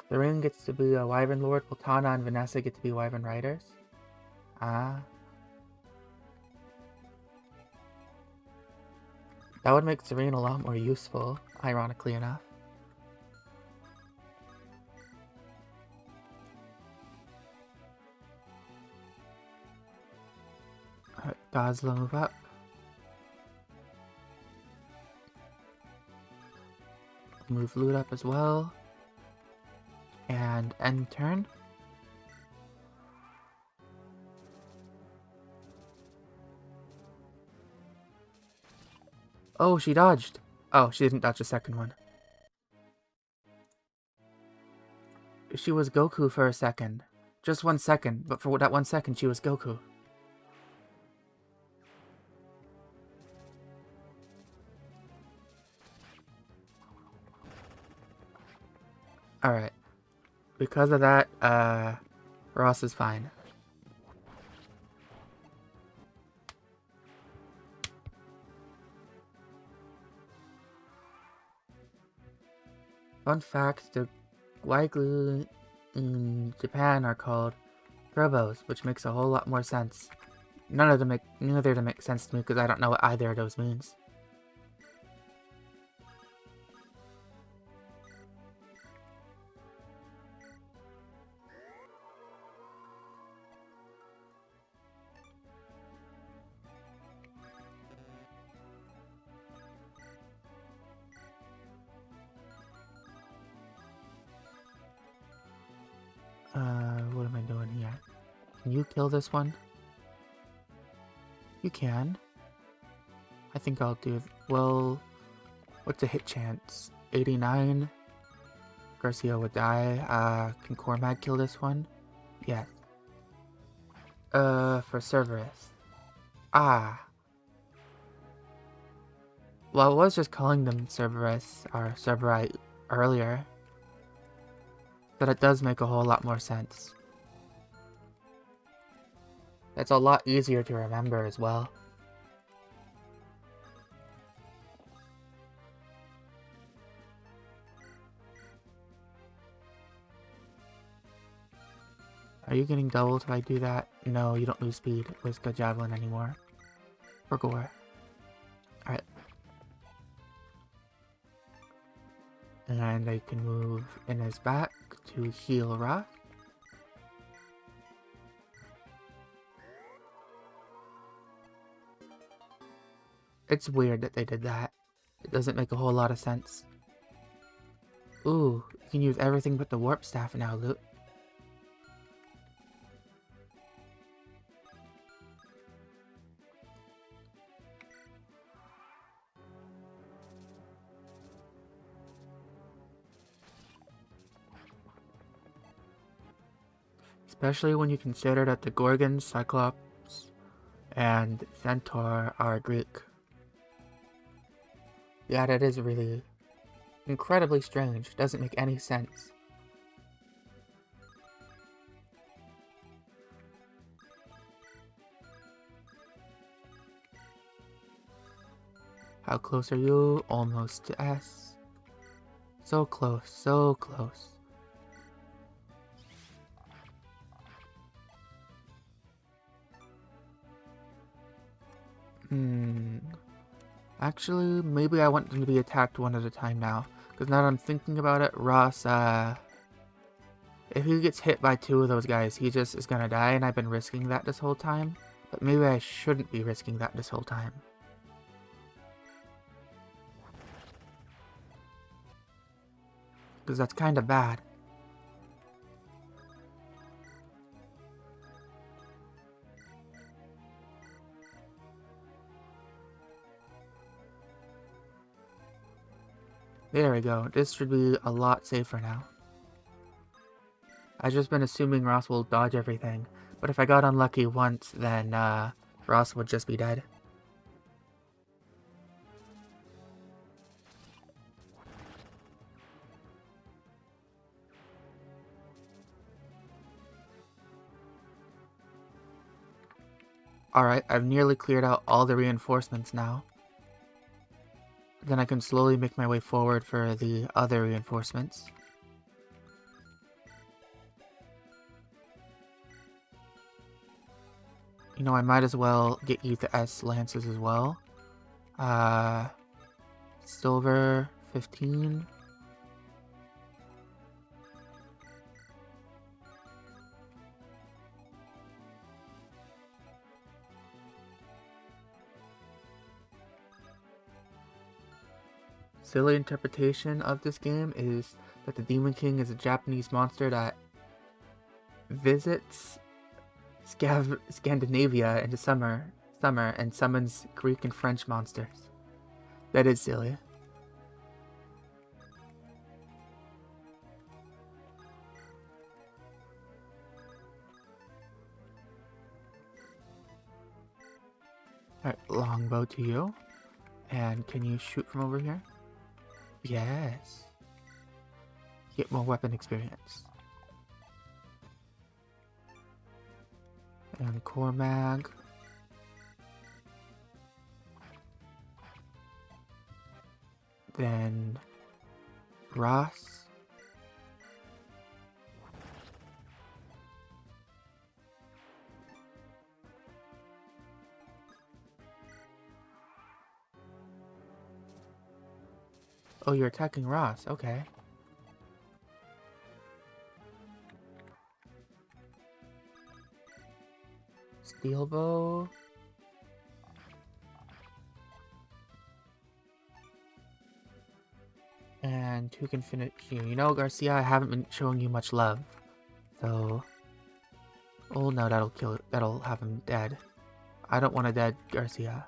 The ring gets to be a Wyvern Lord, while Tana and Vanessa get to be Wyvern Riders. Ah. That would make Serene a lot more useful, ironically enough. Alright, Gosla move up. Move Loot up as well. And end turn. Oh, she dodged. Oh, she didn't dodge the second one. She was Goku for a second. Just 1 second, but for that 1 second she was Goku. Alright. Because of that, Ross is fine. Fun fact, the Waigu in Japan are called Grobos, which makes a whole lot more sense. Neither of them make sense to me because I don't know what either of those means. What am I doing here? Can you kill this one? You can. I think I'll do... Well, what's the hit chance? 89? Garcia would die. Can Cormac kill this one? Yes. For Cerberus. Ah. Well, I was just calling them Cerberus, or Cerberite, earlier. But it does make a whole lot more sense. It's a lot easier to remember as well. Are you getting doubled if I do that? No, you don't lose speed with the Javelin anymore. For Gore. Alright. And I can move in his back to heal Ra. It's weird that they did that. It doesn't make a whole lot of sense. Ooh, you can use everything but the Warp Staff now, Luke. Especially when you consider that the Gorgons, Cyclops, and Centaur are Greek. Yeah, that is really incredibly strange. Doesn't make any sense. How close are you? Almost to S. So close, so close. Actually, maybe I want them to be attacked one at a time now. Because now that I'm thinking about it, Ross, if he gets hit by two of those guys, he just is gonna die, and I've been risking that this whole time. But maybe I shouldn't be risking that this whole time. Because that's kind of bad. There we go. This should be a lot safer now. I've just been assuming Ross will dodge everything. But if I got unlucky once, then Ross would just be dead. Alright, I've nearly cleared out all the reinforcements now. Then I can slowly make my way forward for the other reinforcements. You know, I might as well get you the S lances as well. Silver 15. Silly interpretation of this game is that the Demon King is a Japanese monster that visits Scandinavia in the summer and summons Greek and French monsters. That is silly. Alright, longbow to you. And can you shoot from over here? Yes. Get more weapon experience. And Cormag. Then Ross. Oh, you're attacking Ross. Okay. Steel bow. And who can finish you? You know, Garcia, I haven't been showing you much love. so... Oh no, that'll have him dead. I don't want a dead Garcia.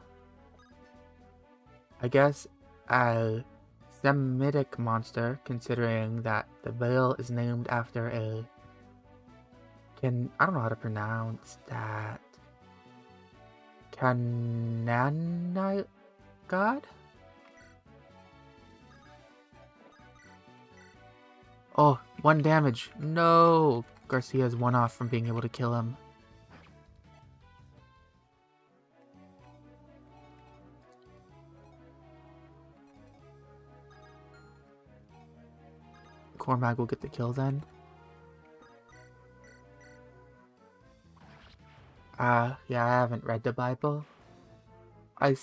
I guess a Semitic monster, considering that the veil is named after a... I don't know how to pronounce that. Canaanite god? Oh, 1 damage. No! Garcia's 1 off from being able to kill him. Cormac will get the kill then. Yeah, I haven't read the Bible. I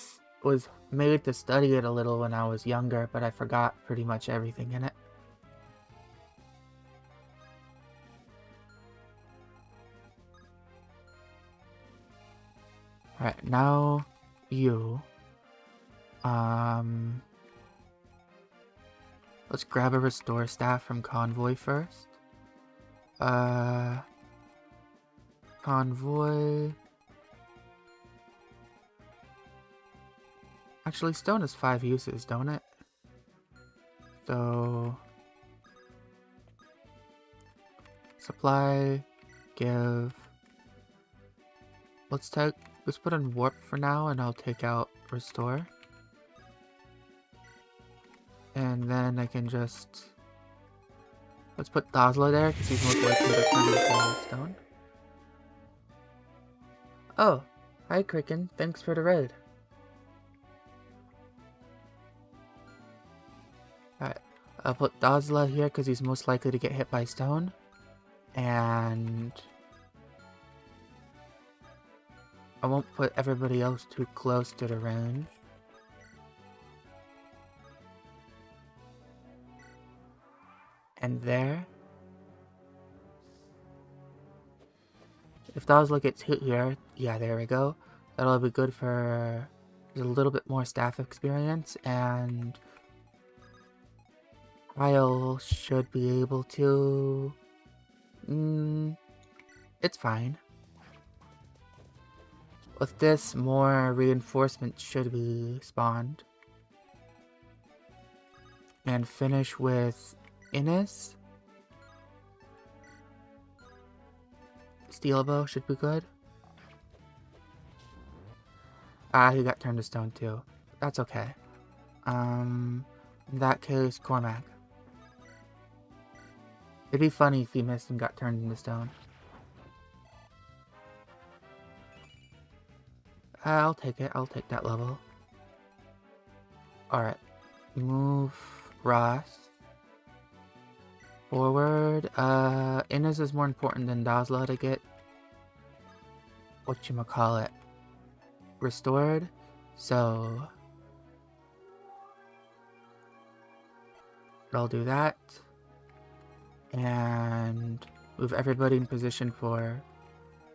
was made to study it a little when I was younger, but I forgot pretty much everything in it. Alright, now you. Let's grab a restore staff from Convoy first. Convoy. Actually, stone has 5 uses, don't it? So... Supply, give... Let's put in warp for now, and I'll take out restore. And then I can just... Let's put Dazla there, because he's most likely to turn into stone. Oh, hi Kraken, thanks for the raid. Alright, I'll put Dazla here, because he's most likely to get hit by stone. And... I won't put everybody else too close to the range. And there. If Dazla gets hit here, yeah, there we go. That'll be good for a little bit more staff experience, and Kyle should be able to... it's fine. With this, more reinforcements should be spawned. And finish with Innis. Steel bow should be good. He got turned to stone too. That's okay. In that case, Cormac. It'd be funny if he missed and got turned into stone. I'll take it. I'll take that level. Alright. Move Ross forward. Inez is more important than Dazla to get whatchamacallit restored. So I'll do that. And move everybody in position for...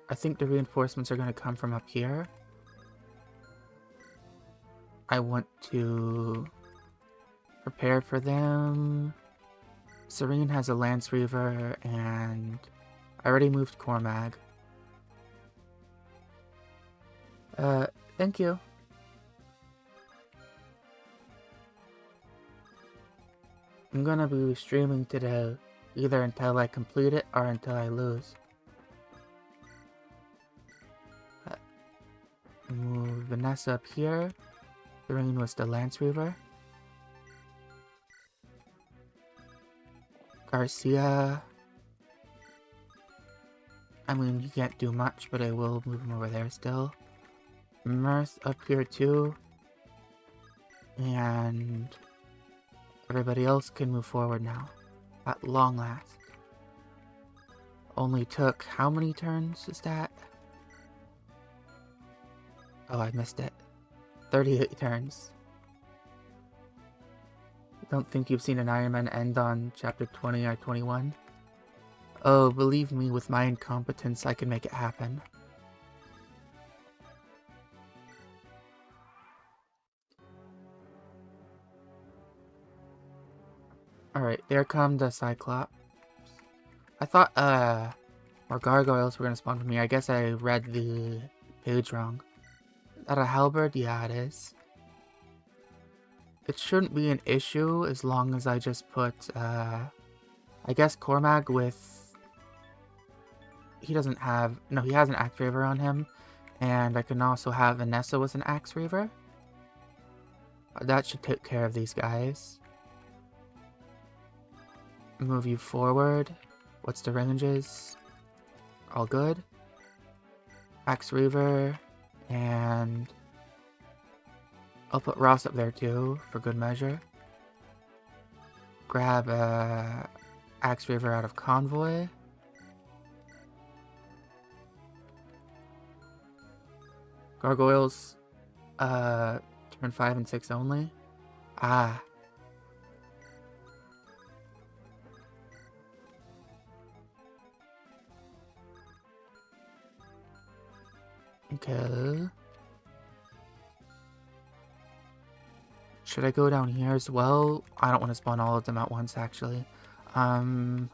I think the reinforcements are going to come from up here. I want to prepare for them. Serene has a Lance Reaver, and I already moved Cormag. Thank you. I'm gonna be streaming today, either until I complete it or until I lose. Move Vanessa up here. Serene was the Lance Reaver. Garcia. I mean, you can't do much, but I will move him over there still. Mirth up here too. And everybody else can move forward now. At long last. Only took how many turns is that? Oh, I missed it. 38 turns. Don't think you've seen an Ironman end on chapter 20 or 21? Oh, believe me, with my incompetence, I can make it happen. Alright, there come the Cyclops. I thought, Or gargoyles were gonna spawn for me. I guess I read the page wrong. Is that a halberd? Yeah, it is. It shouldn't be an issue as long as I just put, I guess Cormag with... He doesn't have... No, he has an Axe Reaver on him. And I can also have Vanessa with an Axe Reaver. That should take care of these guys. Move you forward. What's the ranges? All good. Axe Reaver. And... I'll put Ross up there too, for good measure. Grab Axe Reaver out of Convoy. Gargoyles, turn 5 and 6 only. Ah. Okay. Should I go down here as well? I don't want to spawn all of them at once, actually. Okay.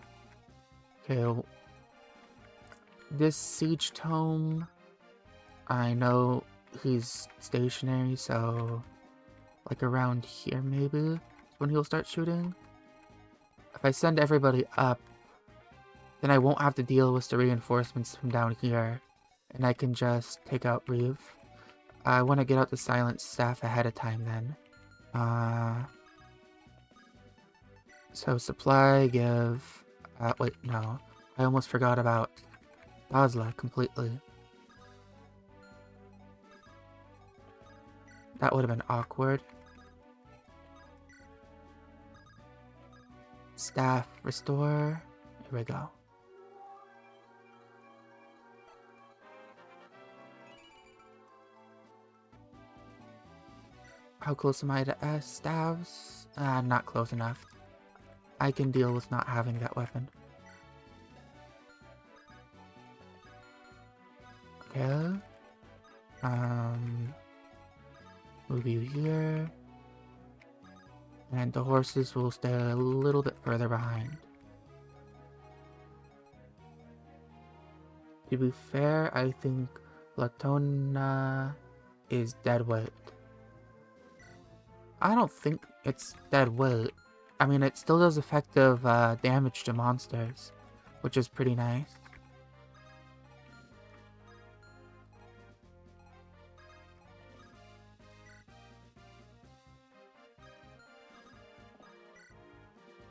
This Siege Tome, I know he's stationary, so like around here maybe is when he'll start shooting. If I send everybody up, then I won't have to deal with the reinforcements from down here, and I can just take out Reeve. I want to get out the Silent Staff ahead of time then. So supply, give... wait, no. I almost forgot about Basla completely. That would have been awkward. Staff, restore. Here we go. How close am I to S staves? I'm not close enough. I can deal with not having that weapon. Okay. Move you here. And the horses will stay a little bit further behind. To be fair, I think Latona is dead weight. I don't think it's dead weight. I mean, it still does effective damage to monsters, which is pretty nice.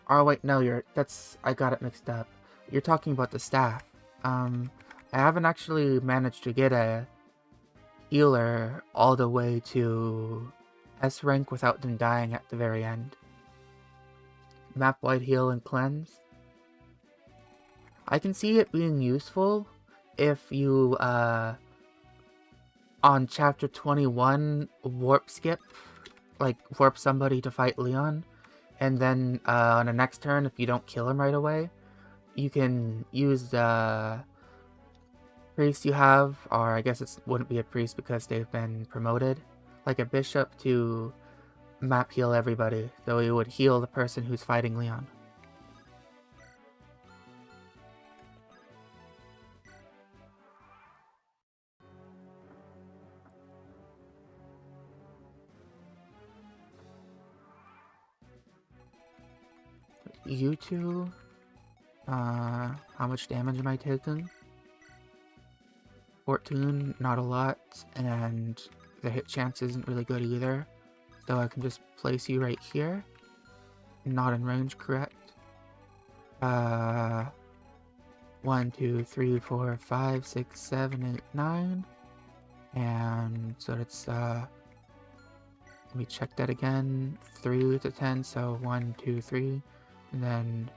Oh wait, no, I got it mixed up. You're talking about the staff. I haven't actually managed to get a healer all the way to S rank without them dying at the very end. Map wide heal and cleanse. I can see it being useful if you on chapter 21 warp skip, like warp somebody to fight Leon, and then on the next turn if you don't kill him right away, you can use the priest you have, or I guess it wouldn't be a priest because they've been promoted, like a bishop, to map heal everybody, so it would heal the person who's fighting Leon. You two, how much damage am I taking? 14, not a lot, and the hit chance isn't really good either. So I can just place you right here. Not in range, correct? 1, 2, 3, 4, 5, 6, 7, 8, 9. And so it's, let me check that again. 3 to 10, so 1, 2, 3. And then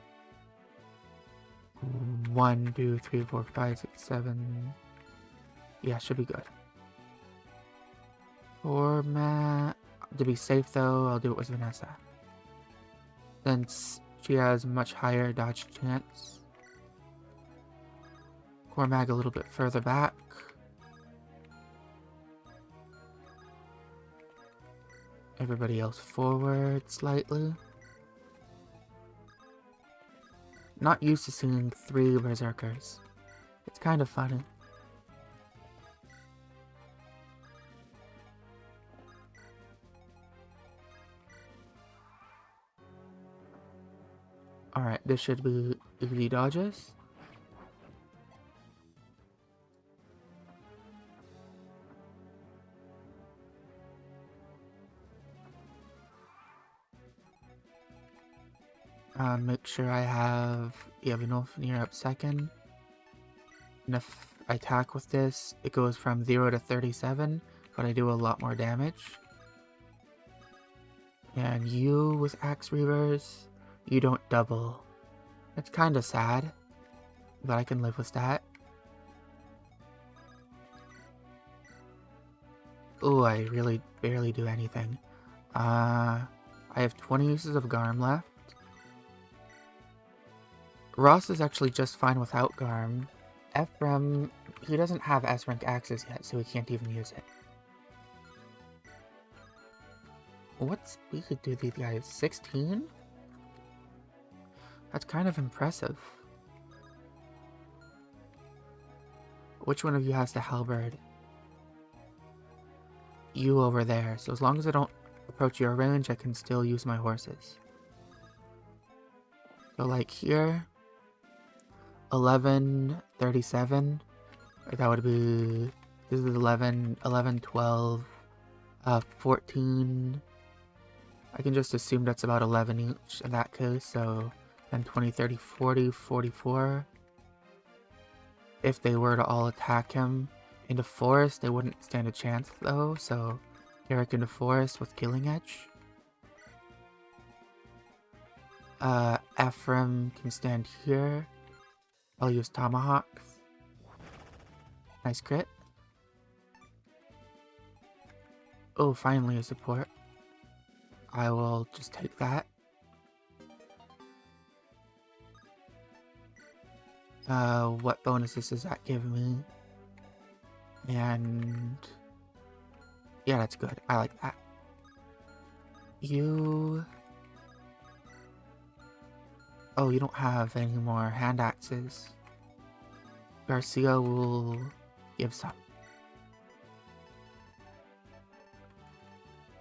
1, 2, 3, 4, 5, 6, 7. Yeah, should be good. Format. To be safe though, I'll do it with Vanessa, since she has much higher dodge chance. Cormag a little bit further back. Everybody else forward slightly. Not used to seeing 3 berserkers. It's kind of funny. Alright, this should be easy dodges. Make sure I have enough near up second. And if I attack with this, it goes from 0 to 37, but I do a lot more damage. And you with Axe Reavers, you don't double. It's kind of sad, but I can live with that. Oh, I really barely do anything. I have 20 uses of Garm left. Ross is actually just fine without Garm. Ephraim, he doesn't have S-rank axes yet, so he can't even use it. What speed do these guys? 16? That's kind of impressive. Which one of you has the halberd? You over there. So as long as I don't approach your range, I can still use my horses. So like here, 11, 37. That would be, this is 11, 12, 14. I can just assume that's about 11 each in that case, so then 20, 30, 40, 44. If they were to all attack him into forest, they wouldn't stand a chance though, so Eric into forest with Killing Edge. Ephraim can stand here. I'll use Tomahawks. Nice crit. Oh, finally a support. I will just take that. What bonuses does that give me? And yeah, that's good. I like that. You... Oh, you don't have any more hand axes. Garcia will give some.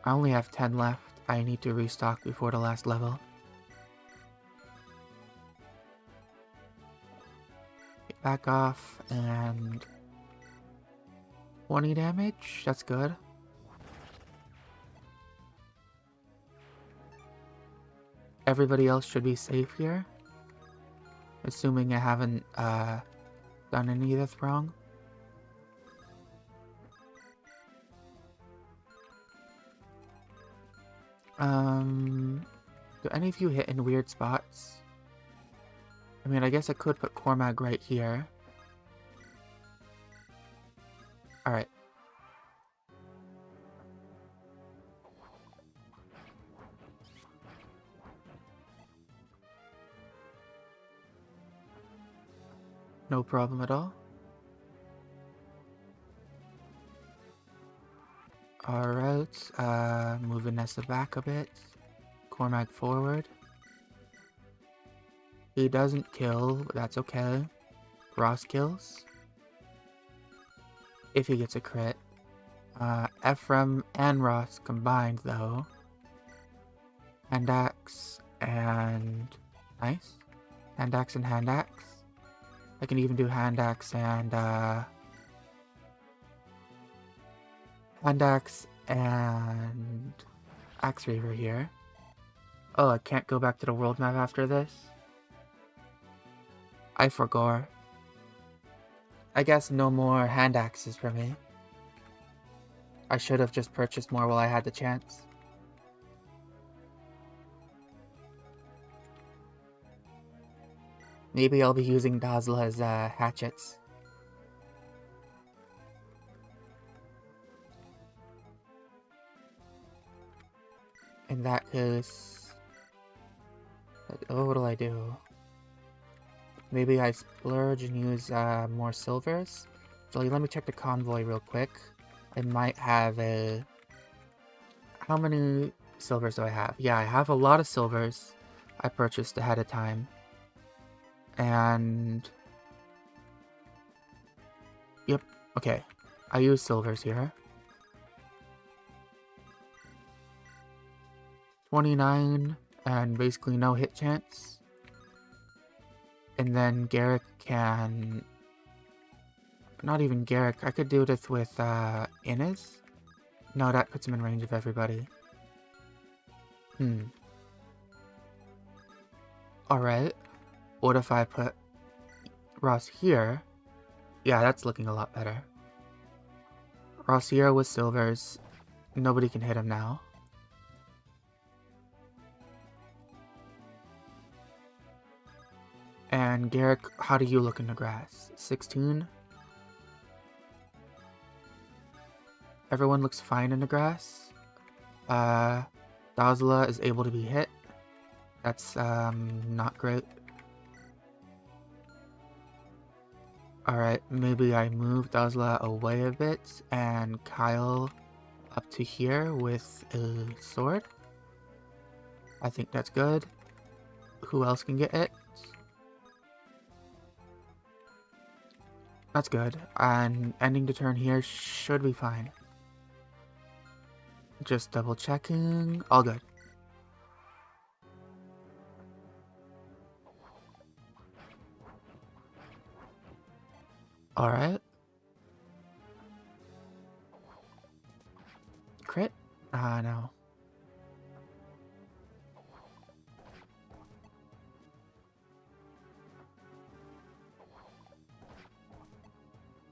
I only have 10 left. I need to restock before the last level. Get back off and 20 damage. That's good. Everybody else should be safe here. Assuming I haven't done any of this wrong. Do any of you hit in weird spots? I mean, I guess I could put Cormag right here. Alright. No problem at all. Alright, move Vanessa back a bit. Cormac forward. He doesn't kill, but that's okay. Ross kills. If he gets a crit. Ephraim and Ross combined though. Hand axe and... Nice. Hand axe and hand axe. I can even do hand axe and hand axe and axe reaver here. Oh, I can't go back to the world map after this? I forgot. I guess no more hand axes for me. I should have just purchased more while I had the chance. Maybe I'll be using Dazzla's hatchets. In that case... Oh, what do I do? Maybe I splurge and use more silvers? So let me check the convoy real quick. I might have a... How many silvers do I have? Yeah, I have a lot of silvers I purchased ahead of time. And Yep, okay. I use silvers here. 29 and basically no hit chance. And then Garrick can... Not even Garrick. I could do this with Inez. No, that puts him in range of everybody. Alright. What if I put Ross here? Yeah, that's looking a lot better. Ross here with silvers. Nobody can hit him now. And Garrick, how do you look in the grass? 16? Everyone looks fine in the grass. Dazla is able to be hit. That's not great. Alright, maybe I move Dazla away a bit and Kyle up to here with a sword. I think that's good. Who else can get it? That's good. And ending the turn here should be fine. Just double checking. All good. Alright. Crit? No.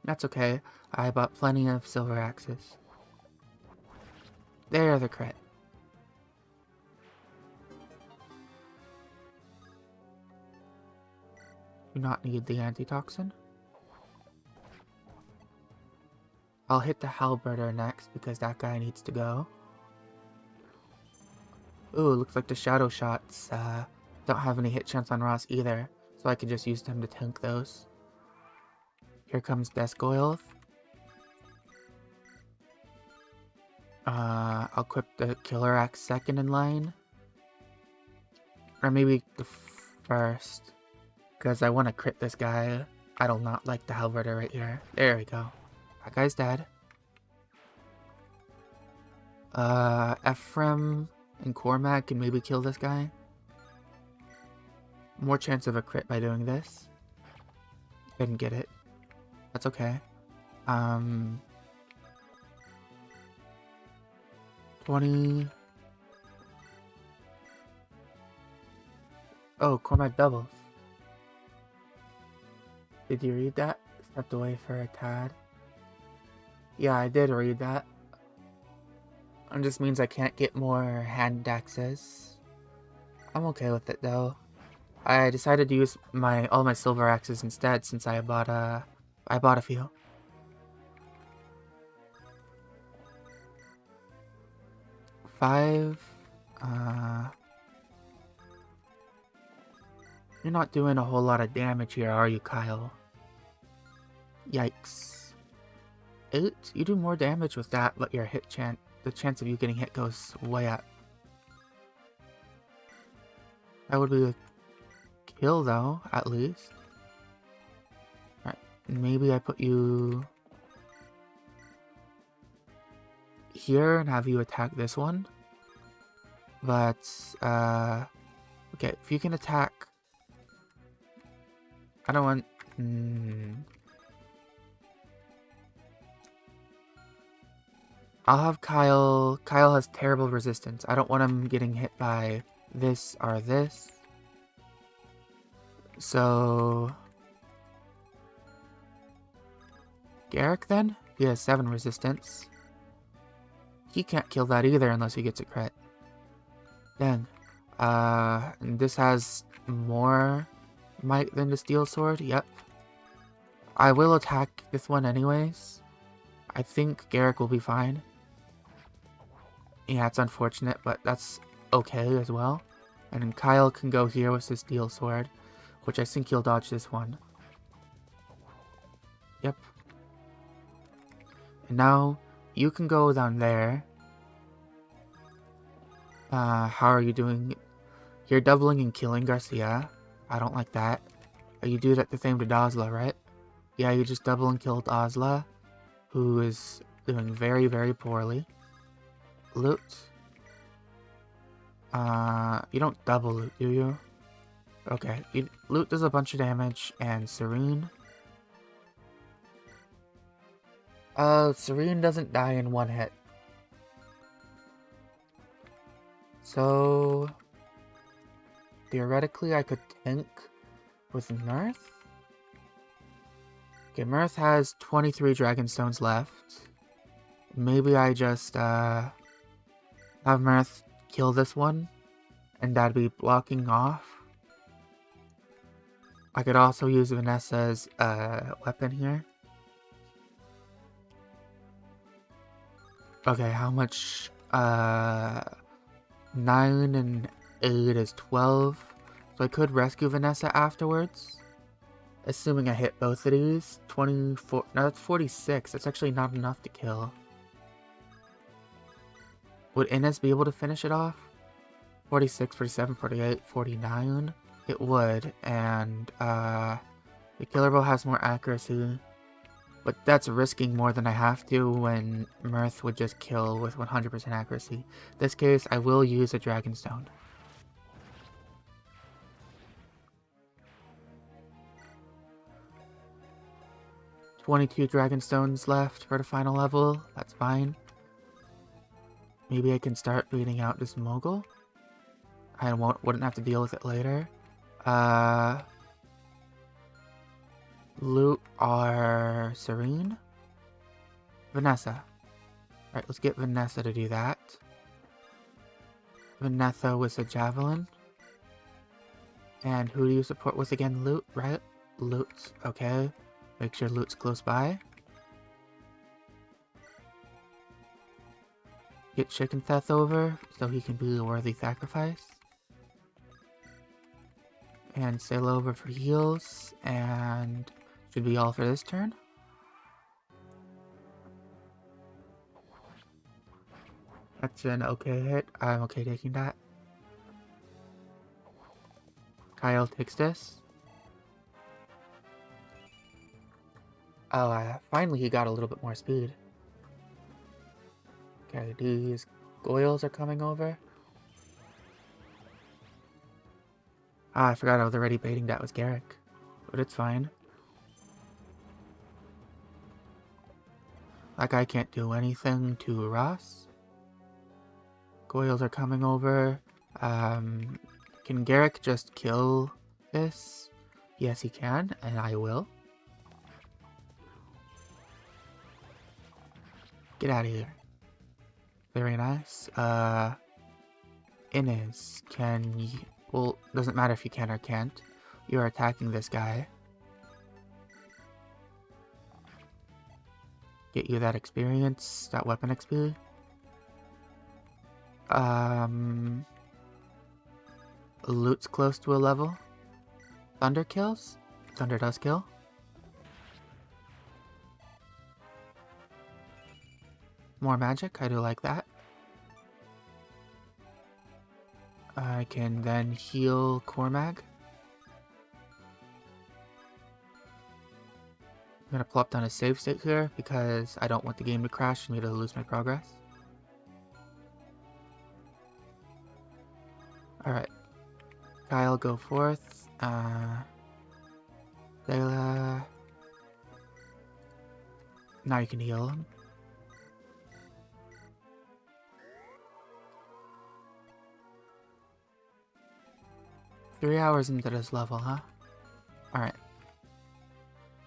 That's okay. I bought plenty of silver axes. There, the crit. Do not need the antitoxin. I'll hit the halberder next because that guy needs to go. Ooh, looks like the shadow shots don't have any hit chance on Ross either, so I can just use them to tank those. Here comes Desgoyle. I'll equip the Killer Axe second in line. Or maybe the first. Because I want to crit this guy. I do not like the halberder right here. There we go. That guy's dead. Ephraim and Cormac can maybe kill this guy. More chance of a crit by doing this. Didn't get it. That's okay. 20. Oh, Cormac doubles. Did you read that? Stepped away for a tad. Yeah, I did read that. It just means I can't get more hand axes. I'm okay with it though. I decided to use all my silver axes instead since I bought a few. Five. You're not doing a whole lot of damage here, are you, Kyle? Yikes. 8? You do more damage with that, but your hit chance, the chance of you getting hit goes way up. That would be a kill though, at least. Alright, maybe I put you here and have you attack this one. But, okay, if you can attack... I don't want... I'll have Kyle... Kyle has terrible resistance. I don't want him getting hit by this or this. So... Garrick then? He has 7 resistance. He can't kill that either unless he gets a crit. Dang. And this has more might than the steel sword? Yep. I will attack this one anyways. I think Garrick will be fine. Yeah, it's unfortunate, but that's okay as well. And then Kyle can go here with his steel sword, which I think he'll dodge this one. Yep. And now, you can go down there. How are you doing? You're doubling and killing Garcia. I don't like that. You do that the same to Dazla, right? Yeah, you just double and killed Ozla, who is doing very, very poorly. Loot. You don't double loot, do you? Okay, loot does a bunch of damage, and Serene. Serene doesn't die in one hit. So, theoretically, I could tank with Mirth. Okay, Mirth has 23 Dragonstones left. Maybe I just, have Mirth kill this one, and that'd be blocking off. I could also use Vanessa's, weapon here. Okay, how much, 9 and 8 is 12. So I could rescue Vanessa afterwards. Assuming I hit both of these. 24, no, that's 46. That's actually not enough to kill. Would Inez be able to finish it off? 46, 47, 48, 49. It would, and the Killer Bow has more accuracy. But that's risking more than I have to when Mirth would just kill with 100% accuracy. In this case, I will use a Dragonstone. $22 Dragonstones left for the final level. That's fine. Maybe I can start beating out this Mogul. I wouldn't have to deal with it later. Loot are Serene. Vanessa. Alright, let's get Vanessa to do that. Vanessa with a Javelin. And who do you support with again? Loot, right? Loot, okay. Make sure Loot's close by. Get Chicken Theth over so he can be a worthy sacrifice. And sail over for heals, and should be all for this turn. That's an okay hit. I'm okay taking that. Kyle takes this. Oh, finally he got a little bit more speed. Okay, these Goyles are coming over. Ah, I forgot I was already baiting that was Garrick. But it's fine. That guy can't do anything to Ross. Goyles are coming over. Can Garrick just kill this? Yes, he can, and I will. Get out of here. Very nice. Inez, can you... Well, doesn't matter if you can or can't. You're attacking this guy. Get you that experience, that weapon XP. Loot's close to a level. Thunder kills? Thunder does kill. More magic, I do like that. I can then heal Cormag. I'm gonna plop down a save state here because I don't want the game to crash and me to lose my progress. Alright. Kyle, go forth. Layla. Now you can heal him. Three hours into this level, huh? Alright.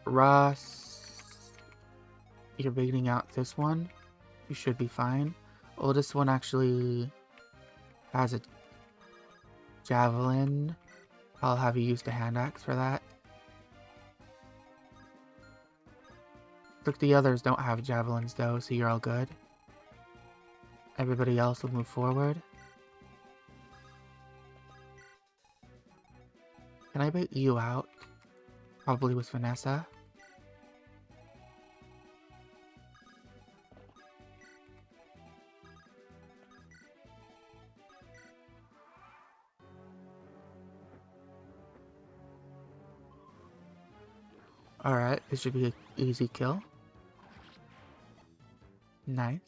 Ross, you're baiting out this one. You should be fine. Oh, this one actually has a javelin. I'll have you use the hand axe for that. Look, the others don't have javelins though, so you're all good. Everybody else will move forward. Can I bait you out? Probably with Vanessa. Alright, this should be an easy kill. Nice.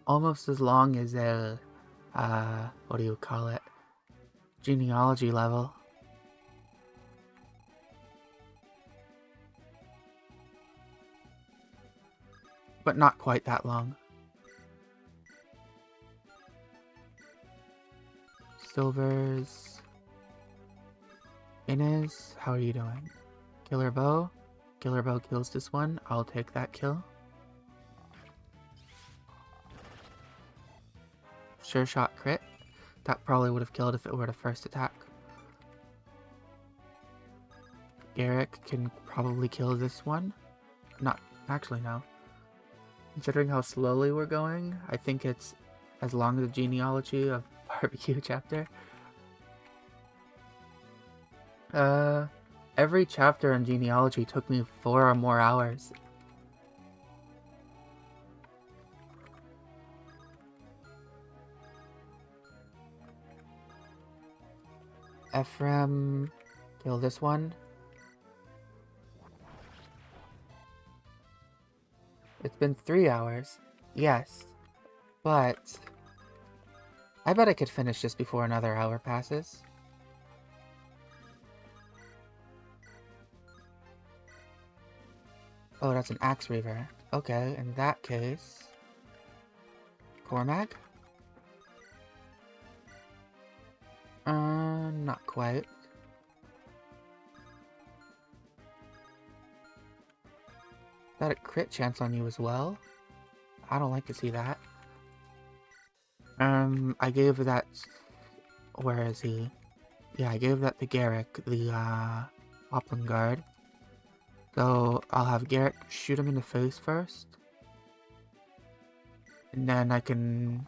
Almost as long as a, what do you call it? Genealogy level. But not quite that long. Silvers. Inez, how are you doing? Killer Bow. Killer Bow kills this one. I'll take that kill. Sure shot crit. That probably would have killed if it were the first attack. Garrick can probably kill this one. Not actually, no. Considering how slowly we're going, I think it's as long as the genealogy of barbecue chapter. Every chapter in genealogy took me 4 or more hours. Ephraim, kill this one. It's been 3 hours. Yes. But I bet I could finish this before another hour passes. Oh, that's an Axe Reaver. Okay, in that case... Cormac? Not quite. Got a crit chance on you as well. I don't like to see that. I gave that... Where is he? Yeah, I gave that to Garrick, the, Upland Guard. So, I'll have Garrick shoot him in the face first. And then I can...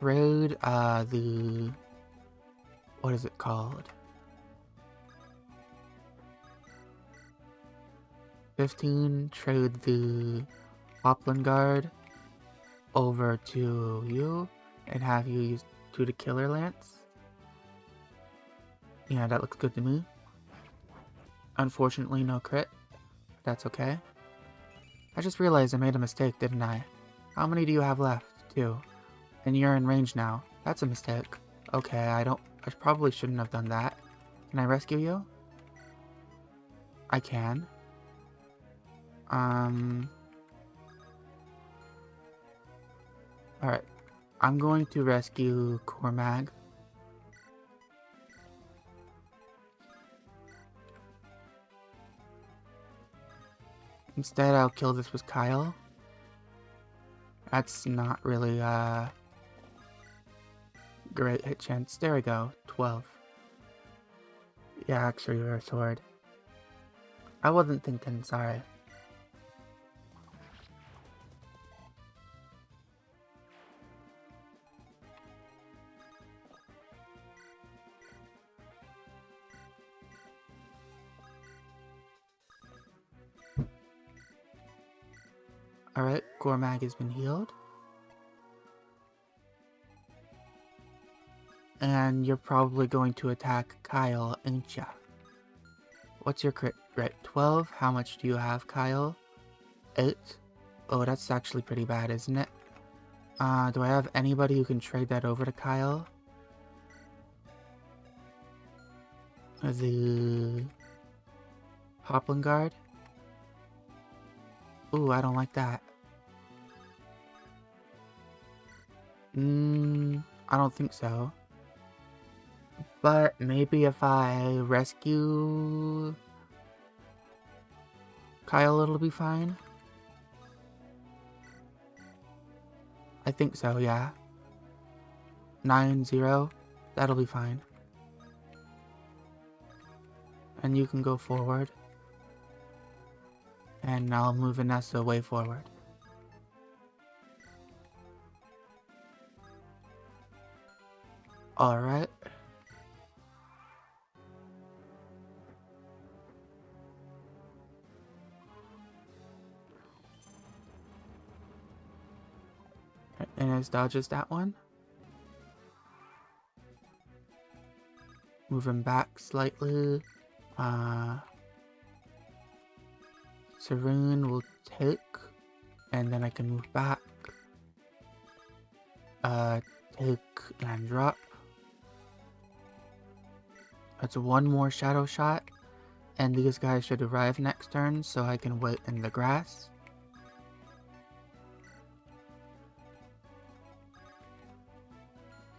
trade, the... What is it called? 15, trade the Upland Guard over to you, and have you use 2 to Killer Lance. Yeah, that looks good to me. Unfortunately, no crit. That's okay. I just realized I made a mistake, didn't I? How many do you have left? 2. And you're in range now. That's a mistake. Okay, I probably shouldn't have done that. Can I rescue you? I can. Alright. I'm going to rescue Cormag. Instead, I'll kill this with Kyle. That's not really, great hit chance. There we go. 12. Yeah, actually, you're a sword. I wasn't thinking, sorry. Alright, Cormag has been healed. And you're probably going to attack Kyle, ain't ya? What's your crit rate? 12? How much do you have, Kyle? 8? Oh, that's actually pretty bad, isn't it? Do I have anybody who can trade that over to Kyle? The... Upland Guard? Ooh, I don't like that. I don't think so. But maybe if I rescue Kyle, it'll be fine. I think so, yeah. 9-0. That'll be fine. And you can go forward. And I'll move Vanessa way forward. Alright. And his dodges that one. Move him back slightly. Serene will take. And then I can move back. Take and drop. That's one more shadow shot. And these guys should arrive next turn, so I can wait in the grass.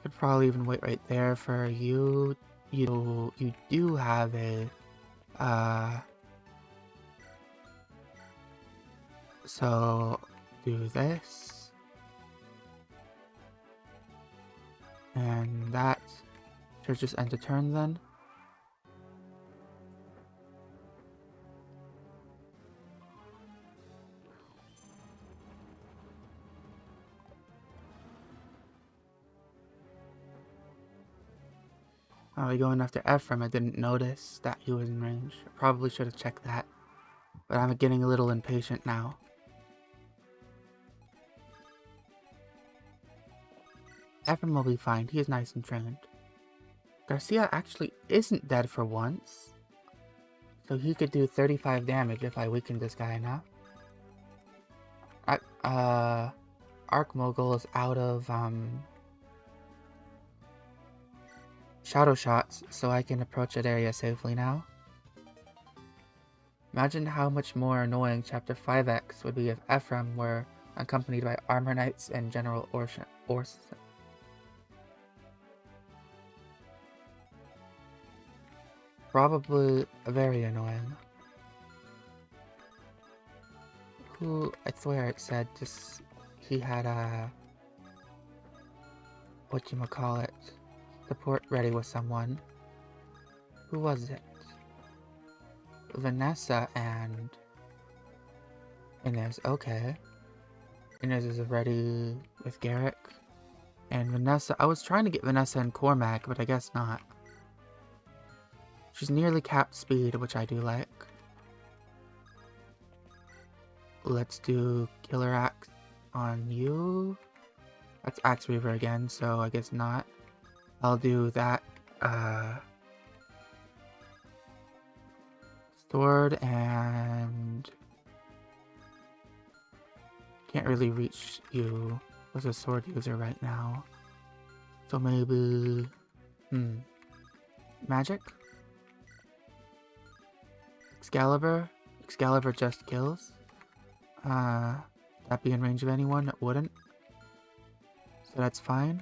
Could probably even wait right there for you. You do have a so do this. And that should just end the turn then. Probably going after Ephraim, I didn't notice that he was in range. I probably should have checked that. But I'm getting a little impatient now. Ephraim will be fine, he is nice and trained. Garcia actually isn't dead for once. So he could do 35 damage if I weaken this guy enough. Arc Mogul is out of shadow shots, so I can approach that area safely now. Imagine how much more annoying Chapter 5X would be if Ephraim were accompanied by Armor Knights and General Orson. Probably very annoying. Who, I swear it said just, he had a, whatchamacallit, support ready with someone. Who was it? Vanessa and Inez, okay. Inez is ready with Garrick. And Vanessa, I was trying to get Vanessa and Cormac, but I guess not. She's nearly capped speed, which I do like. Let's do Killer Axe on you. That's Axe Reaver again, so I guess not. I'll do that, sword and... Can't really reach you as a sword user right now. So maybe... Magic? Excalibur? Excalibur just kills. That be in range of anyone? It wouldn't. So that's fine.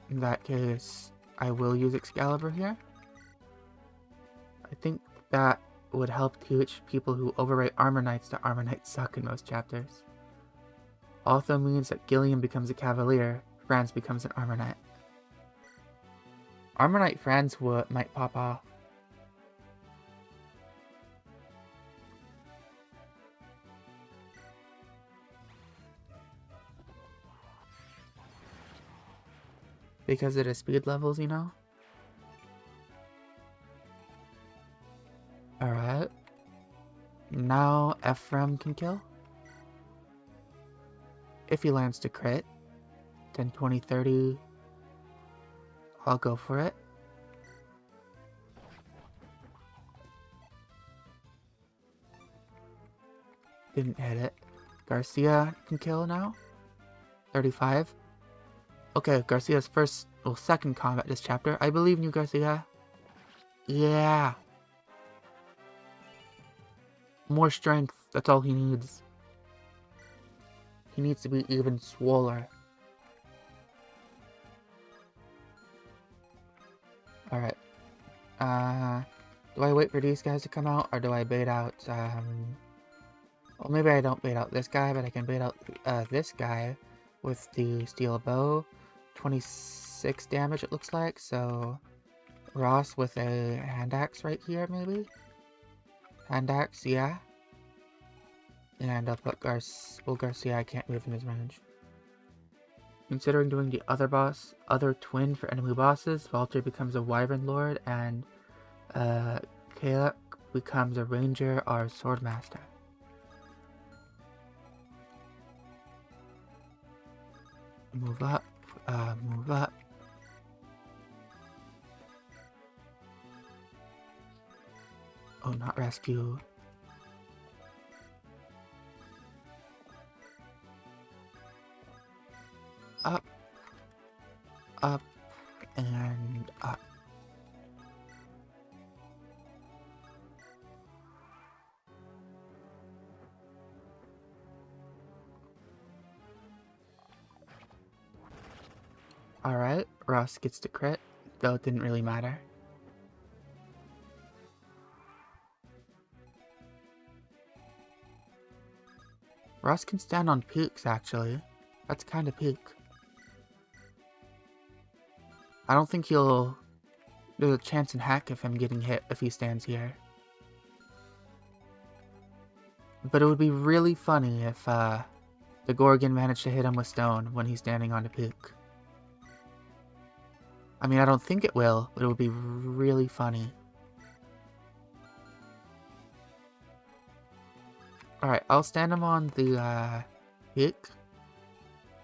In that case, I will use Excalibur here. I think that would help teach people who overrate Armor Knights that Armor Knights suck in most chapters. Also means that Gilliam becomes a Cavalier, Franz becomes an Armor Knight. Armor Knight Franz might pop off. Because of the speed levels, you know? Alright. Now Ephraim can kill. If he lands to crit. 10, 20, 30. I'll go for it. Didn't hit it. Garcia can kill now. 35. Okay, Garcia's second combat this chapter. I believe in you, Garcia. Yeah. More strength. That's all he needs. He needs to be even swoller. Alright. Do I wait for these guys to come out, or do I bait out, well, maybe I don't bait out this guy, but I can bait out, this guy with the steel bow. 26 damage, it looks like, so... Ross with a hand axe right here, maybe? Hand axe, yeah. And I'll put Garcia, I can't move in his range. Considering doing the other twin for enemy bosses, Valter becomes a Wyvern Lord, and Kalek becomes a Ranger or Swordmaster. Move up. Move up. Oh, not rescue. Up. Up. And up. Alright, Ross gets the crit, though it didn't really matter. Ross can stand on peaks, actually. That's kind of peak. I don't think he'll... There's a chance in heck of him getting hit if he stands here. But it would be really funny if the Gorgon managed to hit him with stone when he's standing on the peak. I mean, I don't think it will, but it would be really funny. Alright, I'll stand him on the peak.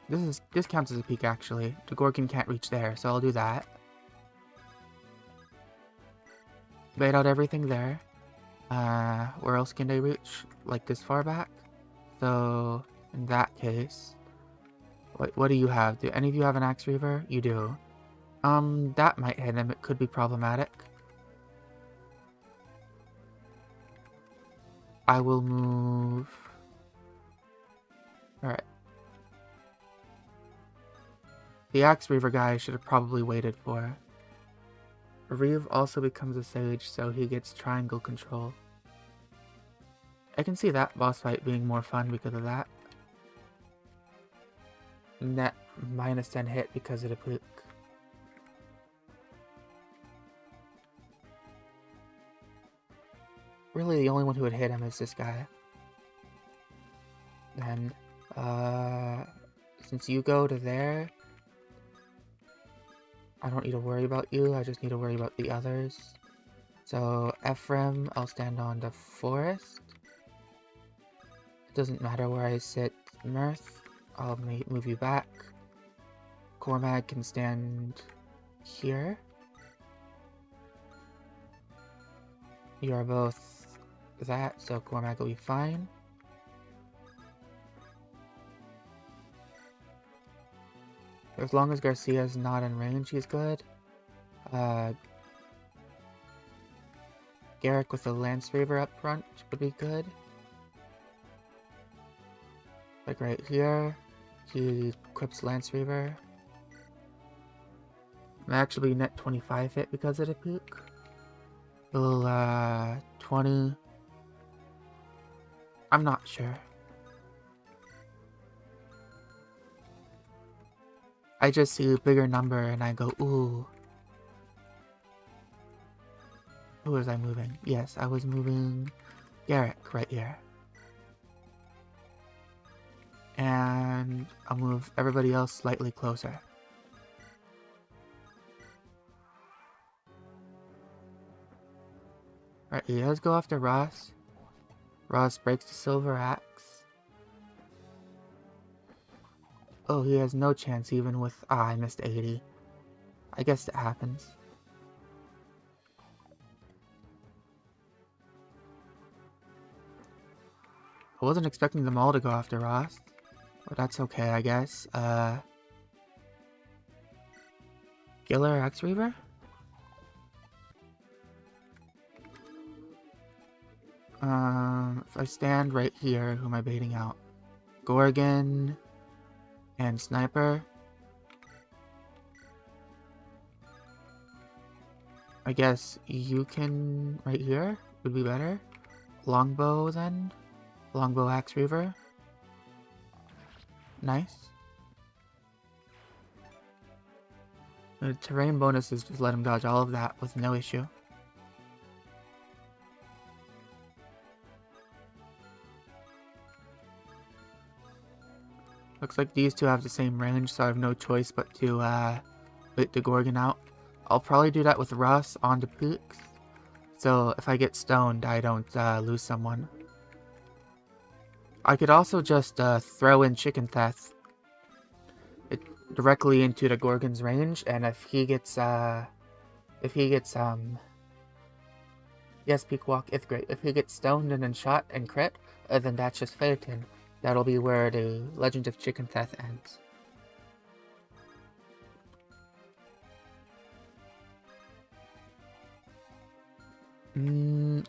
This counts as a peak, actually. The Gorgon can't reach there, so I'll do that. Bait out everything there. Where else can they reach? Like this far back? So, in that case... What do you have? Do any of you have an Axe Reaver? You do. That might hit him. It could be problematic. I will move... Alright. The Axe Reaver guy I should have probably waited for. Reeve also becomes a Sage, so he gets triangle control. I can see that boss fight being more fun because of that. Net minus 10 hit because of the pook. Really, the only one who would hit him is this guy. Then, since you go to there, I don't need to worry about you, I just need to worry about the others. So, Ephraim, I'll stand on the forest. It doesn't matter where I sit. Mirth, I'll move you back. Cormag can stand here. You are both that, so Cormag will be fine. As long as Garcia's not in range, he's good. Garrick with a Lance Reaver up front would be good. Like right here, he equips Lance Reaver. I'm actually net 25 hit because of the pook. Little 20. I'm not sure. I just see a bigger number and I go, ooh. Who was I moving? Yes, I was moving Garrick right here. And I'll move everybody else slightly closer. Alright, he does go after Ross. Ross breaks the silver axe. Oh, he has no chance even with... Ah, I missed 80. I guess that happens. I wasn't expecting them all to go after Ross. But that's okay, I guess. Giller Axe Reaver? If I stand right here, who am I baiting out? Gorgon and Sniper. I guess you can right here would be better. Longbow then. Longbow Axe Reaver. Nice. The terrain bonuses just let him dodge all of that with no issue. Looks like these two have the same range, so I have no choice but to wait the Gorgon out. I'll probably do that with Russ on the peaks, so if I get stoned, I don't lose someone. I could also just throw in Chicken Theft. directly into the Gorgon's range, and if he gets yes, Peak Walk is great. If he gets stoned and then shot and crit, then that's just Phaeton. That'll be where the Legend of Chicken Death ends.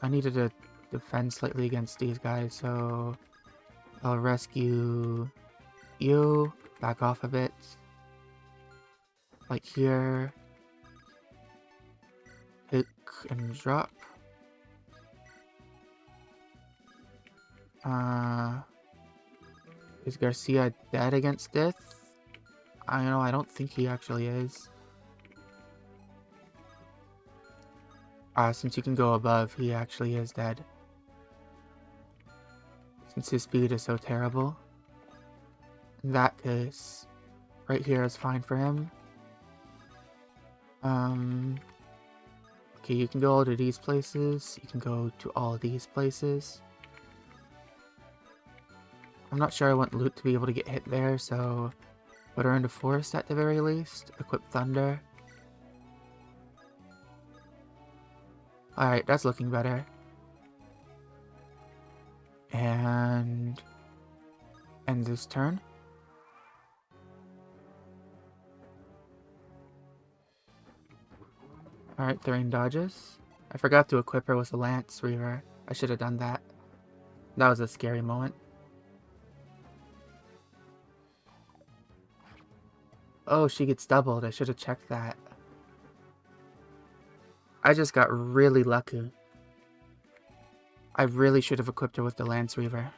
I needed to defend slightly against these guys, so I'll rescue you. Back off a bit. Like here. Pick and drop. Is Garcia dead against this? I don't think he actually is. Since you can go above, he actually is dead. Since his speed is so terrible. In that case, right here is fine for him. Okay, you can go to these places. You can go to all of these places. I'm not sure I want loot to be able to get hit there, so put her into forest at the very least. Equip thunder. Alright, that's looking better. And end this turn. Alright, Thrain dodges. I forgot to equip her with a Lance Reaver. I should have done that. That was a scary moment. Oh, she gets doubled. I should have checked that. I just got really lucky. I really should have equipped her with the Lance Reaver.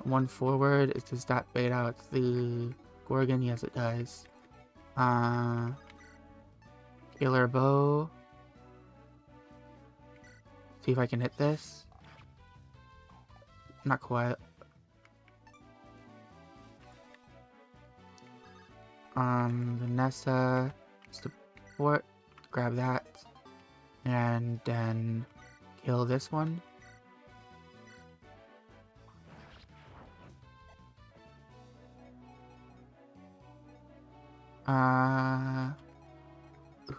One forward. Does that bait out the Gorgon? Yes, it does. Killer bow. See if I can hit this. Not quite. Vanessa support. Grab that. And then kill this one.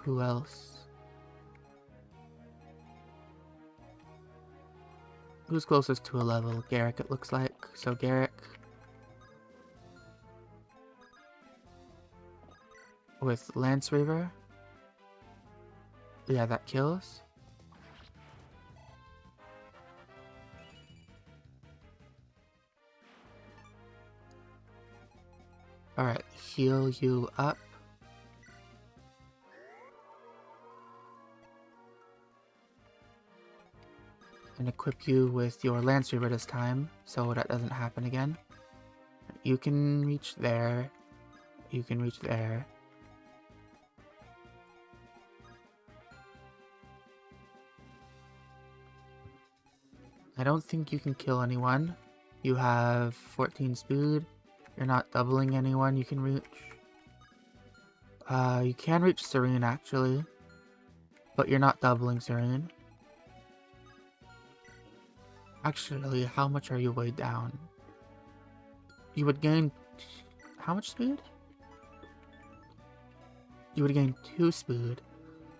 Who else? Who's closest to a level? Garrick, it looks like. So Garrick. With Lance Reaver. Yeah, that kills. Alright, heal you up. And equip you with your Lance Reaver this time, so that doesn't happen again. You can reach there. You can reach there. I don't think you can kill anyone. You have 14 speed. You're not doubling anyone you can reach. You can reach Serene actually, but you're not doubling Serene. Actually, how much are you weighed down? You would gain... how much speed? You would gain 2 speed.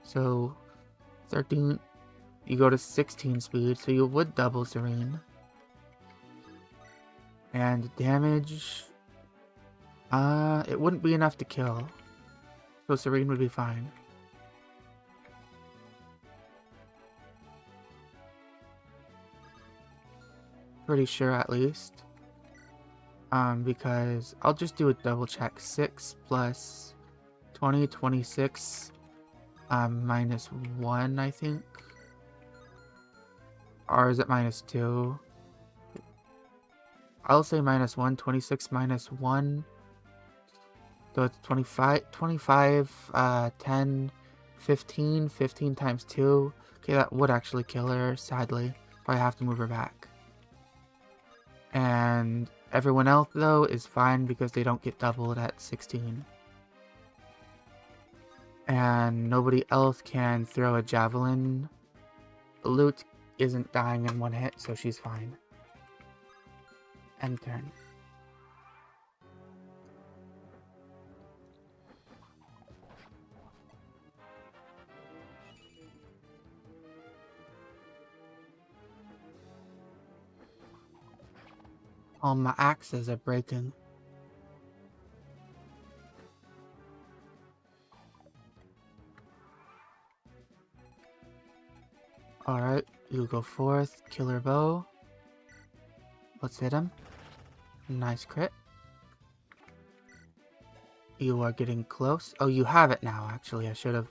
So, 13... you go to 16 speed, so you would double Serene. And damage... it wouldn't be enough to kill. So Serene would be fine. Pretty sure at least. Because I'll just do a double check. 6 plus 20, 26, minus 1, I think. Or is it minus 2? I'll say minus 1, 26 minus 1. So it's 25, 10, 15, 15 times 2. Okay, that would actually kill her, sadly. So I have to move her back. And everyone else, though, is fine because they don't get doubled at 16. And nobody else can throw a javelin. Loot isn't dying in one hit, so she's fine. End turn. All my axes are breaking. Alright, you go forth. Killer bow. Let's hit him. Nice crit. You are getting close. Oh, you have it now, actually. I should have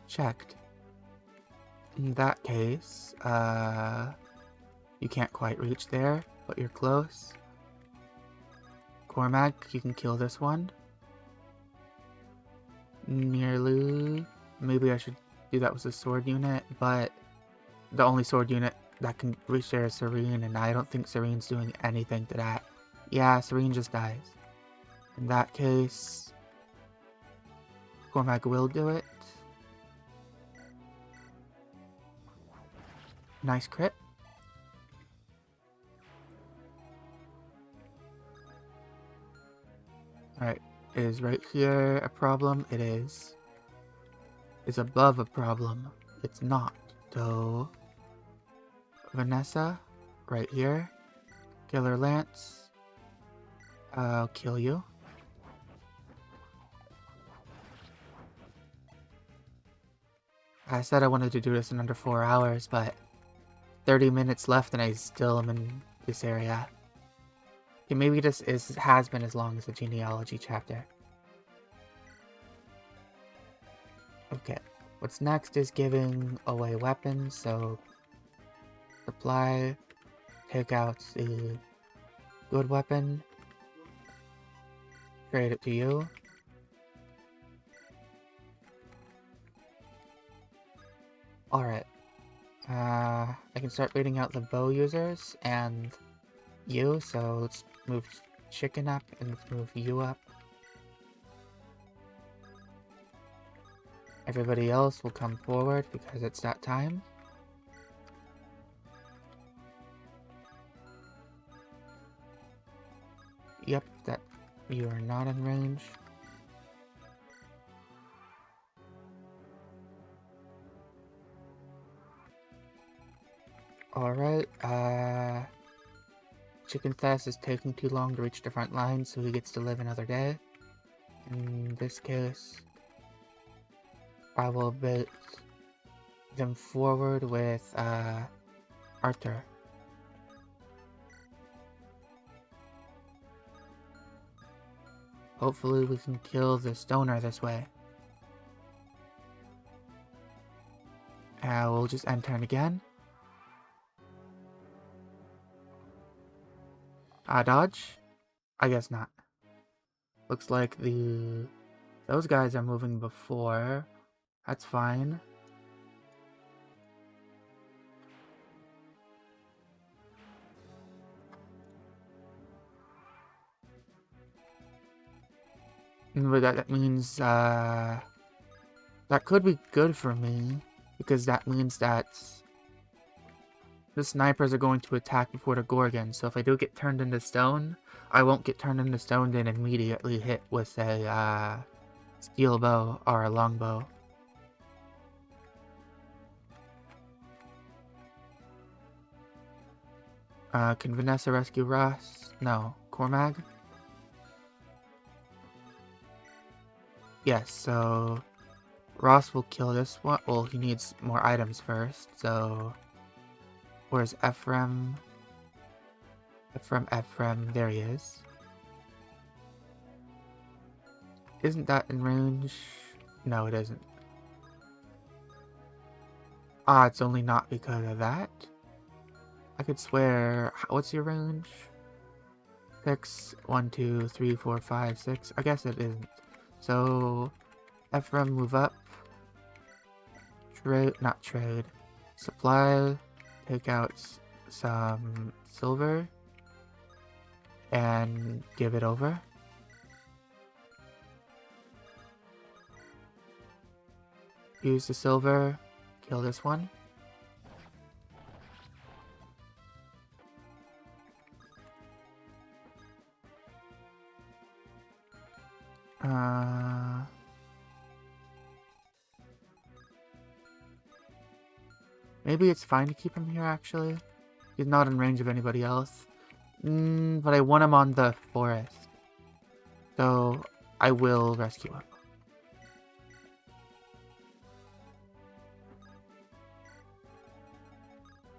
checked. In that case, you can't quite reach there, but you're close. Cormac, you can kill this one. Nearly. Maybe I should do that with a sword unit, but the only sword unit that can reach there is Serene, and I don't think Serene's doing anything to that. Yeah, Serene just dies. In that case, Cormac will do it. Nice crit. Alright, is right here a problem? It is. Is above a problem? It's not. So, Vanessa, right here. Killer Lance. I'll kill you. I said I wanted to do this in under 4 hours, but 30 minutes left and I still am in this area. Okay, maybe this has been as long as the genealogy chapter. Okay, what's next is giving away weapons, so supply, take out the good weapon, trade it to you. Alright, I can start reading out the bow users and you, so let's move Chicken up and let's move you up. Everybody else will come forward because it's that time. Yep, that you are not in range. Alright, Chicken Thess is taking too long to reach the front line, so he gets to live another day. In this case, I will bait them forward with, Arthur. Hopefully we can kill the stoner this way. We'll just end turn again. Dodge? I guess not. Looks like those guys are moving before. That's fine. But that means, that could be good for me, because that means that the snipers are going to attack before the Gorgon, so if I do get turned into stone, I won't get turned into stone and immediately hit with a, steel bow or a longbow. Can Vanessa rescue Ross? No. Cormag? Yes, so Ross will kill this one. Well, he needs more items first, so where's Ephraim? Ephraim, there he is. Isn't that in range? No, it isn't. It's only not because of that. I could swear, what's your range? 6, 1, 2, 3, 4, 5, 6. I guess it isn't. So, Ephraim, move up. Not trade. Supply, take out some silver, and give it over. Use the silver. Kill this one. Maybe it's fine to keep him here, actually. He's not in range of anybody else. But I want him on the forest. So, I will rescue him.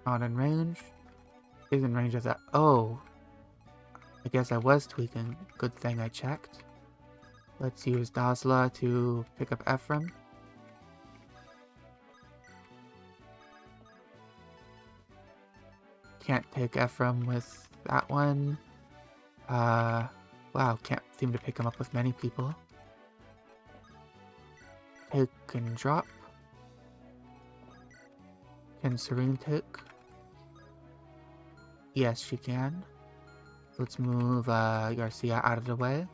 Not in range. Is in range of that. Oh. I guess I was tweaking. Good thing I checked. Let's use Dazla to pick up Ephraim. Can't take Ephraim with that one. Wow, can't seem to pick him up with many people. Take and drop. Can Serene take? Yes, she can. Let's move Garcia out of the way.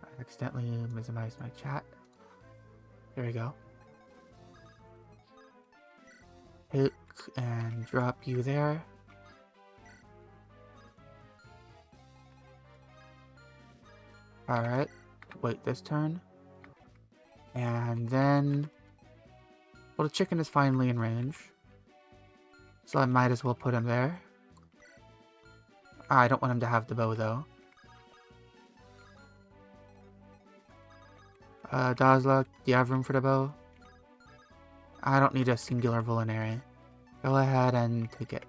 I accidentally minimized my chat. There we go. Take and drop you there. Alright, wait this turn. And then... Well, the chicken is finally in range. So I might as well put him there. I don't want him to have the bow, though. Dazla, do you have room for the bow? I don't need a singular Vulnerary. Go ahead and take it.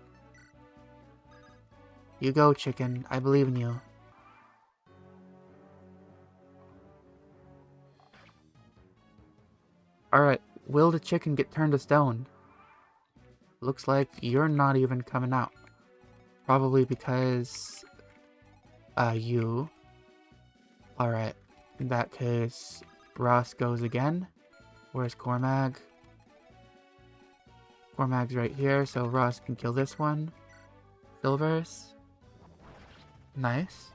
You go, chicken. I believe in you. Alright, will the chicken get turned to stone? Looks like you're not even coming out. Probably because... you. Alright, in that case, Ross goes again. Where's Cormag? Cormag's right here, so Ross can kill this one. Silvers. Nice.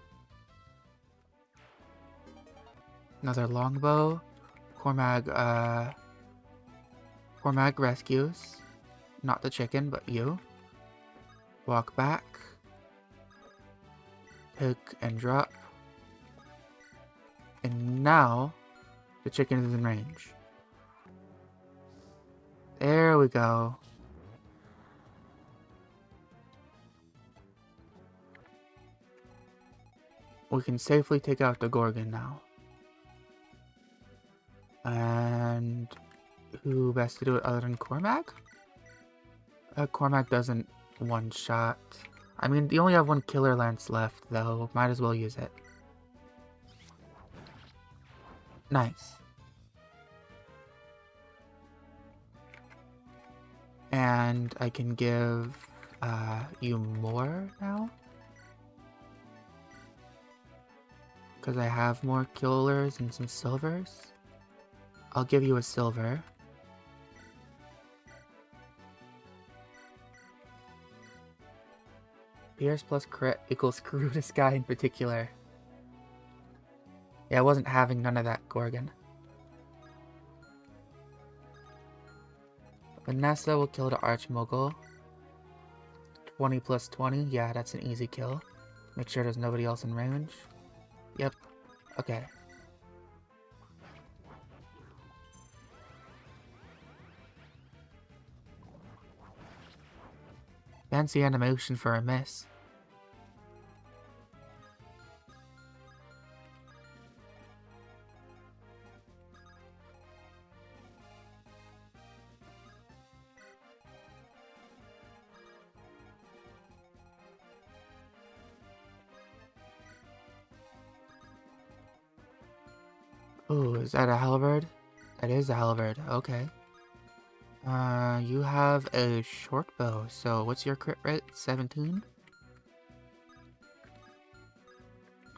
Another longbow. Cormag rescues. Not the chicken, but you. Walk back. Pick and drop. And now, the chicken is in range. There we go. We can safely take out the Gorgon now. And who best to do it other than Cormag? Cormag doesn't one-shot. I mean, you only have one Killer Lance left, though. Might as well use it. Nice. And I can give you more now? Because I have more killers and some silvers. I'll give you a silver. Pierce plus crit equals screw this guy in particular. Yeah, I wasn't having none of that Gorgon. Vanessa will kill the Archmogul. 20 plus 20. Yeah, that's an easy kill. Make sure there's nobody else in range. Yep. Okay. Fancy animation for a miss. Ooh, is that a halberd? That is a halberd, okay. You have a short bow, so what's your crit rate? 17?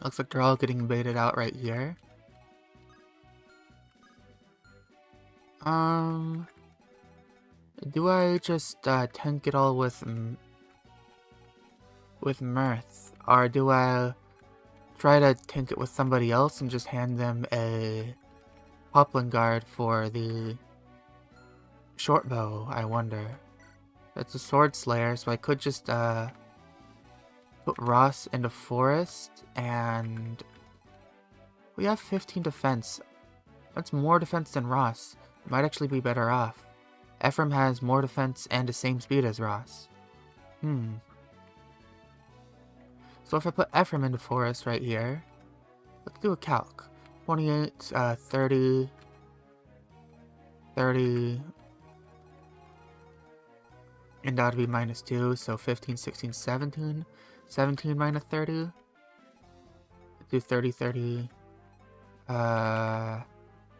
Looks like they're all getting baited out right here. Do I just tank it all with Mirth? Or do I try to tank it with somebody else and just hand them a Poplin Guard for the short bow, I wonder? It's a sword slayer, so I could just put Ross into forest, and we have 15 defense. That's more defense than Ross. Might actually be better off. Ephraim has more defense and the same speed as Ross. So if I put Ephraim into forest right here, let's do a calc. 28, 30, 30, and that would be -2, so 15, 16, 17. 17 minus 30. Do 30, 30.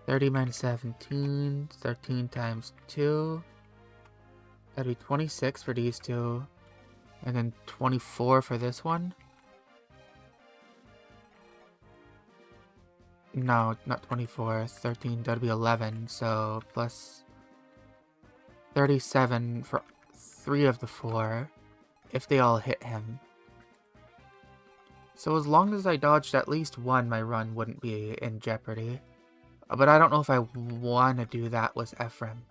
30 minus 17. 13 times 2. That'd be 26 for these two. And then 24 for this one. No, not 24. 13, that'd be 11. So plus 37 for 3 of the 4. If they all hit him. So as long as I dodged at least one, my run wouldn't be in jeopardy. But I don't know if I want to do that with Ephraim.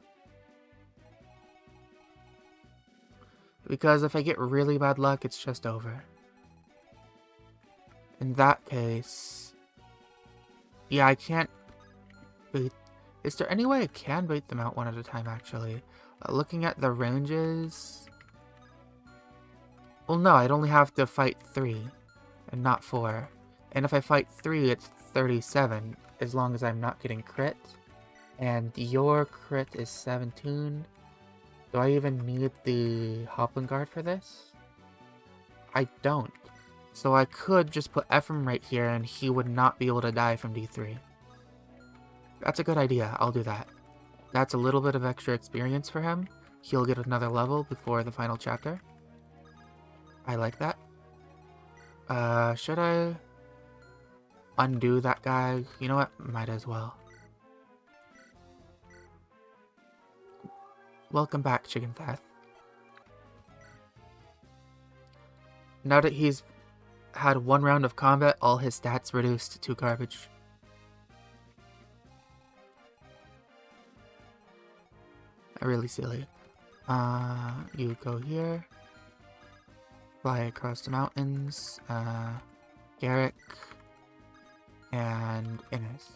Because if I get really bad luck, it's just over. In that case... yeah, I can't bait... Is there any way I can bait them out one at a time, actually? Looking at the ranges... well, no, I'd only have to fight 3. And not 4. And if I fight 3, it's 37, as long as I'm not getting crit. And your crit is 17. Do I even need the Hoplin Guard for this? I don't. So I could just put Ephraim right here and he would not be able to die from D3. That's a good idea, I'll do that. That's a little bit of extra experience for him. He'll get another level before the final chapter. I like that. Should I undo that guy? You know what? Might as well. Welcome back, Chicken Theth. Now that he's had 1 round of combat, all his stats reduced to garbage. Really silly. You go here. Fly across the mountains, Garrick, and Innes.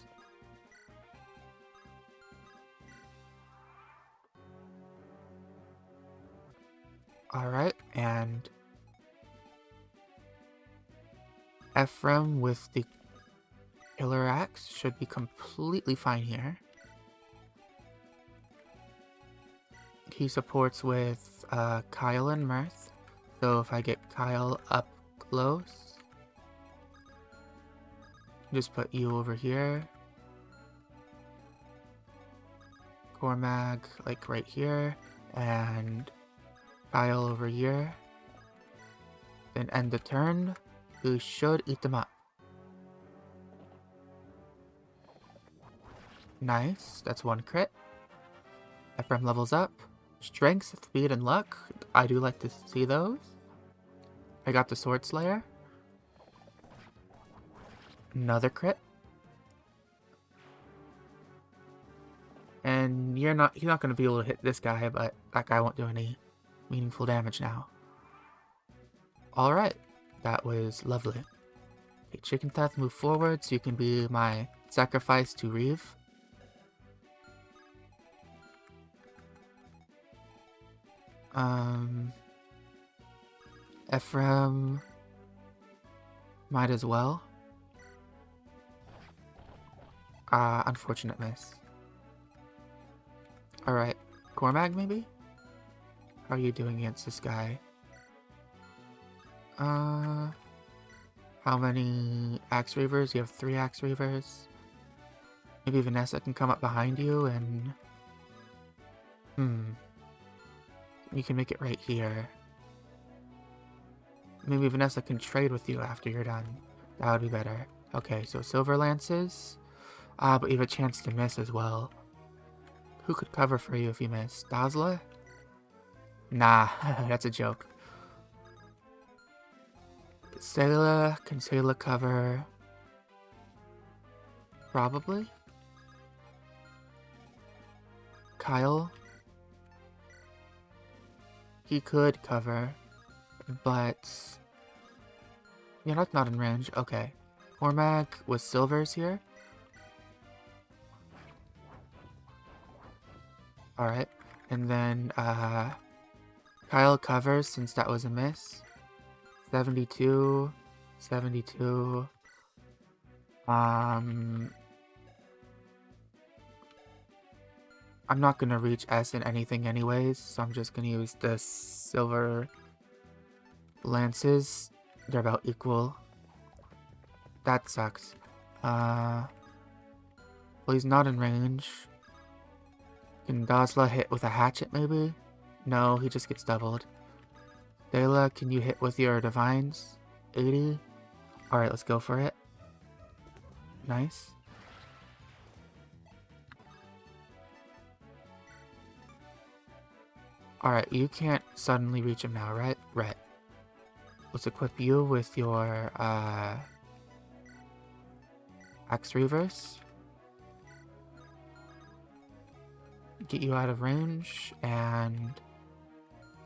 Alright, and Ephraim with the Killer Axe should be completely fine here. He supports with Kyle and Mirth. So if I get Kyle up close, just put you over here. Cormag, like right here, and Kyle over here. Then end the turn. We should eat them up. Nice, that's 1 crit. Ephraim levels up. Strength, speed, and luck. I do like to see those. I got the Sword Slayer. Another crit. And he's not going to be able to hit this guy, but that guy won't do any meaningful damage now. Alright, that was lovely. Okay, Chicken Theth, move forward so you can be my sacrifice to Reeve. Ephraim might as well. Unfortunate miss. Alright, Cormag maybe? How are you doing against this guy? How many Axe Reavers? You have 3 Axe Reavers. Maybe Vanessa can come up behind you and... You can make it right here. Maybe Vanessa can trade with you after you're done. That would be better. Okay, so Silver Lances. But you have a chance to miss as well. Who could cover for you if you miss? Dazla? Nah, that's a joke. Sayla, can Sayla cover? Probably. Kyle? He could cover, but... yeah, that's not in range. Okay. Cormac with silvers here. Alright. And then, Kyle covers since that was a miss. 72. 72. I'm not gonna reach S in anything anyways, so I'm just gonna use the silver lances. They're about equal. That sucks. Well, he's not in range. Can Gosla hit with a hatchet, maybe? No, he just gets doubled. Dela, can you hit with your divines? 80? Alright, let's go for it. Nice. Alright, you can't suddenly reach him now, right? Right. Let's equip you with your, Axe Reverse. Get you out of range, and...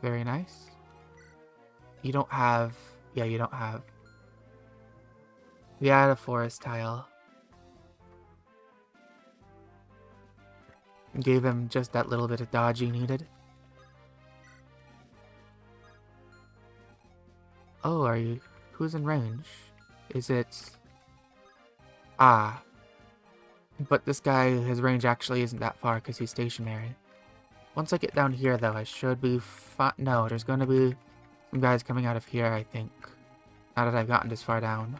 very nice. You don't have... yeah, you don't have... we add a forest tile. Gave him just that little bit of dodge he needed. Oh, are you... who's in range? Is it... ah. But this guy, his range actually isn't that far because he's stationary. Once I get down here though, I should be fine. No, there's going to be some guys coming out of here, I think. Now that I've gotten this far down.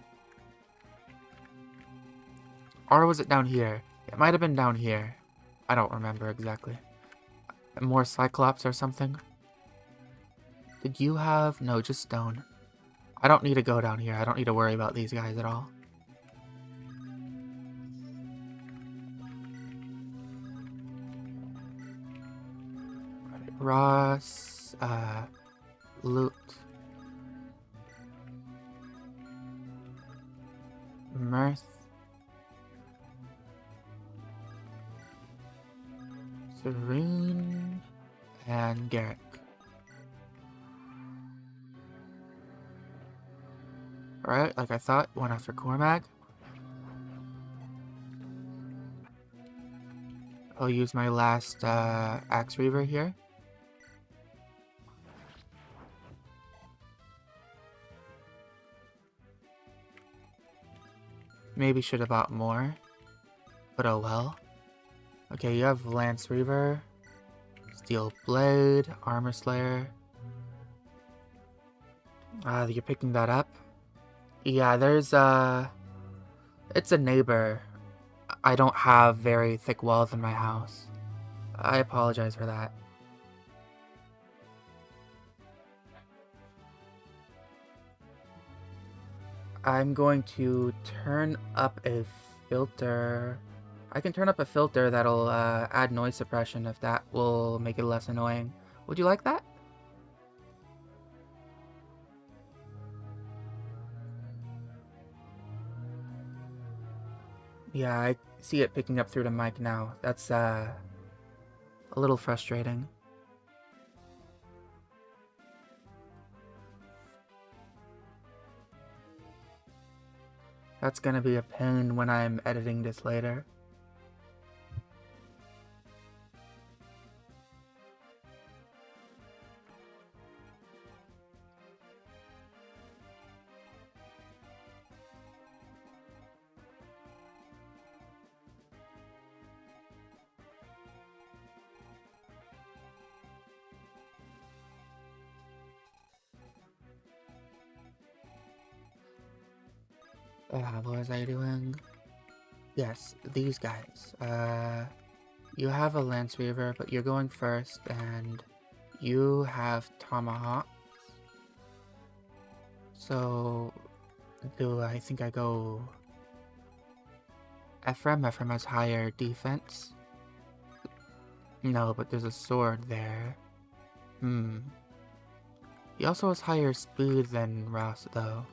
Or was it down here? It might have been down here. I don't remember exactly. More Cyclops or something? Did you have... no, just stone. I don't need to go down here. I don't need to worry about these guys at all. Ross, loot. Mirth. Serene. And Garrick. Alright, like I thought, went after Cormac. I'll use my last Axe Reaver here. Maybe should have bought more, but oh well. Okay, you have Lance Reaver, Steel Blade, Armor Slayer. You're picking that up? Yeah, there's it's a neighbor. I don't have very thick walls in my house. I apologize for that. I'm going to turn up a filter. I can turn up a filter that'll add noise suppression if that will make it less annoying. Would you like that? Yeah, I see it picking up through the mic now. That's a little frustrating. That's gonna be a pain when I'm editing this later. What was I doing? Yes, these guys. You have a Lance Reaver, but you're going first, and you have Tomahawk. So, I think I go... Ephraim? Ephraim has higher defense. No, but there's a sword there. He also has higher speed than Ross, though.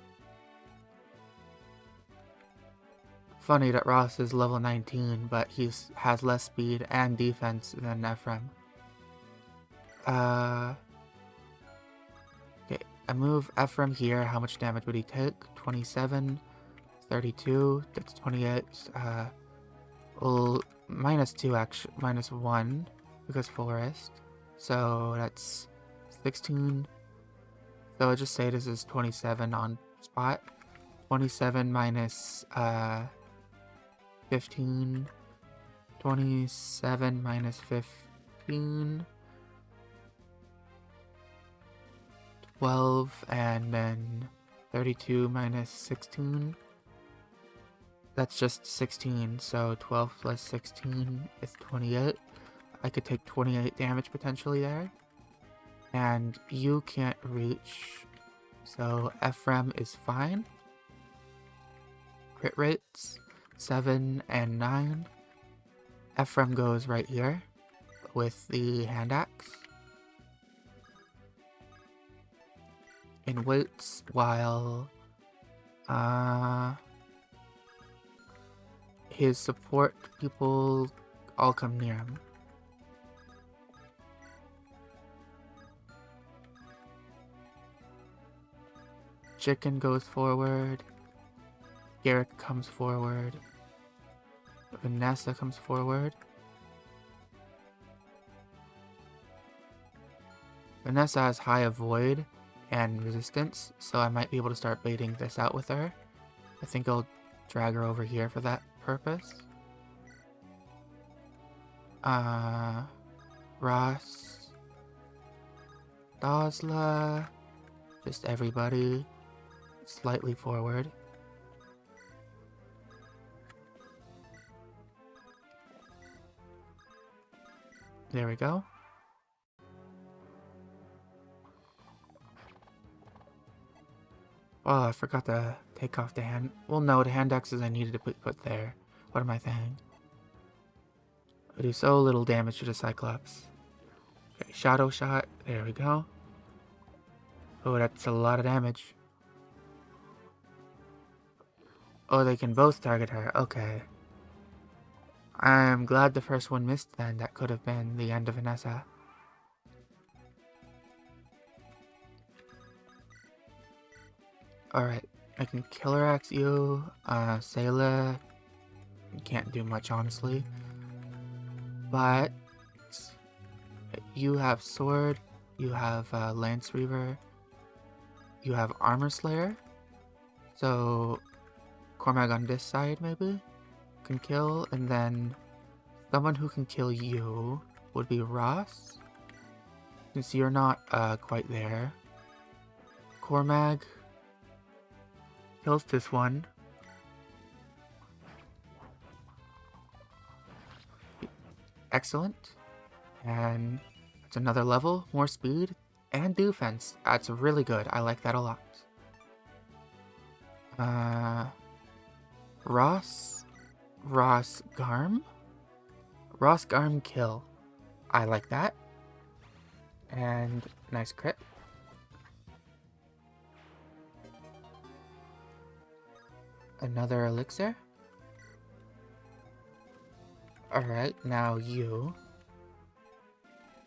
Funny that Ross is level 19, but he has less speed and defense than Ephraim. I move Ephraim here. How much damage would he take? 27, 32, that's 28. Well, -2 actually, -1 because forest. So that's 16. So I'll just say this is 27 on spot. 27 minus 15. 27 minus 15. 12, and then 32 minus 16. That's just 16, so 12 plus 16 is 28. I could take 28 damage potentially there. And you can't reach, so Ephraim is fine. Crit rates, 7 and 9. Ephraim goes right here with the hand axe. And waits while his support people all come near him. Chicken goes forward. Garrick comes forward. Vanessa comes forward. Vanessa has high avoid and resistance, so I might be able to start baiting this out with her. I think I'll drag her over here for that purpose. Ross, Dosla, just everybody slightly forward. There we go. Oh, I forgot to take off the hand. Well, no, the hand axes I needed to put there. What am I saying? I do so little damage to the Cyclops. Okay, shadow shot. There we go. Oh, that's a lot of damage. Oh, they can both target her. Okay. I'm glad the first one missed then. That could have been the end of Vanessa. Alright, I can Killer Axe you. Sayla can't do much, honestly. But you have Sword, you have Lance Reaver, you have Armor Slayer. So Cormac on this side maybe can kill, and then someone who can kill you would be Ross, since you're not quite there. Cormac kills this one. Excellent. And it's another level, more speed, and defense. That's really good. I like that a lot. Ross Garm? Ross Garm kill. I like that. And nice crit. Another elixir. Alright, now you're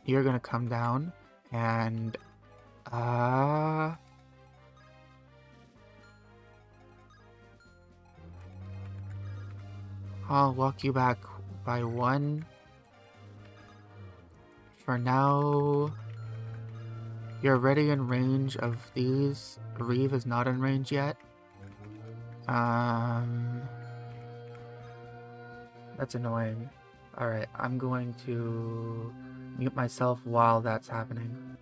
gonna come down and I'll walk you back by 1. For now, you're already in range of these. Reeve is not in range yet. That's annoying. Alright, I'm going to mute myself while that's happening.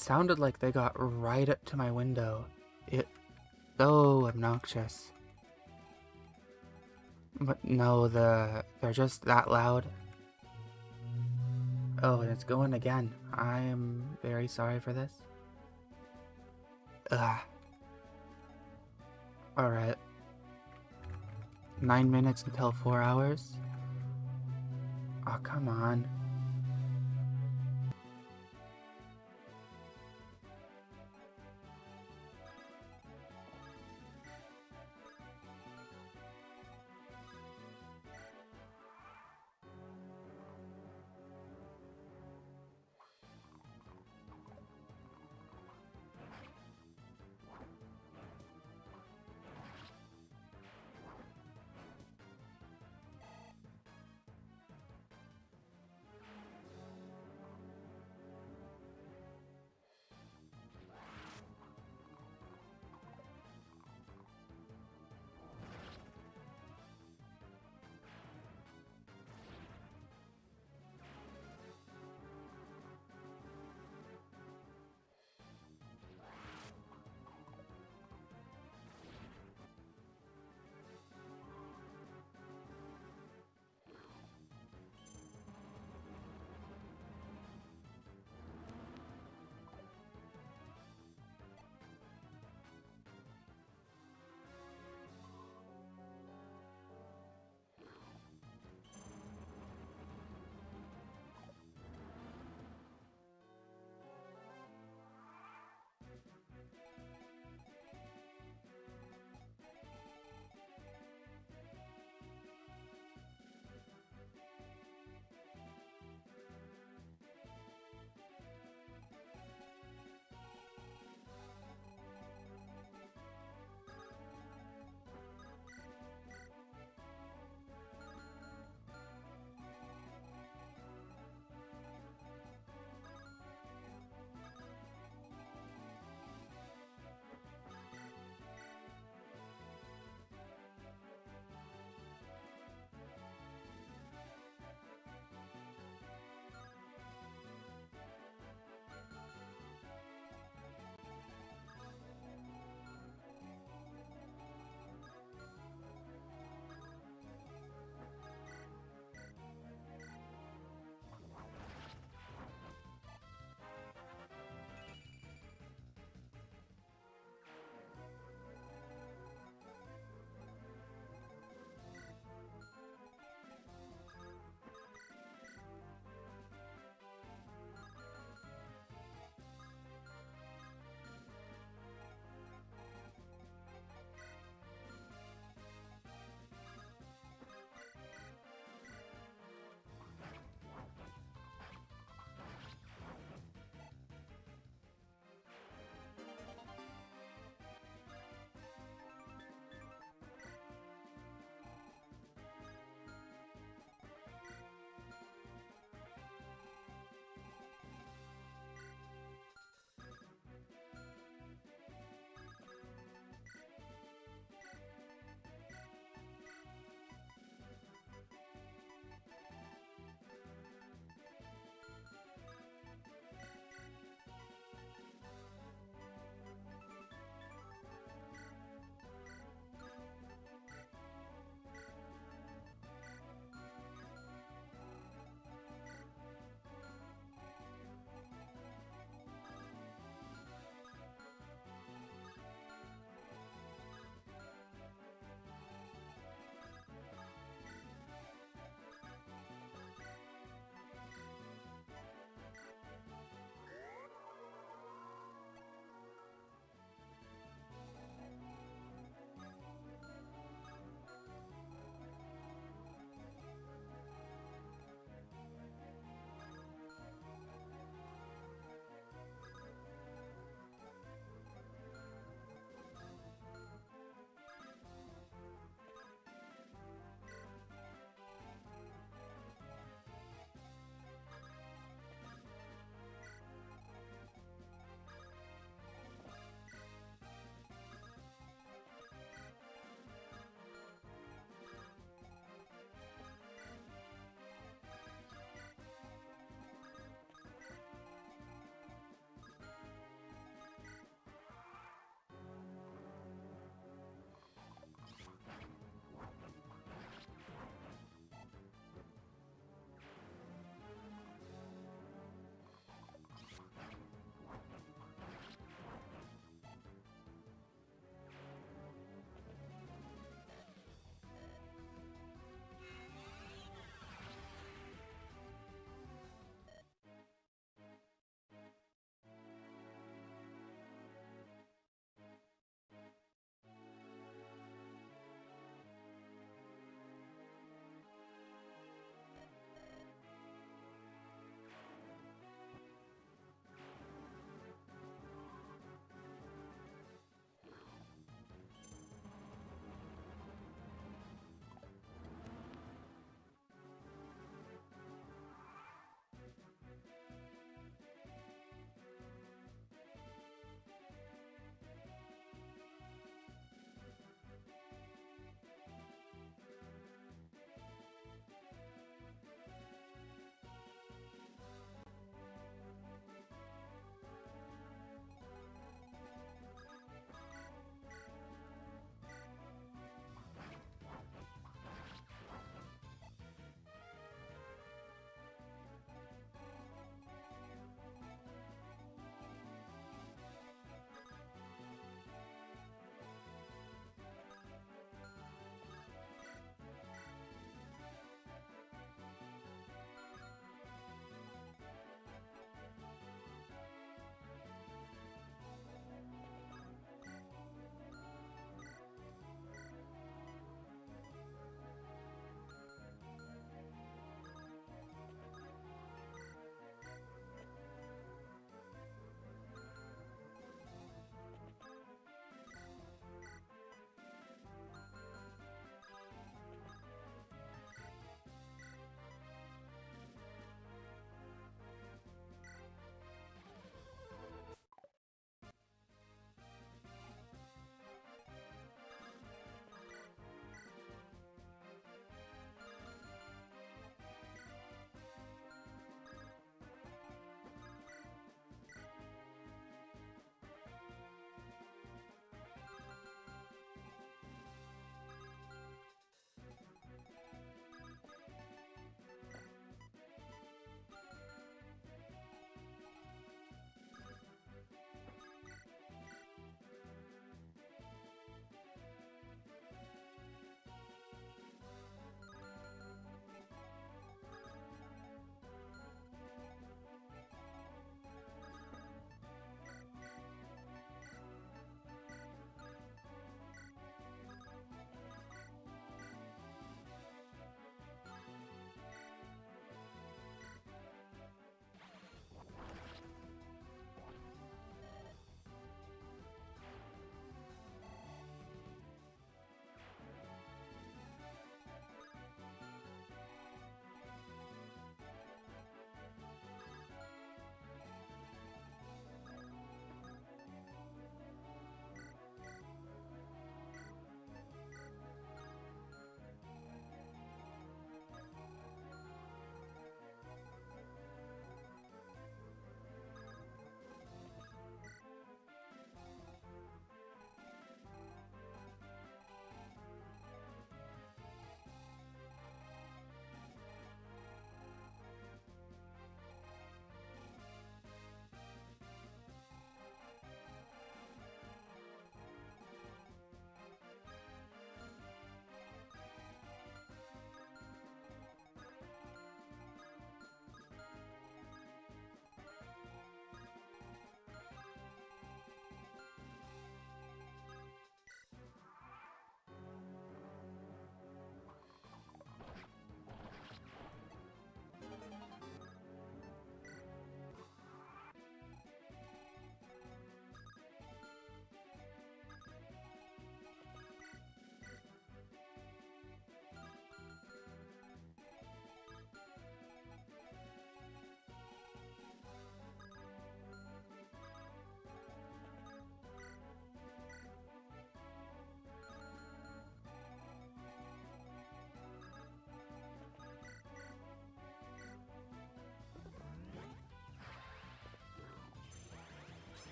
sounded like they got right up to my window. It's so obnoxious. But no, they're just that loud. Oh, and it's going again. I'm very sorry for this. Ugh. Alright. 9 minutes until 4 hours? Oh, come on.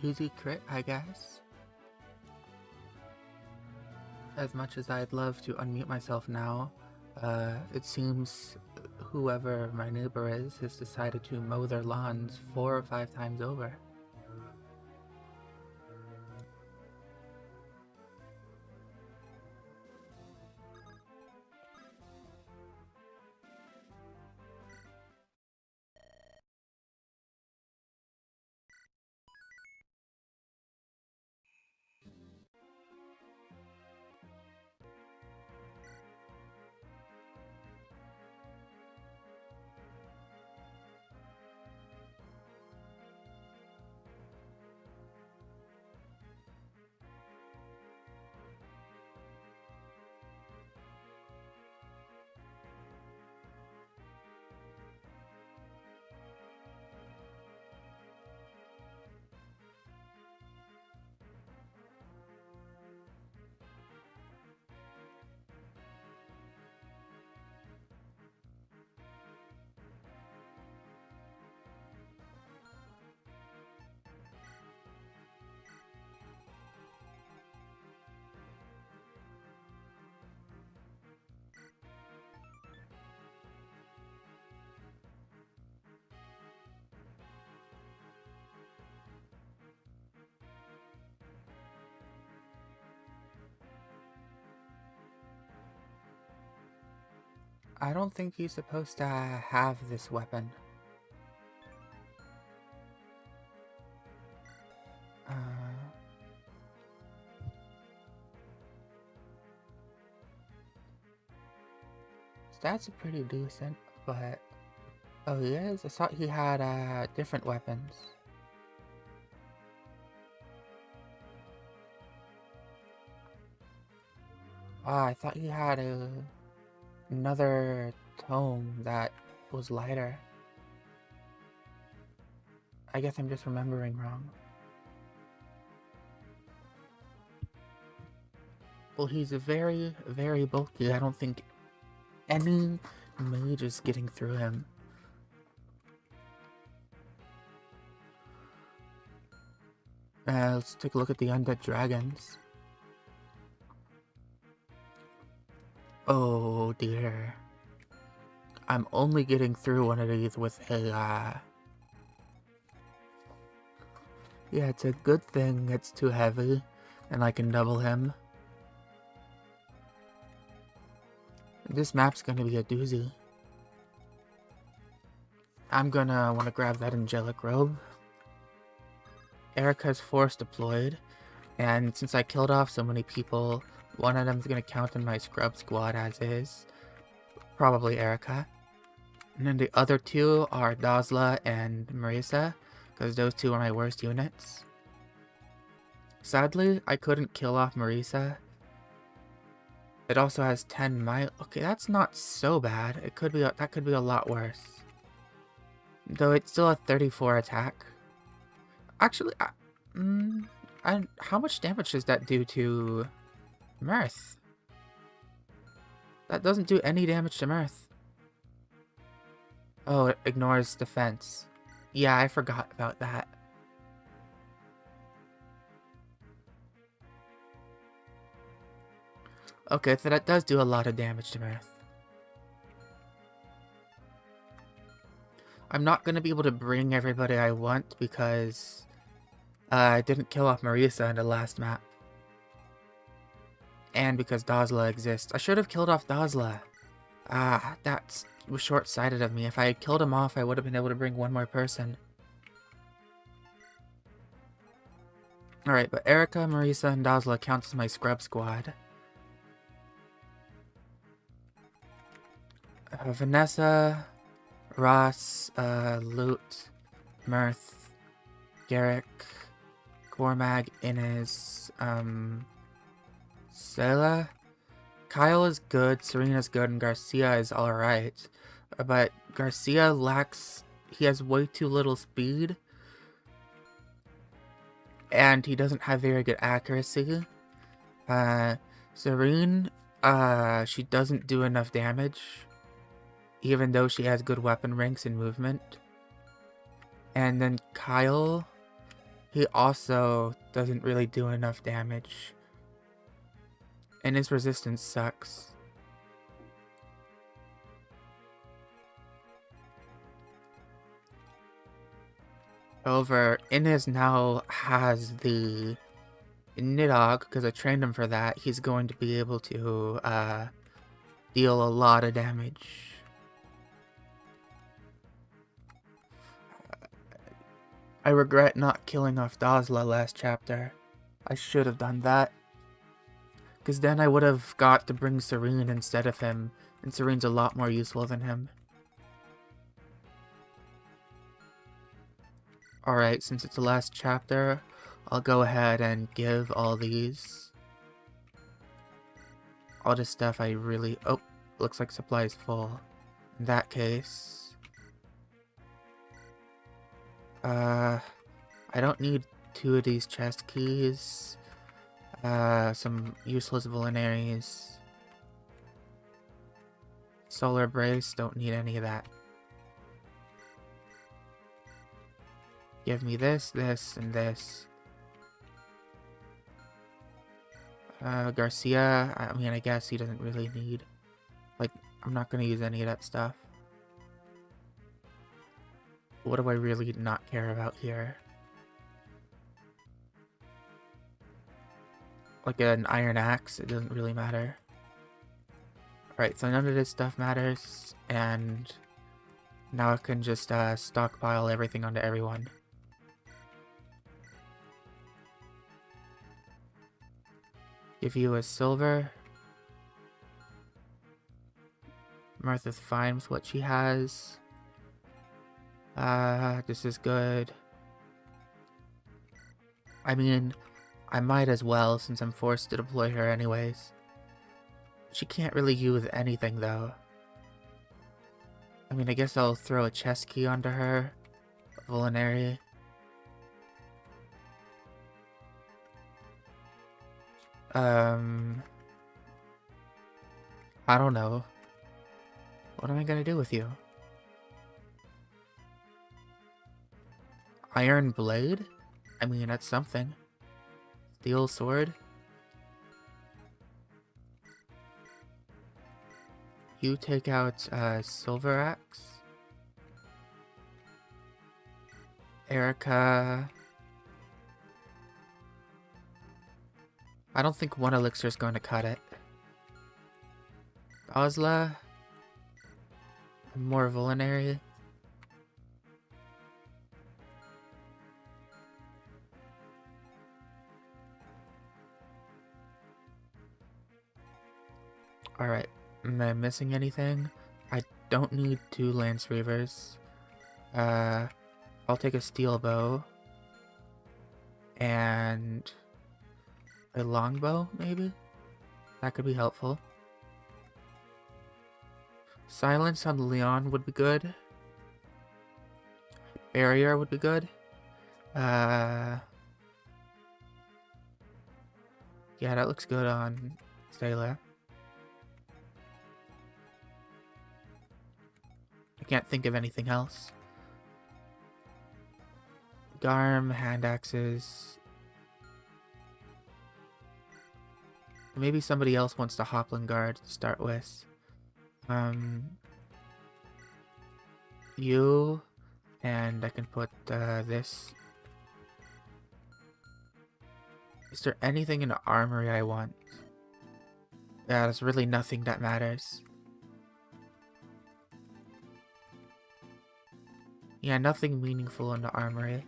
easy crit, I guess. As much as I'd love to unmute myself now, it seems whoever my neighbor is has decided to mow their lawns 4 or 5 times over. I don't think he's supposed to have this weapon. Stats are pretty decent, but... Oh, he is? I thought he had different weapons. I thought he had another tome that was lighter. I guess I'm just remembering wrong. Well, he's very, very bulky. I don't think any mage is getting through him. Let's take a look at the undead dragons. Oh dear. I'm only getting through one of these with a, Yeah, it's a good thing it's too heavy, and I can double him. This map's gonna be a doozy. I'm gonna wanna grab that angelic robe. Erica's force deployed, and since I killed off so many people, one of them's gonna count in my scrub squad as is. Probably Erica. And then the other two are Dazla and Marisa, because those two are my worst units. Sadly, I couldn't kill off Marisa. It also has 10 might. Okay, that's not so bad. It could be that could be a lot worse. Though it's still a 34 attack. Actually, how much damage does that do to Mirth? That doesn't do any damage to Mirth. Oh, it ignores defense. Yeah, I forgot about that. Okay, so that does do a lot of damage to Mirth. I'm not going to be able to bring everybody I want because I didn't kill off Marisa in the last map. And because Dazla exists. I should have killed off Dazla. That was short-sighted of me. If I had killed him off, I would have been able to bring one more person. Alright, but Erica, Marisa, and Dazla count as my scrub squad. Vanessa, Ross, Loot, Mirth, Garrick, Cormag, Inez, Sela. Kyle is good, Serena's good, and Garcia is alright. But Garcia lacks... He has way too little speed. And he doesn't have very good accuracy. Serene, she doesn't do enough damage. Even though she has good weapon ranks and movement. And then Kyle, he also doesn't really do enough damage. And his resistance sucks. However, Inez now has the Nidhogg, because I trained him for that. He's going to be able to deal a lot of damage. I regret not killing off Dazla last chapter. I should have done that. Because then I would have got to bring Serene instead of him, and Serene's a lot more useful than him. Alright, since it's the last chapter, I'll go ahead and give all these. All this stuff I really... Oh, looks like supply is full. In that case... I don't need 2 of these chest keys. Some useless vulneraries. Solar brace, don't need any of that. Give me this, this, and this. Garcia, I mean, I guess he doesn't really need... Like, I'm not gonna use any of that stuff. What do I really not care about here? Like an iron axe, it doesn't really matter. Alright, so none of this stuff matters, and now I can just stockpile everything onto everyone. Give you a silver. Martha's fine with what she has. This is good. I mean, I might as well since I'm forced to deploy her anyways. She can't really use anything though. I mean, I guess I'll throw a chest key onto her. A vulnerary. I don't know. What am I gonna do with you? Iron blade? I mean, that's something. Steel sword? You take out silver axe. Erica. I don't think 1 elixir is going to cut it. Osla. More vulnerary. Alright, am I missing anything? I don't need 2 Lance Reavers. I'll take a steel bow. And a longbow, maybe? That could be helpful. Silence on Leon would be good. Barrier would be good. Yeah, that looks good on Stella. I can't think of anything else. Garm, hand axes. Maybe somebody else wants to Hopland guard to start with. You, and I can put this. Is there anything in the armory I want? Yeah, there's really nothing that matters. Yeah, nothing meaningful in the armory.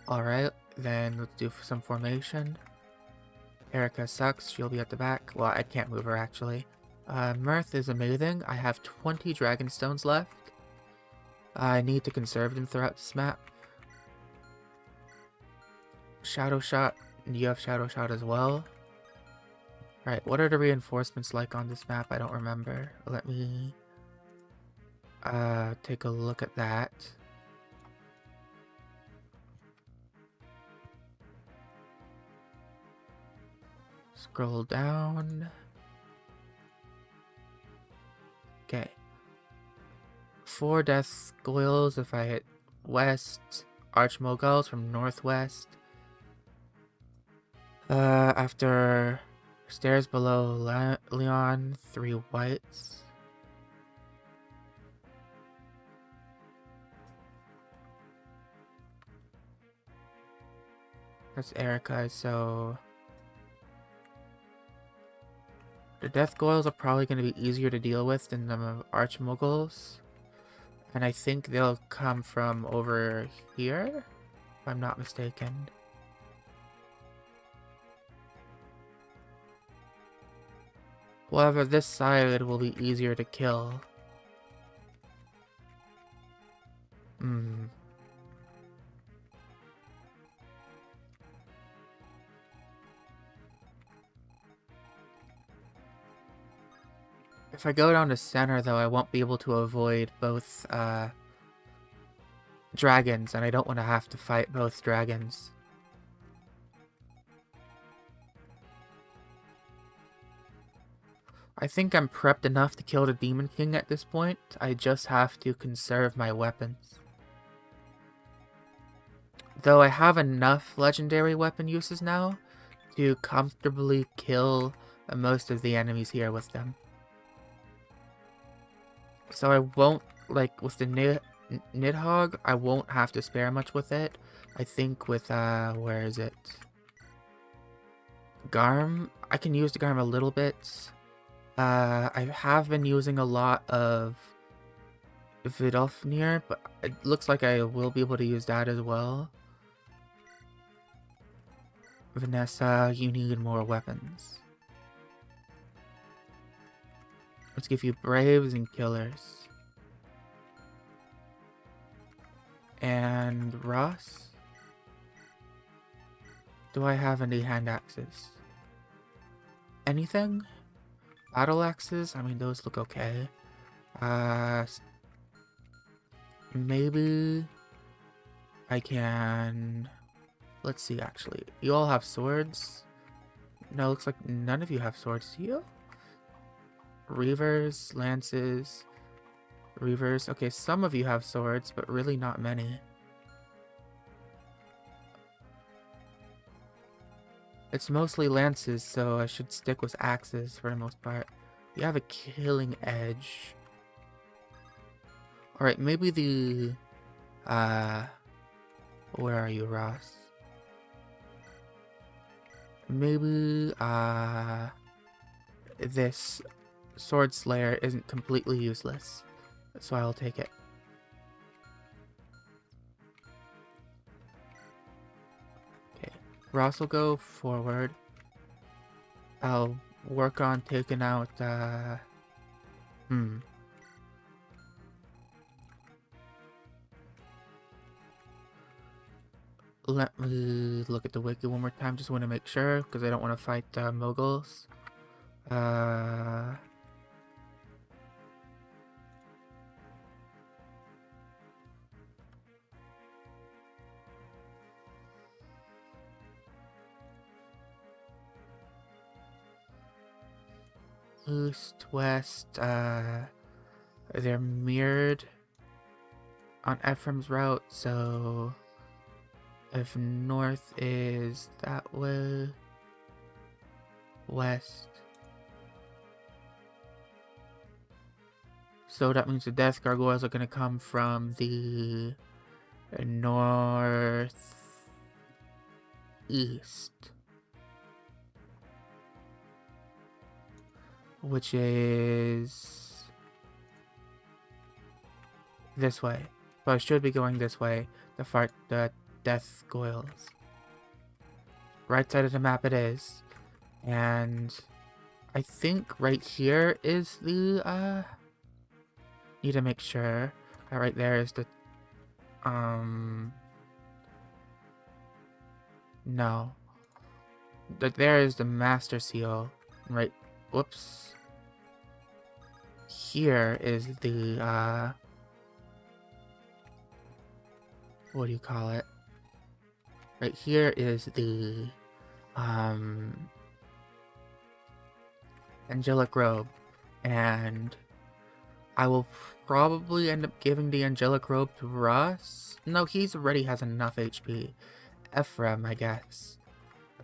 Alright, then let's do some formation. Erica sucks, she'll be at the back. Well, I can't move her actually. Mirth is amazing. I have 20 Dragonstones left. I need to conserve them throughout this map. Shadow Shot, you have Shadow Shot as well. Right, what are the reinforcements like on this map? I don't remember. Let me take a look at that. Scroll down. Okay. 4 death goils if I hit west, archmoguls from northwest. After stairs below Leon, 3 whites. That's Erica, so the death goils are probably going to be easier to deal with than the archmoguls. And I think they'll come from over here, if I'm not mistaken. However, this side will be easier to kill. If I go down to center, though, I won't be able to avoid both dragons, and I don't want to have to fight both dragons. I think I'm prepped enough to kill the Demon King at this point. I just have to conserve my weapons. Though I have enough legendary weapon uses now to comfortably kill most of the enemies here with them. So I won't, like, with the Nidhogg, I won't have to spare much with it. I think with, where is it? Garm, I can use the Garm a little bit. I have been using a lot of Vidolfnir, but it looks like I will be able to use that as well. Vanessa, you need more weapons. Let's give you Braves and Killers. And Ross? Do I have any hand axes? Anything? Battle axes? I mean, those look okay. Maybe I can... Let's see, actually. You all have swords? No, looks like none of you have swords, do you? Reavers, lances, reavers. Okay, some of you have swords, but really not many. It's mostly lances, so I should stick with axes for the most part. You have a killing edge. Alright, maybe the... where are you, Ross? Maybe, this Sword Slayer isn't completely useless, so I'll take it. Okay, Ross will go forward. I'll work on taking out, Let me look at the wiki one more time, just want to make sure, because I don't want to fight, moguls. East, west, they're mirrored on Ephraim's route, so if north is that way, west, so that means the death gargoyles are going to come from the northeast. Which is this way. So I should be going this way to fight the death goyles. Right side of the map it is. And I think right here is the need to make sure. Right there is the no. There is the master seal. Right, whoops. Here is the, what do you call it? Right here is the, angelic robe. And I will probably end up giving the angelic robe to Russ. No, he's already has enough HP. Ephraim, I guess.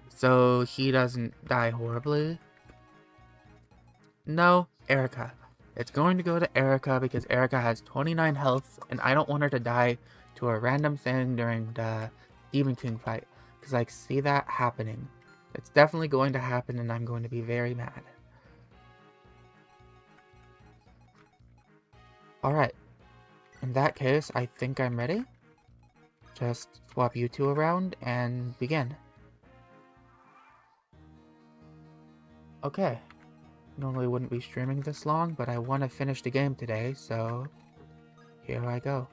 So he doesn't die horribly. No, Erica. It's going to go to Erica because Erica has 29 health and I don't want her to die to a random thing during the Demon King fight. Because I see that happening. It's definitely going to happen and I'm going to be very mad. Alright. In that case, I think I'm ready. Just swap you two around and begin. Okay. Normally wouldn't be streaming this long, but I want to finish the game today, so here I go.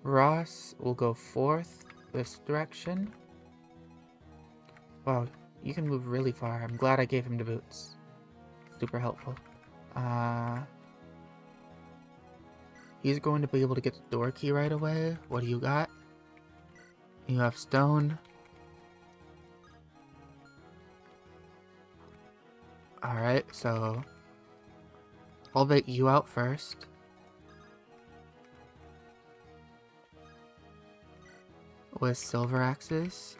Ross will go fourth this direction. Wow, you can move really far. I'm glad I gave him the boots. Super helpful. He's going to be able to get the door key right away. What do you got? You have stone. Alright, so I'll bait you out first. With silver axes.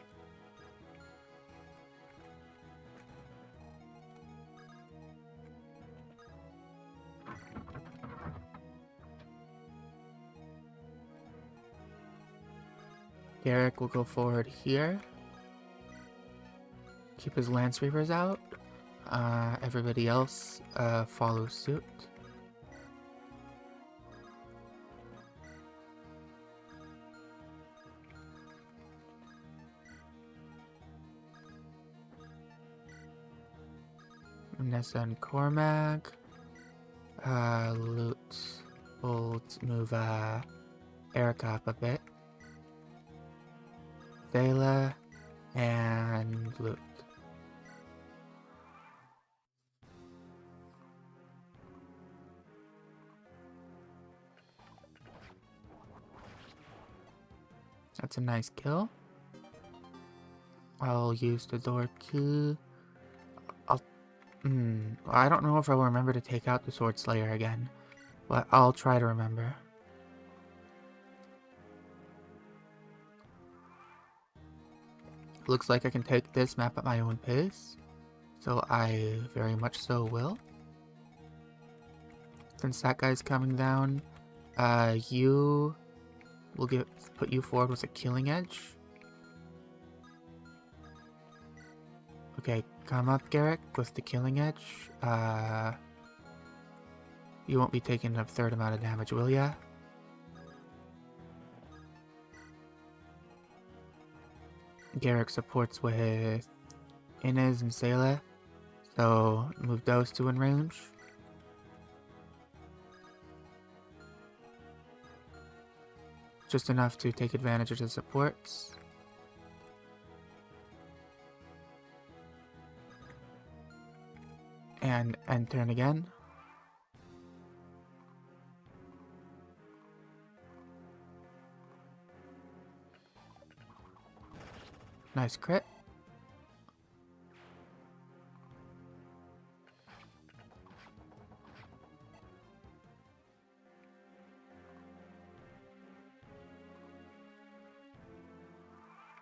Derek will go forward here. Keep his lance reavers out. Everybody else follow suit. Nessa and Cormac. Loot. We'll move Erica up a bit. Thela and Loot. That's a nice kill. I'll use the door key. I don't know if I'll remember to take out the Sword Slayer again, but I'll try to remember. Looks like I can take this map at my own pace, so I very much so will. Since that guy's coming down, you will put you forward with a killing edge. Okay, come up, Garrick, with the killing edge. You won't be taking a third amount of damage, will ya? Garrick supports with Inez and Selah, so move those two in range. Just enough to take advantage of the supports. And turn again. Nice crit.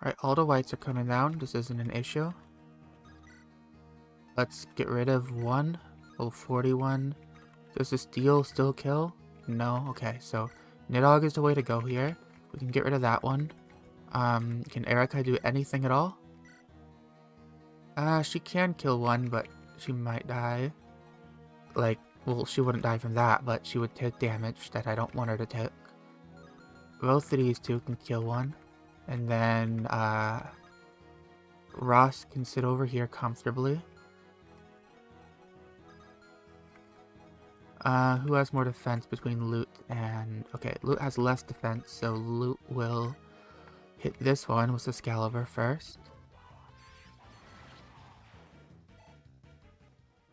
Alright, all the whites are coming down. This isn't an issue. Let's get rid of one. Oh, 41. Does the steel still kill? No? Okay, so Nidhogg is the way to go here. We can get rid of that one. Can Erica do anything at all? She can kill one, but she might die. Like, well, she wouldn't die from that, but she would take damage that I don't want her to take. Both of these two can kill one. And then, Ross can sit over here comfortably. Who has more defense between Loot and... Okay, Loot has less defense, so Loot will hit this one with Excalibur first.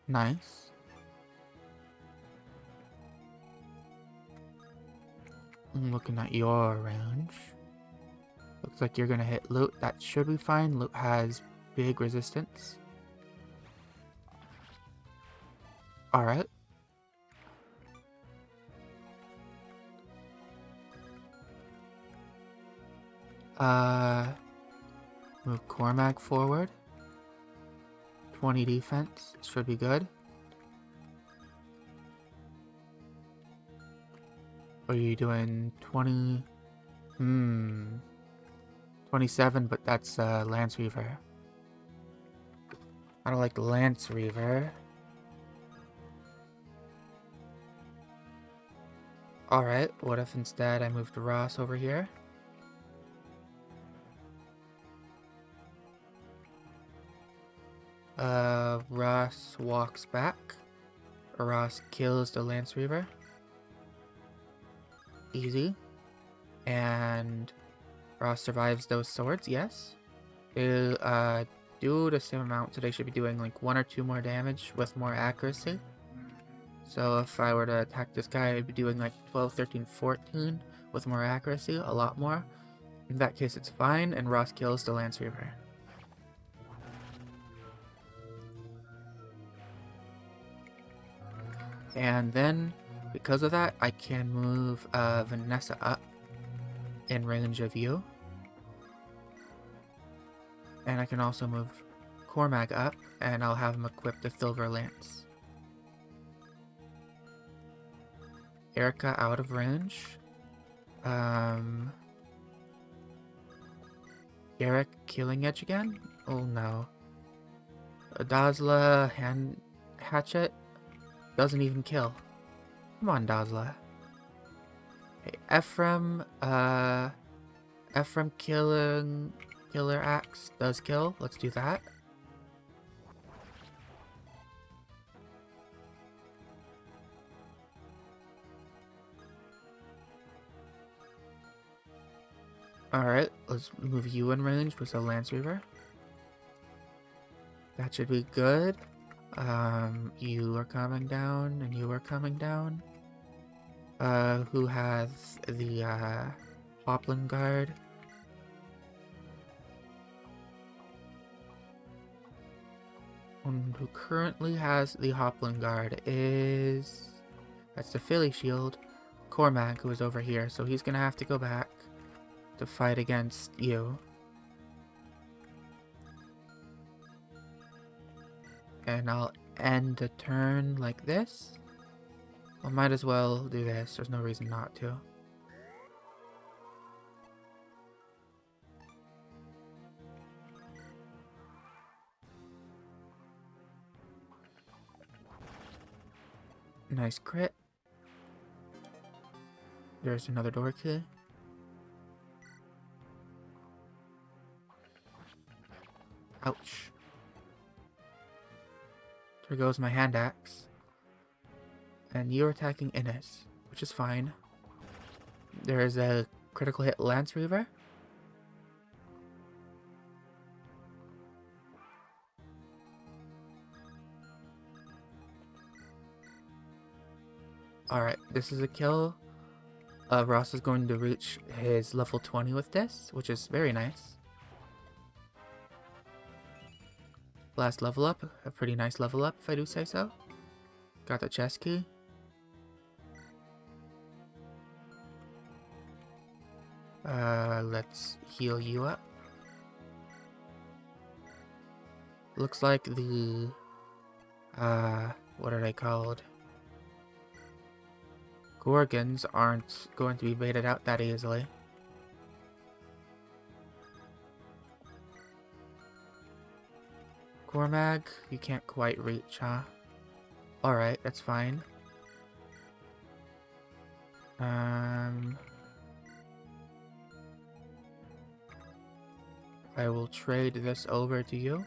Nice. I'm looking at your range. Looks like you're gonna hit Loot. That should be fine. Loot has big resistance. Alright. Move Cormac forward. 20 defense should be good. Are you doing 20? 27, but that's Lance Reaver. I don't like the Lance Reaver. Alright, what if instead I moved Ross over here? Ross walks back. Ross kills the Lance Reaver. Easy. And Ross survives those swords, yes. They do the same amount, so they should be doing like 1 or 2 more damage with more accuracy. So if I were to attack this guy, I'd be doing like 12, 13, 14 with more accuracy, a lot more. In that case, it's fine, and Ross kills the Lance Reaver. And then, because of that, I can move Vanessa up in range of you. And I can also move Cormac up, and I'll have him equip the Silver Lance. Erica out of range. Eric Killing Edge again? Oh no. Dazla Hand Hatchet doesn't even kill. Come on, Dazla. Okay, Ephraim Killer Axe does kill. Let's do that. Alright, let's move you in range with a Lance Reaver. That should be good. You are coming down, and you are coming down. Who has the, Hoplin Guard? One who currently has the Hoplin Guard is... That's the Philly Shield. Cormac, who is over here, so he's gonna have to go back to fight against you. And I'll end the turn like this. I might as well do this, there's no reason not to. Nice crit. There's another door key. Ouch. There goes my hand axe. And you're attacking Innes, which is fine. There is a critical hit Lance Reaver. Alright, this is a kill. Ross is going to reach his level 20 with this, which is very nice. Last level up, a pretty nice level up if I do say so. Got the chest key. Let's heal you up. Looks like the, what are they called? Gorgons aren't going to be baited out that easily. Cormac, you can't quite reach, huh? Alright, that's fine. I will trade this over to you.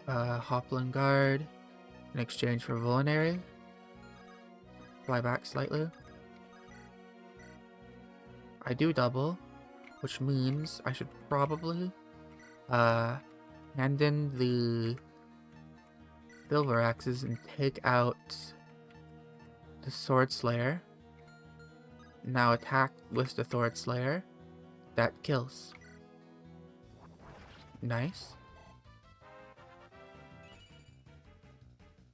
Hoplin Guard in exchange for Vulnerary. Fly back slightly. I do double, which means I should probably hand in the Silver Axes and take out the Sword Slayer. Now attack with the Sword Slayer. That kills. Nice.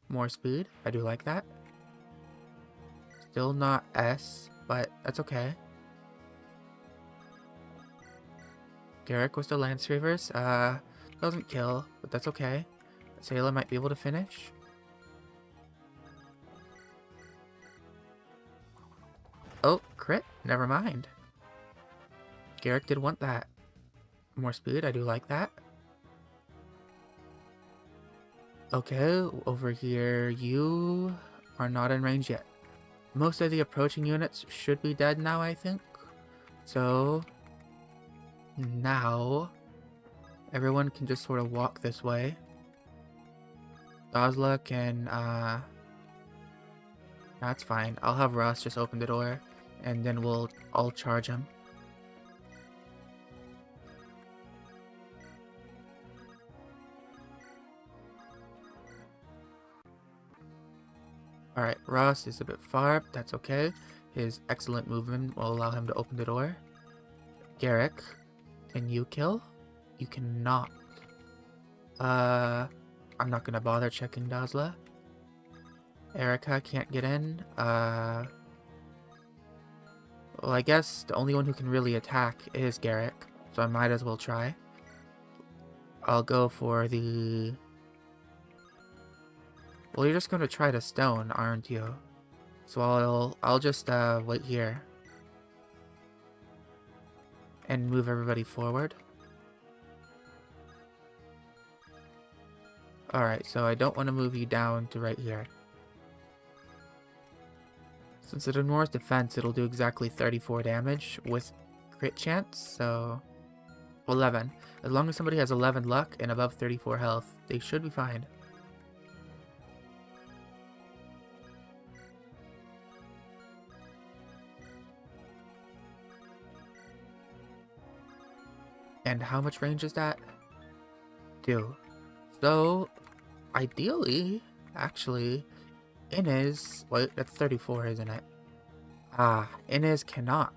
More speed. I do like that. Still not S, but that's okay. Garrick was the Lance Reavers. Doesn't kill, but that's okay. Sayla might be able to finish. Oh, crit. Never mind. Garrick did want that. More speed. I do like that. Okay, over here, you are not in range yet. Most of the approaching units should be dead now, I think. So, now, everyone can just sort of walk this way. Dazla can, that's fine. I'll have Ross just open the door, and then we'll all charge him. Alright, Ross is a bit far, but that's okay. His excellent movement will allow him to open the door. Garrick, can you kill? You cannot. I'm not gonna bother checking Dazla. Erica can't get in. Well, I guess the only one who can really attack is Garrick, so I might as well try. I'll go for the... Well, you're just gonna try to stone, aren't you? So I'll just wait here and move everybody forward. Alright, so I don't want to move you down to right here. Since it ignores defense, it'll do exactly 34 damage with crit chance, so 11. As long as somebody has 11 luck and above 34 health, they should be fine. And how much range is that? 2. So, ideally, actually, Inez... Wait, that's 34, isn't it? Inez cannot.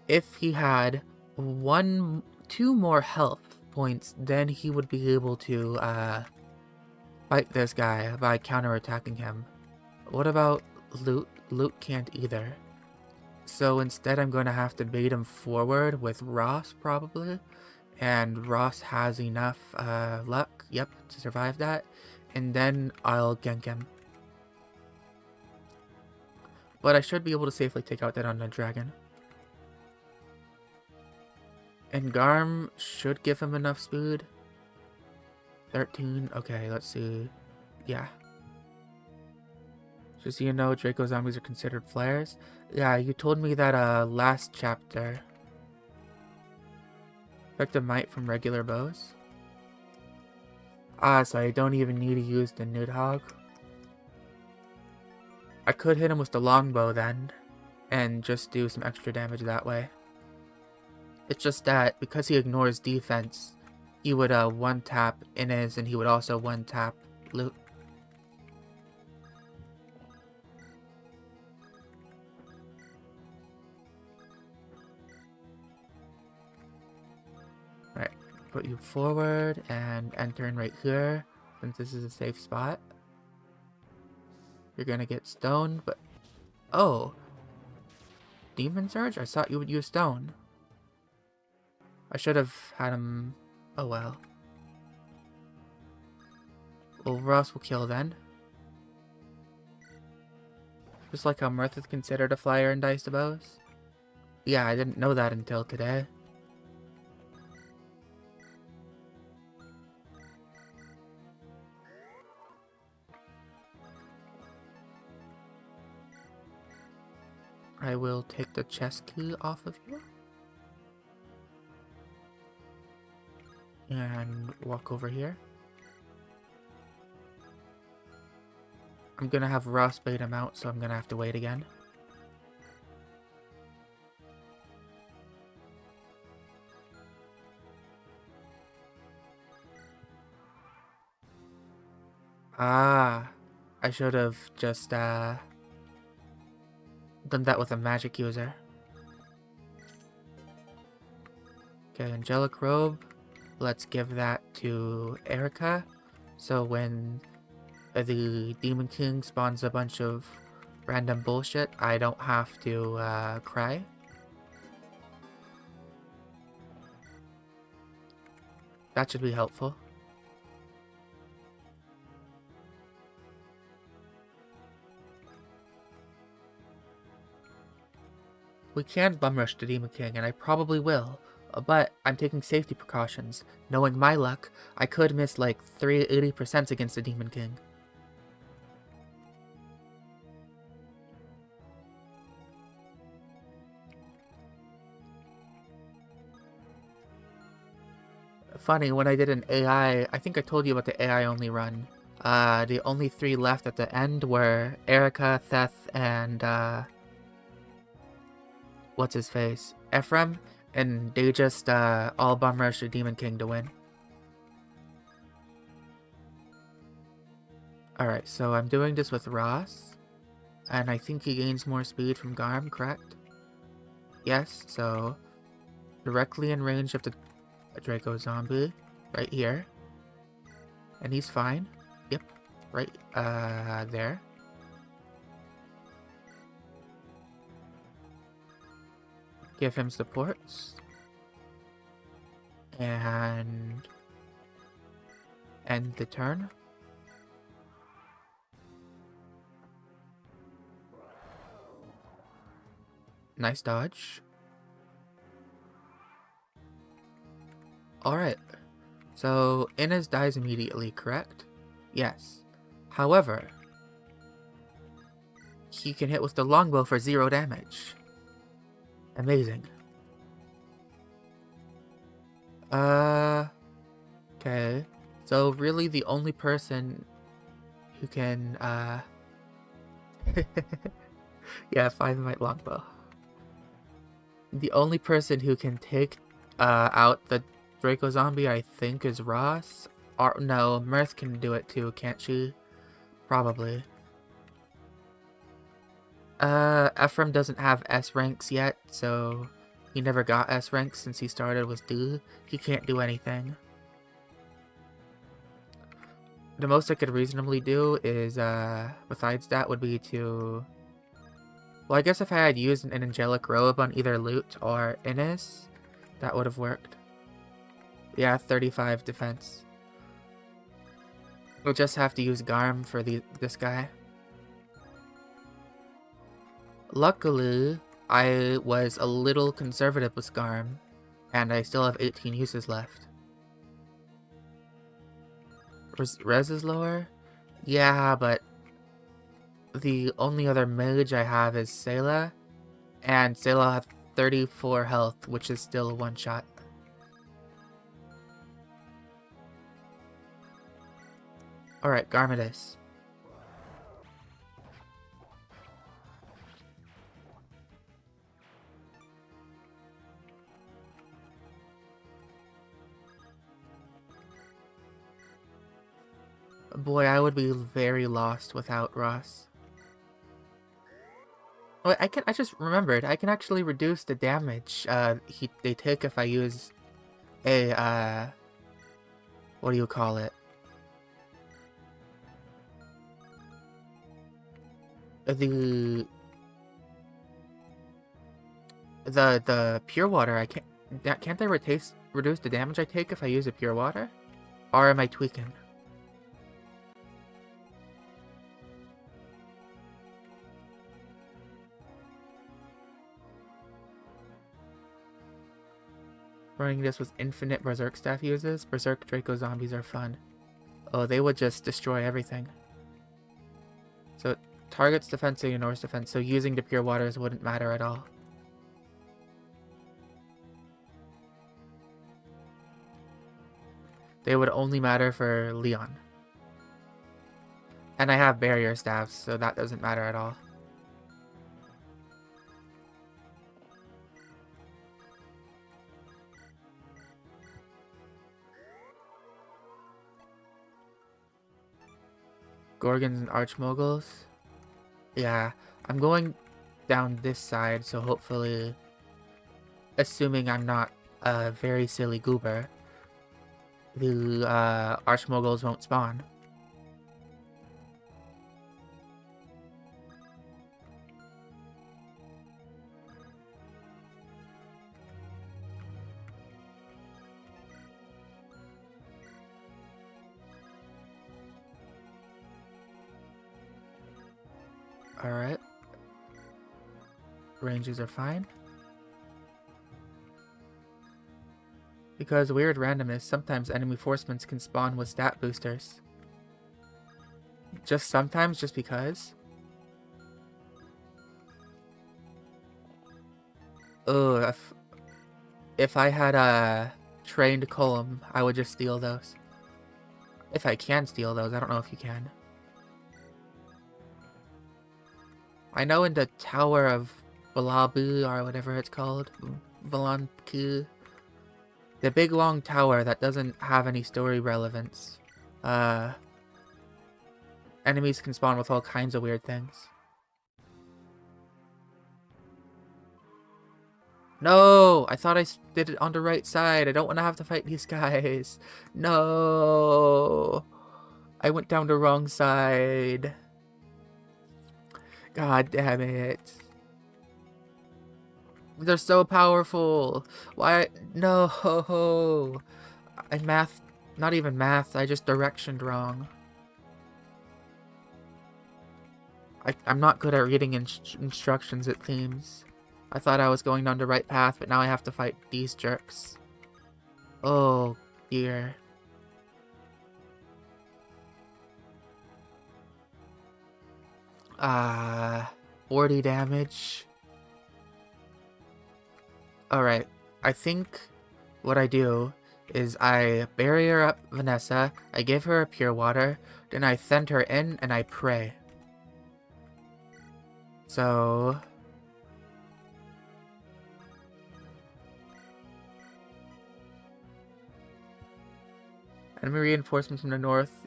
If he had 2 more health points, then he would be able to, fight this guy by counterattacking him. What about Luke? Luke can't either. So instead I'm going to have to bait him forward with Ross, probably. And Ross has enough luck, yep, to survive that. And then I'll gank him. But I should be able to safely take out that undead dragon. And Garm should give him enough speed. 13, okay, let's see. Yeah. Just so you know, Draco zombies are considered flares. Yeah, you told me that last chapter. Effective might from regular bows. So I don't even need to use the Nidhogg. I could hit him with the longbow then, and just do some extra damage that way. It's just that, because he ignores defense, he would one-tap Inez, and he would also one-tap Luke. Right, put you forward and enter in right here, since this is a safe spot. You're gonna get stoned, but... Oh! Demon Surge? I thought you would use stone. I should have had him... Oh well. Well, Ross will kill then. Just like how Mirth is considered a flyer in Dice to Bows. Yeah, I didn't know that until today. I will take the chest key off of you. And walk over here. I'm gonna have Ross bait him out, so I'm gonna have to wait again. I should have just done that with a magic user. Okay, Angelic Robe. Let's give that to Erica. So when the Demon King spawns a bunch of random bullshit, I don't have to cry. That should be helpful. We can bum rush the Demon King, and I probably will, but I'm taking safety precautions. Knowing my luck, I could miss like 80% against the Demon King. Funny, when I did an AI, I think I told you about the AI only run. The only 3 left at the end were Erica, Theth, and what's his face? Ephraim, and they just all bum rush the Demon King to win. Alright, so I'm doing this with Ross, and I think he gains more speed from Garm, correct? Yes, so directly in range of the Draco zombie, right here. And he's fine. Yep, right there. Give him supports. And end the turn. Nice dodge. Alright. So, Inez dies immediately, correct? Yes. However, he can hit with the longbow for 0 damage. Amazing. Okay. So really the only person who can, yeah, 5 might longbow. The only person who can take, out the Draco zombie, I think, is Ross. Or, no, Mirth can do it too, can't she? Probably. Ephraim doesn't have S ranks yet, so he never got S ranks since he started with D. He can't do anything. The most I could reasonably do is, besides that, would be to... Well, I guess if I had used an angelic robe on either Loot or Innis, that would have worked. Yeah, 35 defense. We'll just have to use Garm for this guy. Luckily, I was a little conservative with Garm, and I still have 18 uses left. Res is lower? Yeah, but the only other mage I have is Sayla, and Sayla has 34 health, which is still a one-shot. Alright, Garmadus. Boy, I would be very lost without Ross. Oh, I just remembered, I can actually reduce the damage they take if I use a, what do you call it? The pure water, can't I reduce the damage I take if I use a pure water? Or am I tweaking? Running this with infinite Berserk staff uses, Berserk Draco zombies are fun. Oh, they would just destroy everything. So, targets defense and ignores defense, so using the pure waters wouldn't matter at all. They would only matter for Leon. And I have barrier staffs, so that doesn't matter at all. Gorgons and Archmoguls. Yeah, I'm going down this side, so hopefully, assuming I'm not a very silly goober, the Archmoguls won't spawn. Alright. Ranges are fine. Because weird randomness, sometimes enemy forcements can spawn with stat boosters. Just sometimes, just because? Ugh, if I had a trained column, I would just steal those. If I can steal those, I don't know if you can. I know in the Tower of Valabu, or whatever it's called, Valanku, the big long tower that doesn't have any story relevance, enemies can spawn with all kinds of weird things. No! I thought I did it on the right side. I don't want to have to fight these guys. No! I went down the wrong side. God damn it. They're so powerful. Why? No. I math. Not even math. I just directioned wrong. I'm not good at reading instructions, it seems. I thought I was going down the right path, but now I have to fight these jerks. Oh, dear. Ah, 40 damage. Alright, I think what I do is I barrier up Vanessa, I give her a pure water, then I send her in and I pray. So... enemy reinforcements from the north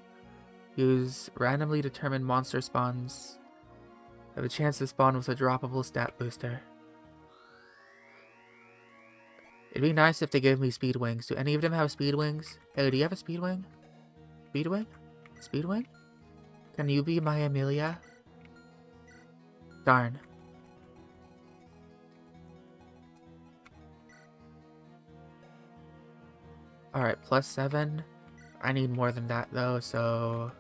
use randomly determined monster spawns. Have a chance to spawn with a droppable stat booster. It'd be nice if they gave me speed wings. Do any of them have speed wings? Hey, do you have a speed wing? Speed wing? Speed wing? Can you be my Amelia? Darn. Alright, +7. I need more than that though, so...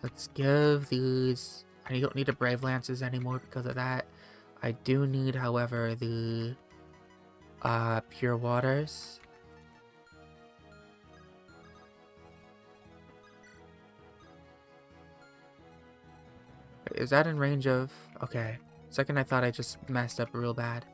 let's give these... I don't need the Brave Lances anymore because of that. I do need, however, the Pure Waters. Is that in range of... okay. Second I thought I just messed up real bad.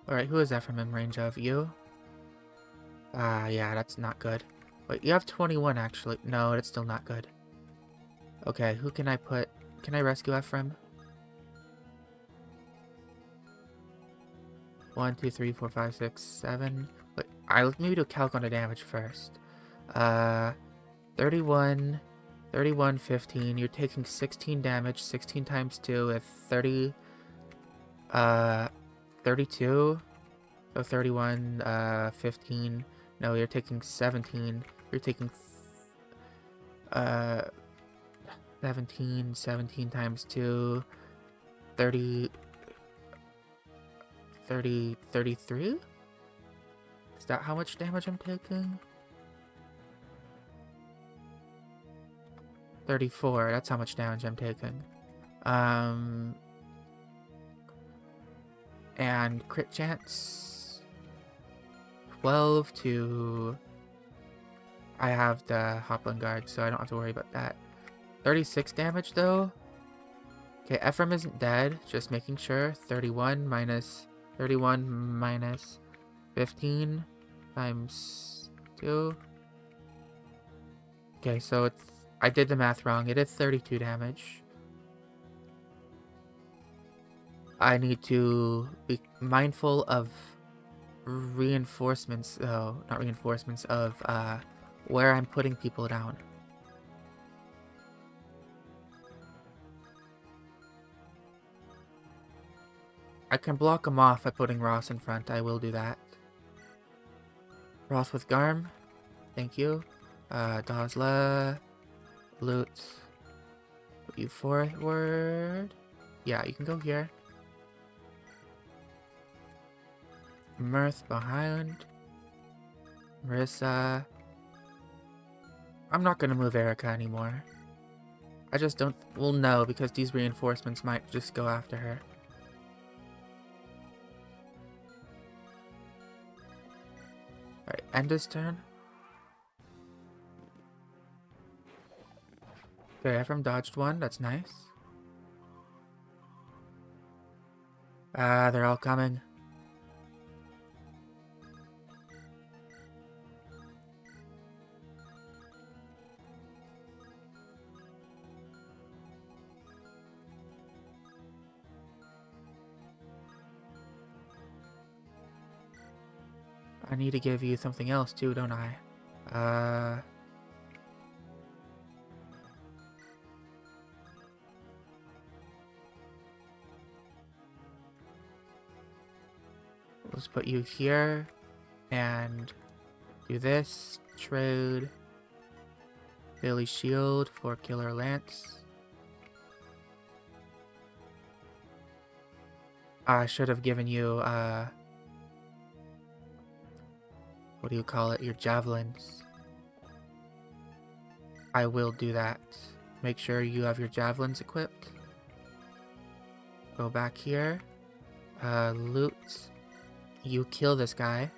Alright, who is that from in range of? You? Yeah, that's not good. Wait, you have 21 actually. No, that's still not good. Okay, who can I put... can I rescue Ephraim? 1, 2, 3, 4, 5, 6, 7. Wait, let me do a calc on the damage first. 31, 31, 15. You're taking 16 damage. 16 times 2 is 30. 32. So 31, 15. No, you're taking 17. You're taking 17 times 2. 30. 33? Is that how much damage I'm taking? 34, that's how much damage I'm taking. And crit chance 12 to... I have the Hopland Guard, so I don't have to worry about that. 36 damage though. Okay, Ephraim isn't dead, just making sure. 31 minus 15 times 2. Okay, so it's... I did the math wrong. It is 32 damage. I need to be mindful of reinforcements, though. Not reinforcements, of where I'm putting people down. I can block them off by putting Ross in front. I will do that. Wrath with Garm. Thank you. Dazla. Loot. Put you forward. Yeah, you can go here. Mirth behind. Marissa. I'm not gonna move Erica anymore. I just don't... Well, no, because these reinforcements might just go after her. Alright, end his turn. Okay, Ephraim dodged one. That's nice. They're all coming. I need to give you something else too, don't I? Let's put you here and do this. Trade Daily Shield for Killer Lance. I should have given you, what do you call it? Your javelins. I will do that. Make sure you have your javelins equipped. Go back here. Loot. You kill this guy.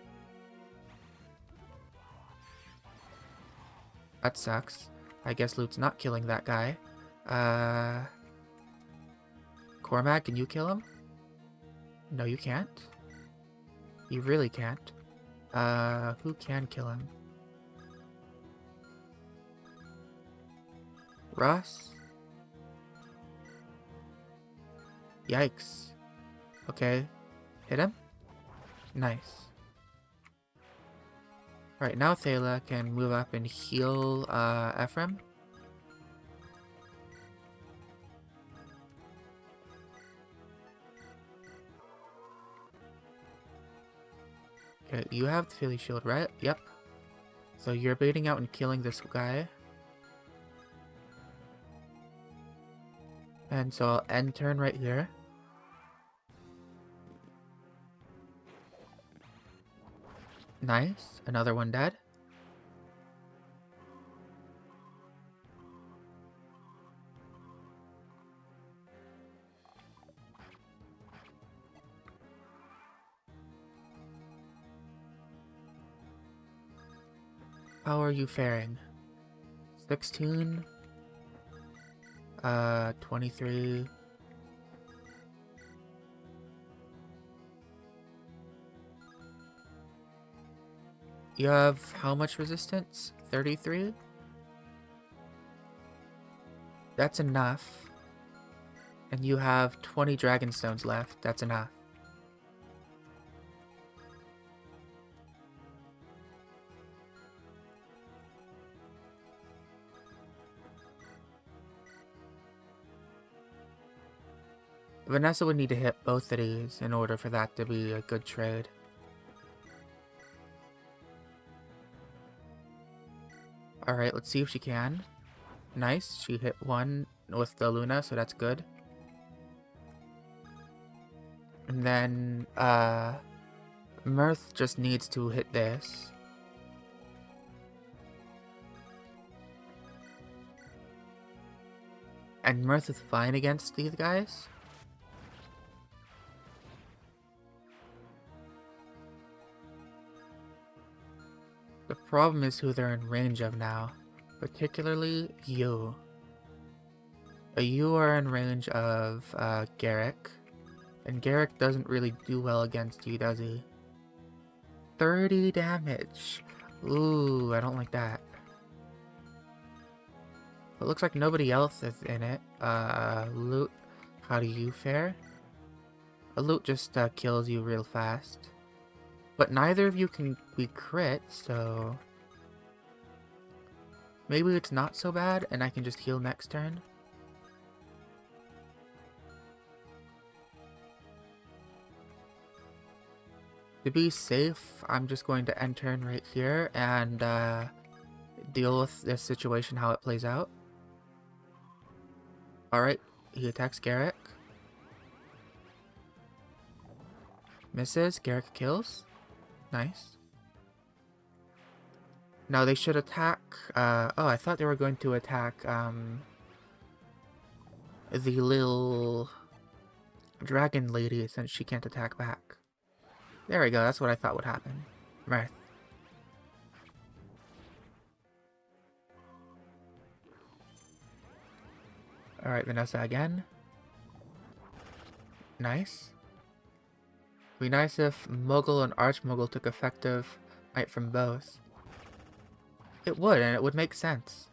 That sucks. I guess Loot's not killing that guy. Cormac, can you kill him? No, you can't. You really can't. Who can kill him? Ross? Yikes. Okay. Hit him? Nice. Alright, now Thala can move up and heal Ephraim. Okay, you have the Philly Shield, right? Yep. So you're baiting out and killing this guy. And so I'll end turn right here. Nice. Another one dead. How are you faring? 16? 23. You have how much resistance? 33? That's enough. And you have 20 Dragonstones left. That's enough. Vanessa would need to hit both of these in order for that to be a good trade. Alright, let's see if she can. Nice, she hit one with the Luna, so that's good. And then, Mirth just needs to hit this. And Mirth is fine against these guys. The problem is who they're in range of now. Particularly you. You are in range of Garrick. And Garrick doesn't really do well against you, does he? 30 damage. Ooh, I don't like that. It looks like nobody else is in it. Loot, how do you fare? A loot just kills you real fast. But neither of you can be crit, so... maybe it's not so bad, and I can just heal next turn. To be safe, I'm just going to end turn right here and deal with this situation, how it plays out. Alright, he attacks Garrick. Misses, Garrick kills. Nice. Now they should attack, oh, I thought they were going to attack, the little dragon lady, since she can't attack back. There we go, that's what I thought would happen. Mirth. Alright, Vanessa again. Nice. Be nice if Muggle and Archmuggle took effective might from both. It would, and it would make sense.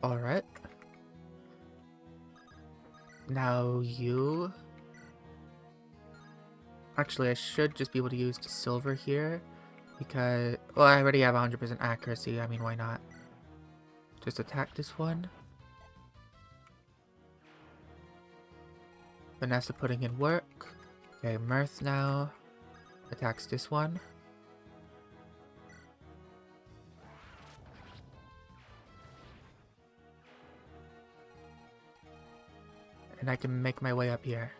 Alright. Now you... Actually, I should just be able to use the silver here. Because... Well, I already have 100% accuracy. I mean, why not? Just attack this one. Vanessa putting in work. Okay, Mirth now. Attacks this one. And I can make my way up here.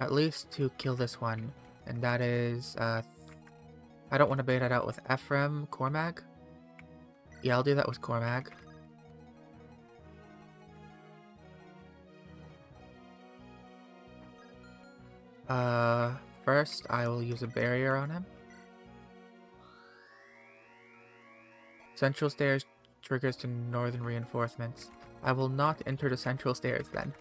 At least to kill this one. And that is, I don't want to bait it out with Ephraim Cormag. Yeah, I'll do that with Cormag. First I will use a barrier on him. Central stairs triggers to northern reinforcements. I will not enter the central stairs then.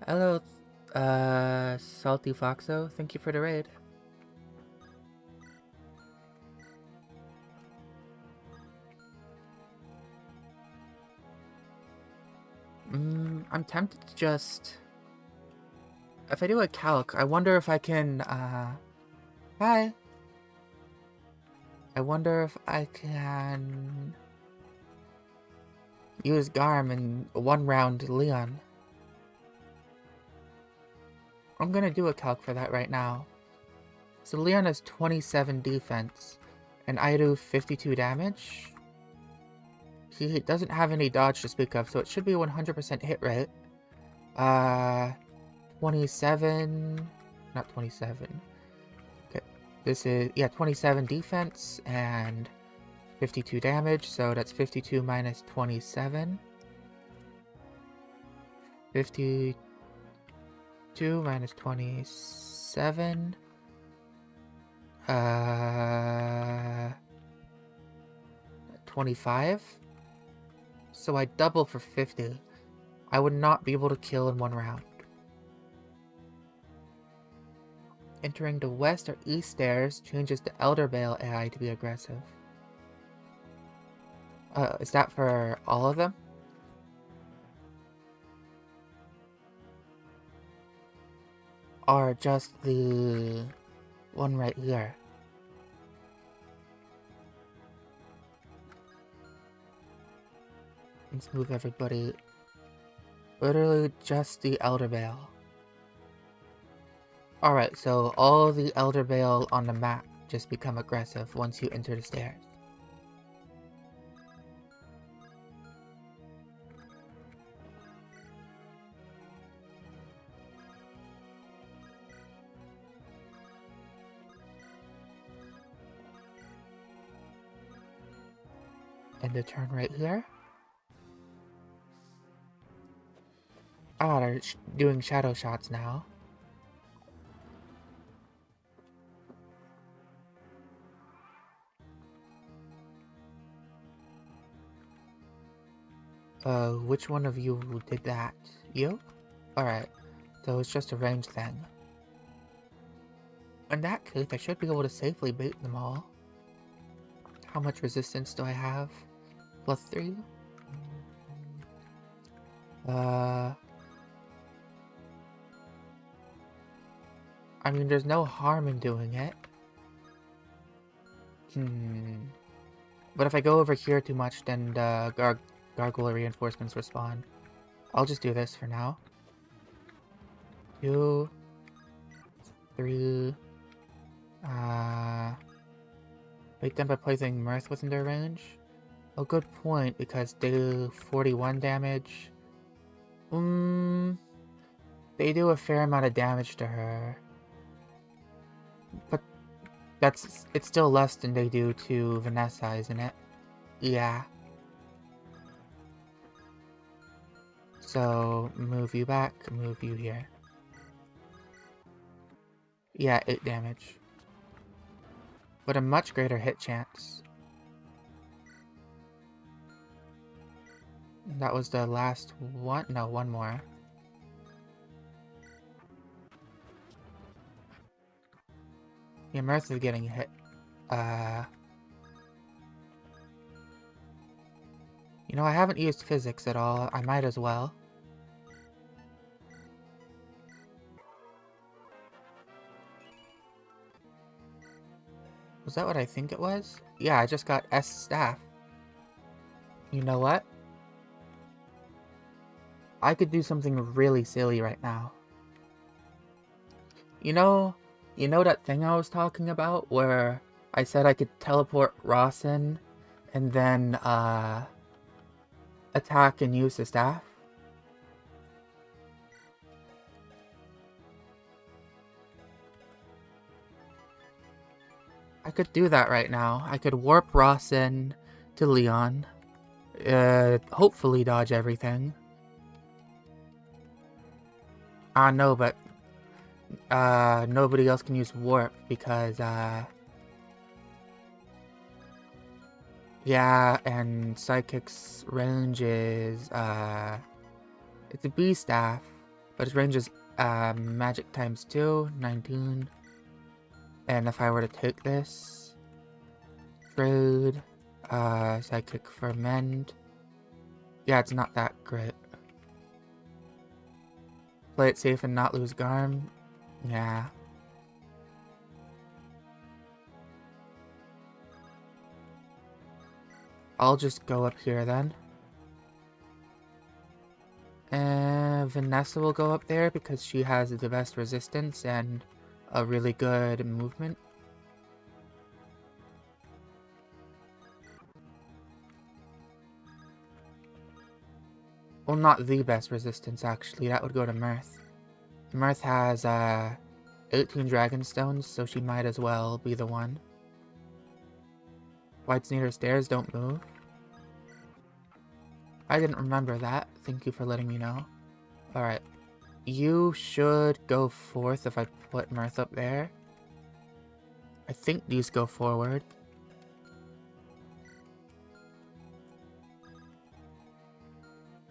Hello, Salty Foxo. Thank you for the raid. I'm tempted to just... If I do a calc, I wonder if I can, Hi! I wonder if I can... use Garm and one round Leon. I'm gonna do a calc for that right now. So Leon has 27 defense, and I do 52 damage. He doesn't have any dodge to speak of, so it should be 100% hit rate. 27... Not 27. Okay, this is... Yeah, 27 defense and 52 damage, so that's 52 minus 27. 52 minus 27. 25. So I double for 50. I would not be able to kill in one round. Entering the west or east stairs changes the Elder Bale AI to be aggressive. Is that for all of them? Or just the one right here? Let's move everybody. Literally just the Elder Bale. Alright, so all the Elder Bale on the map just become aggressive once you enter the stairs. And the turn right here. Ah, they're doing shadow shots now. Which one of you did that? You? Alright, so it's just a range then. In that case, I should be able to safely bait them all. How much resistance do I have? +3? I mean, there's no harm in doing it. But if I go over here too much, then the gargoyle reinforcements respawn. I'll just do this for now. 2, 3. Beat them by placing Mirth within their range. Oh, good point, because they do 41 damage. They do a fair amount of damage to her. But it's still less than they do to Vanessa, isn't it? Yeah. So, move you back, move you here. Yeah, 8 damage. But a much greater hit chance. That was the last one? No, one more. Yeah, Mirth is getting hit. You know, I haven't used physics at all. I might as well. Was that what I think it was? Yeah, I just got S staff. You know what? I could do something really silly right now. You know that thing I was talking about where I said I could teleport Rawson and then attack and use the staff? I could do that right now. I could warp Rawson to Leon. Hopefully dodge everything. No, but nobody else can use warp because yeah, and Psychic's range is it's a B staff, but its range is magic times 2, 19. And if I were to take this, Trade, Psychic Ferment, yeah, it's not that great. Play it safe and not lose Garm, yeah. I'll just go up here then. And Vanessa will go up there because she has the best resistance and a really good movement. Well, not the best resistance, actually. That would go to Mirth. Mirth has 18 Dragonstones, so she might as well be the one. White's near stairs, don't move. I didn't remember that. Thank you for letting me know. Alright. You should go forth if I put Mirth up there. I think these go forward.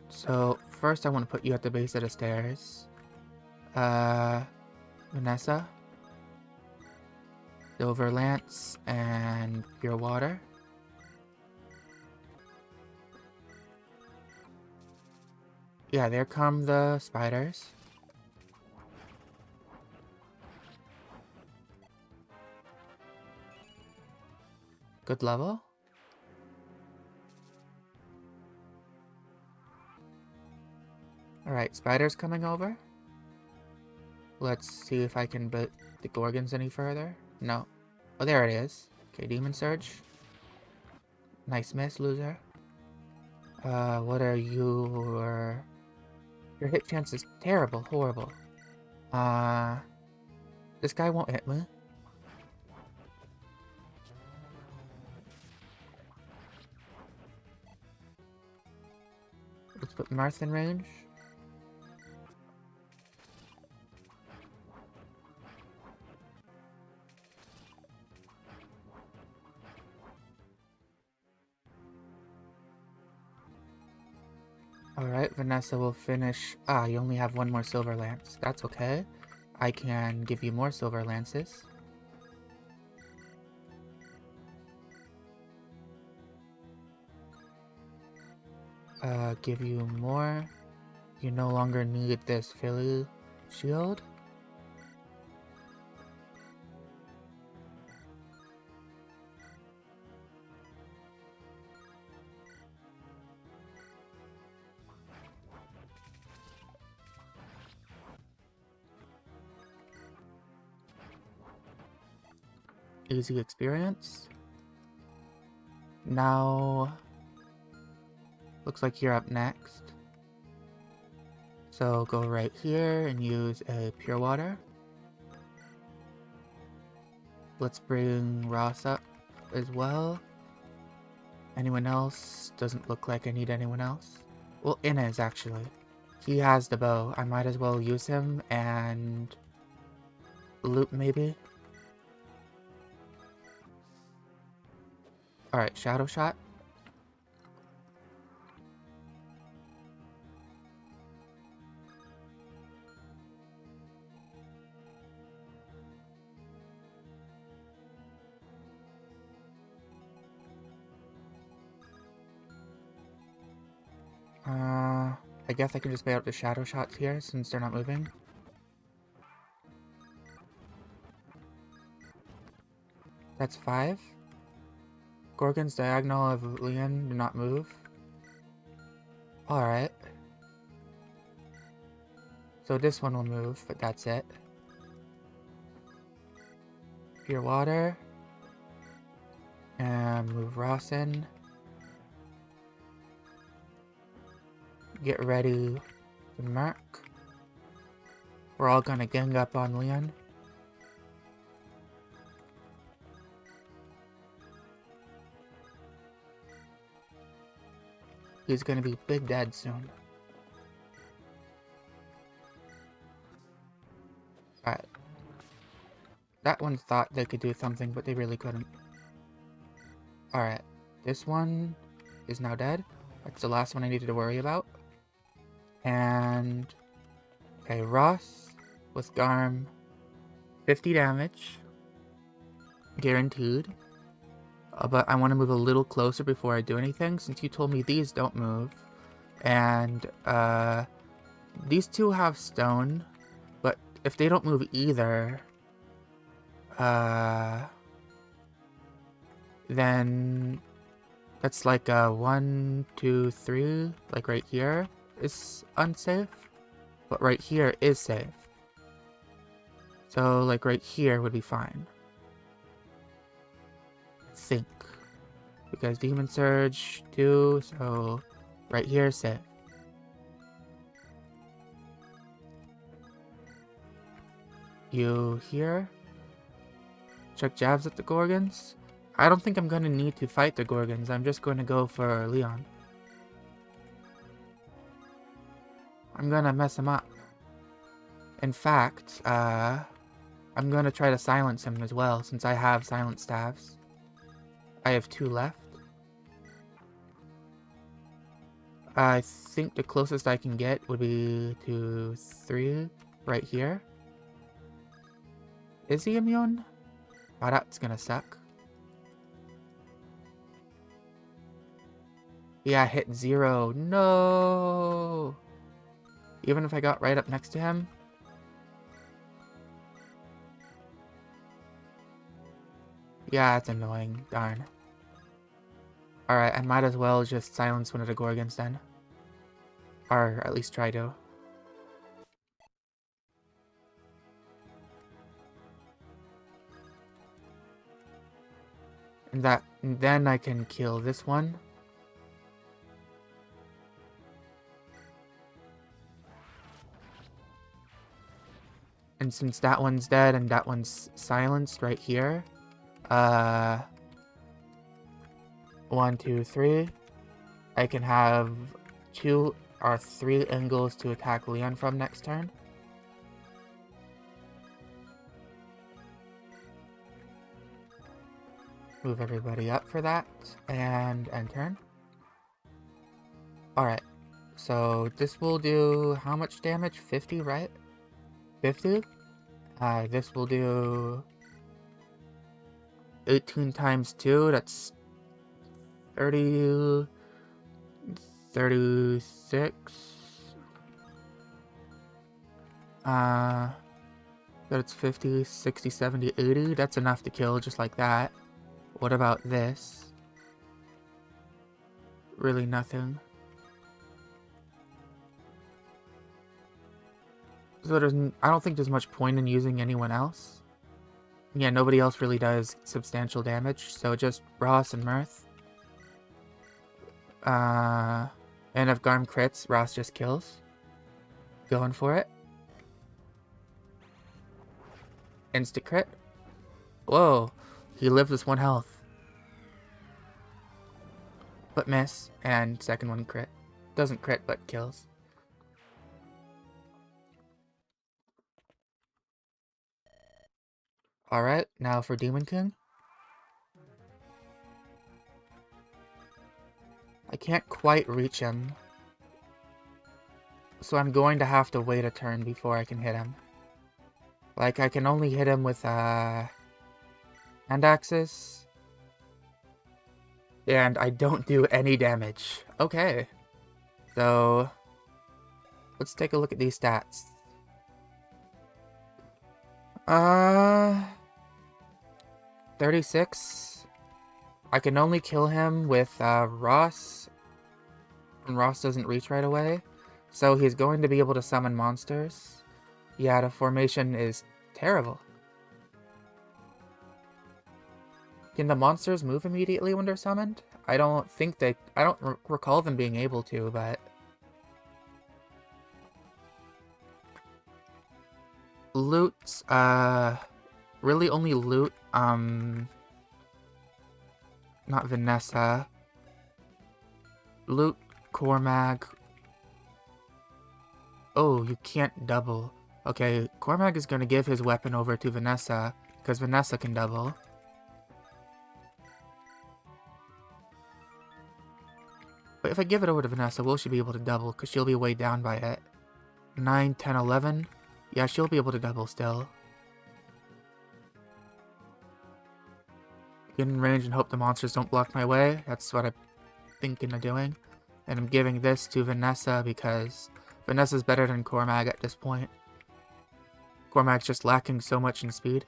So, first I want to put you at the base of the stairs. Vanessa. Silver Lance and Pure Water. Yeah, there come the spiders. Good level. Alright, spiders coming over. Let's see if I can beat the Gorgons any further. No. Oh, there it is. Okay, Demon Surge. Nice miss, loser. What are your... Your hit chance is terrible, horrible. This guy won't hit me. Let's put Marth in range. Alright, Vanessa will finish. You only have one more Silver Lance. That's okay. I can give you more Silver Lances. give you more. You no longer need this Philly shield. Easy experience. Now, looks like you're up next. So go right here and use a pure water. Let's bring Ross up as well. Anyone else? Doesn't look like I need anyone else. Well, Inez actually. He has the bow. I might as well use him and loot maybe. Alright, shadow shot. I guess I can just bait out the shadow shots here since they're not moving. That's 5. Gorgon's diagonal of Leon do not move. Alright. So this one will move, but that's it. Pure water. And move Ross in. Get ready to mark. We're all gonna gang up on Leon. He's gonna be big dead soon. Alright. That one thought they could do something, but they really couldn't. Alright. This one is now dead. That's the last one I needed to worry about. And... okay, Ross with Garm. 50 damage. Guaranteed. But I want to move a little closer before I do anything, since you told me these don't move. And, these two have stone. But if they don't move either... then... that's like a 1, 2, 3, like right here is unsafe, but right here is safe. So like right here would be fine. I think. Because Demon Surge 2, so right here is safe. You here? Check jabs at the Gorgons. I don't think I'm going to need to fight the Gorgons. I'm just going to go for Leon. I'm going to mess him up. In fact, I'm going to try to silence him as well, since I have silent staves. I have 2 left. I think the closest I can get would be to 3 right here. Is he immune? Oh, that's going to suck. Yeah, hit 0. No! Even if I got right up next to him? Yeah, it's annoying. Darn. Alright, I might as well just silence one of the Gorgons then. Or at least try to. And then I can kill this one. And since that one's dead and that one's silenced right here, 1, 2, 3, I can have 2 or 3 angles to attack Leon from next turn. Move everybody up for that, and end turn. Alright, so this will do how much damage? 50, right? 50? This will do 18 times 2, that's 30, 36. That's 50, 60, 70, 80. That's enough to kill just like that. What about this? Really nothing. So I don't think there's much point in using anyone else. Yeah, nobody else really does substantial damage, so just Ross and Mirth. And if Garm crits, Ross just kills. Going for it. Instant crit. Whoa, he lived with 1 health. But miss, and second one crit. Doesn't crit, but kills. Alright, now for Demon King. I can't quite reach him. So I'm going to have to wait a turn before I can hit him. Like, I can only hit him with, hand axes. And I don't do any damage. Okay. So, let's take a look at these stats. 36. I can only kill him with Ross. And Ross doesn't reach right away. So he's going to be able to summon monsters. Yeah, the formation is terrible. Can the monsters move immediately when they're summoned? I don't recall them being able to, but... Loot, really only loot, not Vanessa. Loot Cormag. Oh, you can't double. Okay, Cormag is gonna give his weapon over to Vanessa, because Vanessa can double. But if I give it over to Vanessa, will she be able to double? Because she'll be weighed down by it. 9, 10, 11. Yeah, she'll be able to double still. Get in range and hope the monsters don't block my way. That's what I'm thinking of doing. And I'm giving this to Vanessa because Vanessa's better than Cormag at this point. Cormag's just lacking so much in speed.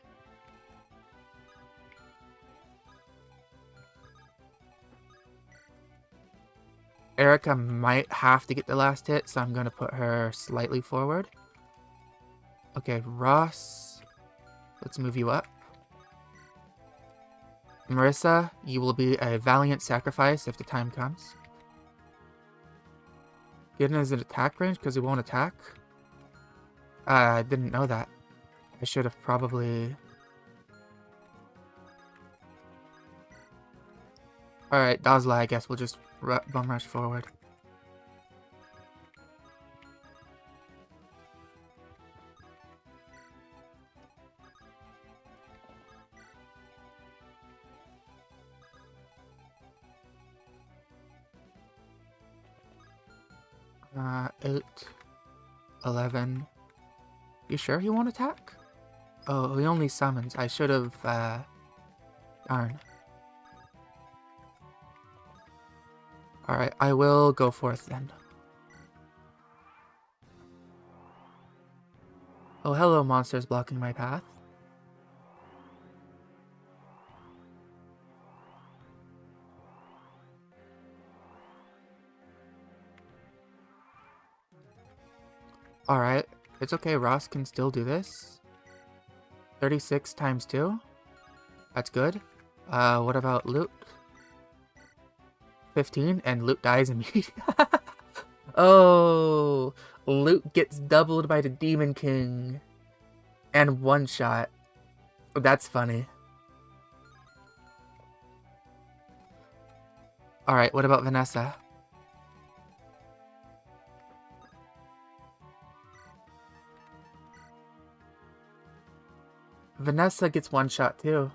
Erica might have to get the last hit, so I'm going to put her slightly forward. Okay, Ross, let's move you up. Marissa, you will be a valiant sacrifice if the time comes. Get in his attack range because he won't attack. I didn't know that. I should have probably... Alright, Dazla, I guess we'll just bum rush forward. Uh, 8, 11. You sure he won't attack? Oh, he only summons. I should have, darn. Alright, I will go forth then. Oh, hello, monsters blocking my path. Alright, it's okay, Ross can still do this. 36 times 2. That's good. What about loot? 15, and loot dies immediately. Oh, loot gets doubled by the Demon King. And one shot. That's funny. Alright, what about Vanessa? Vanessa gets one shot too.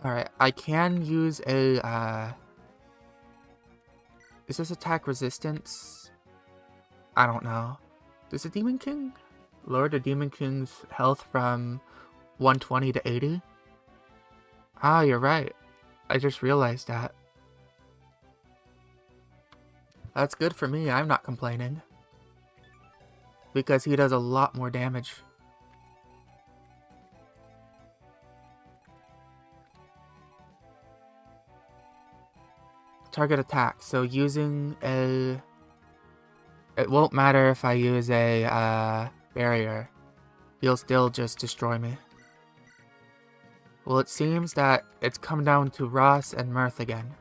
Alright, I can use a, is this attack resistance? I don't know. Does the Demon King lower the Demon King's health from 120 to 80? Ah, you're right. I just realized that. That's good for me, I'm not complaining. Because he does a lot more damage. Target attack, so using a... It won't matter if I use a barrier. He'll still just destroy me. Well, it seems that it's come down to Ross and Mirth again.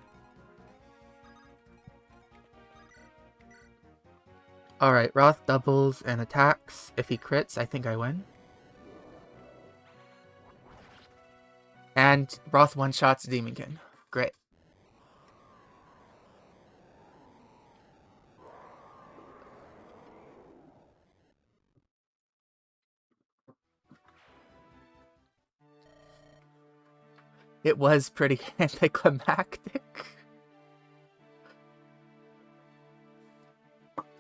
Alright, Roth doubles and attacks. If he crits, I think I win. And Roth one-shots Demon King. Great. It was pretty anticlimactic.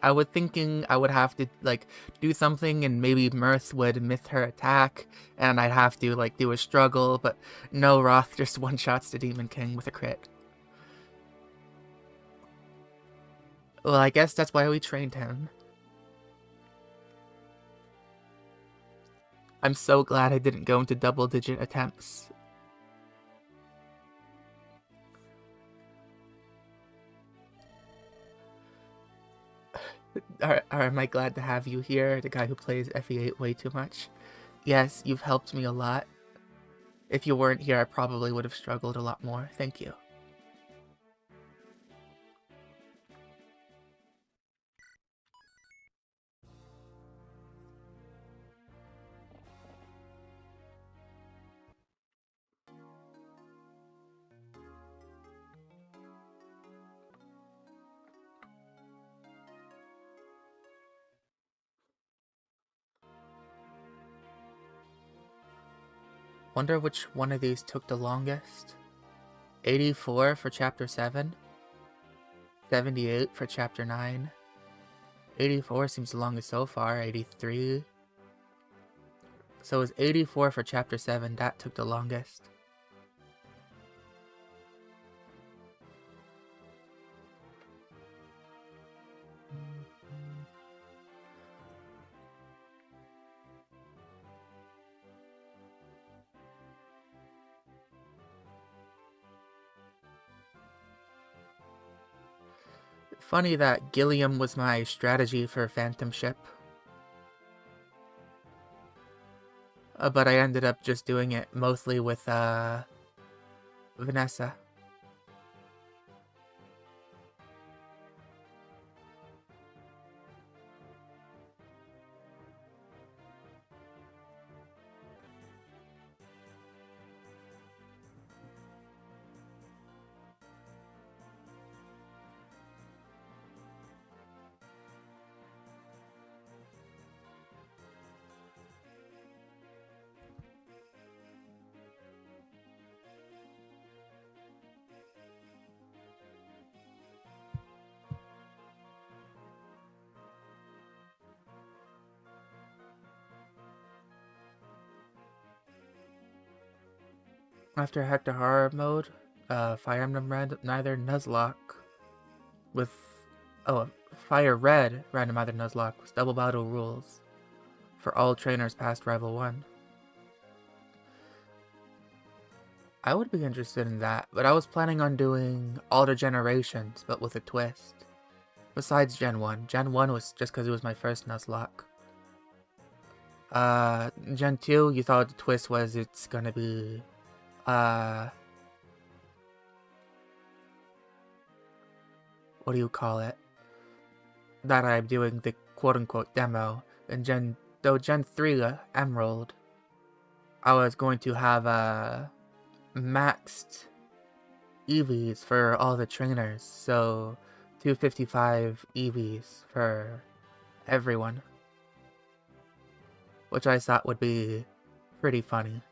I was thinking I would have to, like, do something and maybe Mirth would miss her attack and I'd have to, like, do a struggle, but no, Roth just one-shots the Demon King with a crit. Well, I guess that's why we trained him. I'm so glad I didn't go into double-digit attempts. Am I glad to have you here, the guy who plays FE8 way too much? Yes, you've helped me a lot. If you weren't here, I probably would have struggled a lot more. Thank you. Wonder which one of these took the longest? 84 for Chapter 7? 78 for Chapter 9? 84 seems the longest so far, 83. So it was 84 for Chapter 7, that took the longest. Funny that Gilliam was my strategy for Phantom Ship. But I ended up just doing it mostly with Vanessa. After Hector Horror mode, Fire Emblem Red, neither Nuzlocke with... Oh, Fire Red, Random Either Nuzlocke with double battle rules for all trainers past Rival 1. I would be interested in that, but I was planning on doing all the generations, but with a twist. Besides Gen 1. Gen 1 was just because it was my first Nuzlocke. Gen 2, you thought the twist was it's gonna be... what do you call it? That I'm doing the quote-unquote demo. And Gen 3, Emerald, I was going to have, maxed EVs for all the trainers. So, 255 EVs for everyone. Which I thought would be pretty funny.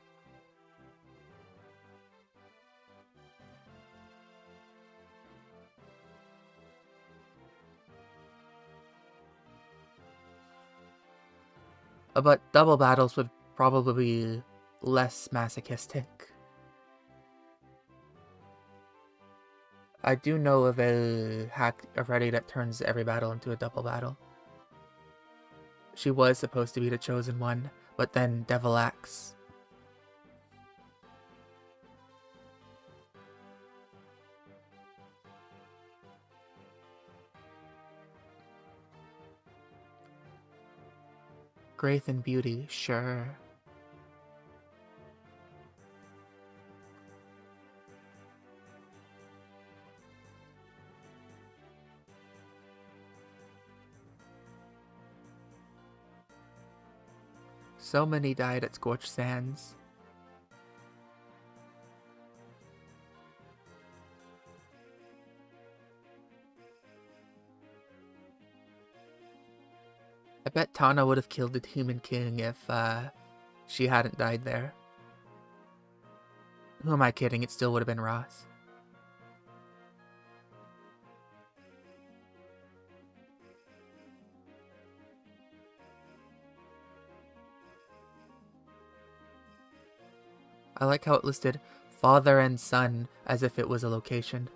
But double battles would probably be less masochistic. I do know of a hack already that turns every battle into a double battle. She was supposed to be the chosen one, but then Devil Axe. Grace and beauty, sure. So many died at Scorched Sands. I bet Tana would have killed the Human King if she hadn't died there. Who am I kidding? It still would have been Ross. I like how it listed father and son as if it was a location.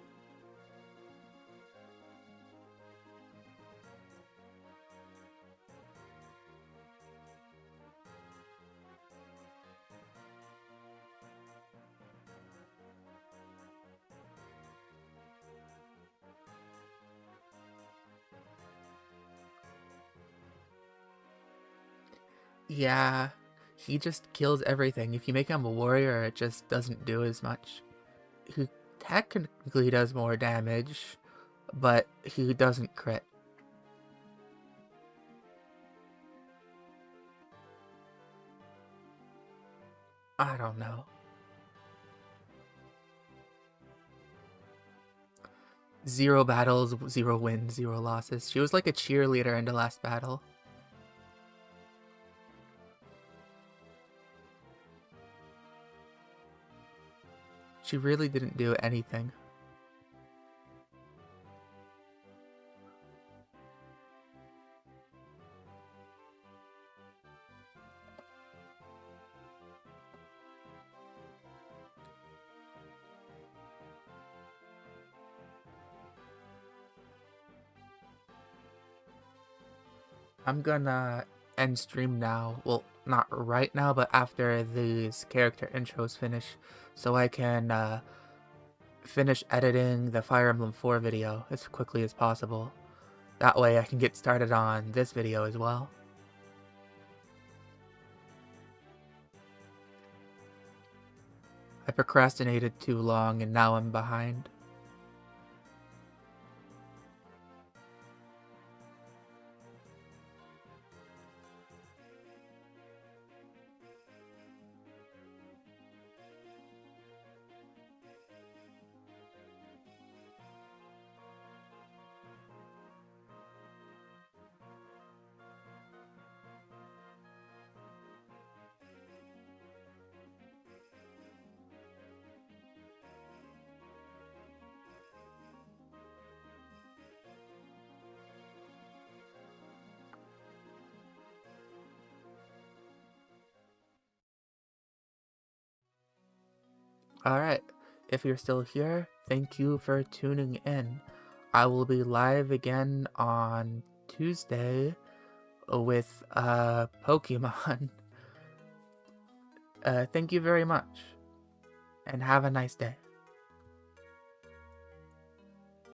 Yeah, he just kills everything. If you make him a warrior, it just doesn't do as much. He technically does more damage, but he doesn't crit. I don't know. 0 battles, 0 wins, 0 losses. She was like a cheerleader in the last battle. She really didn't do anything. I'm gonna end stream now. Well, not right now, but after these character intros finish, so I can finish editing the Fire Emblem 4 video as quickly as possible. That way I can get started on this video as well. I procrastinated too long and now I'm behind. Alright, if you're still here, thank you for tuning in. I will be live again on Tuesday with Pokemon. Thank you very much, and have a nice day.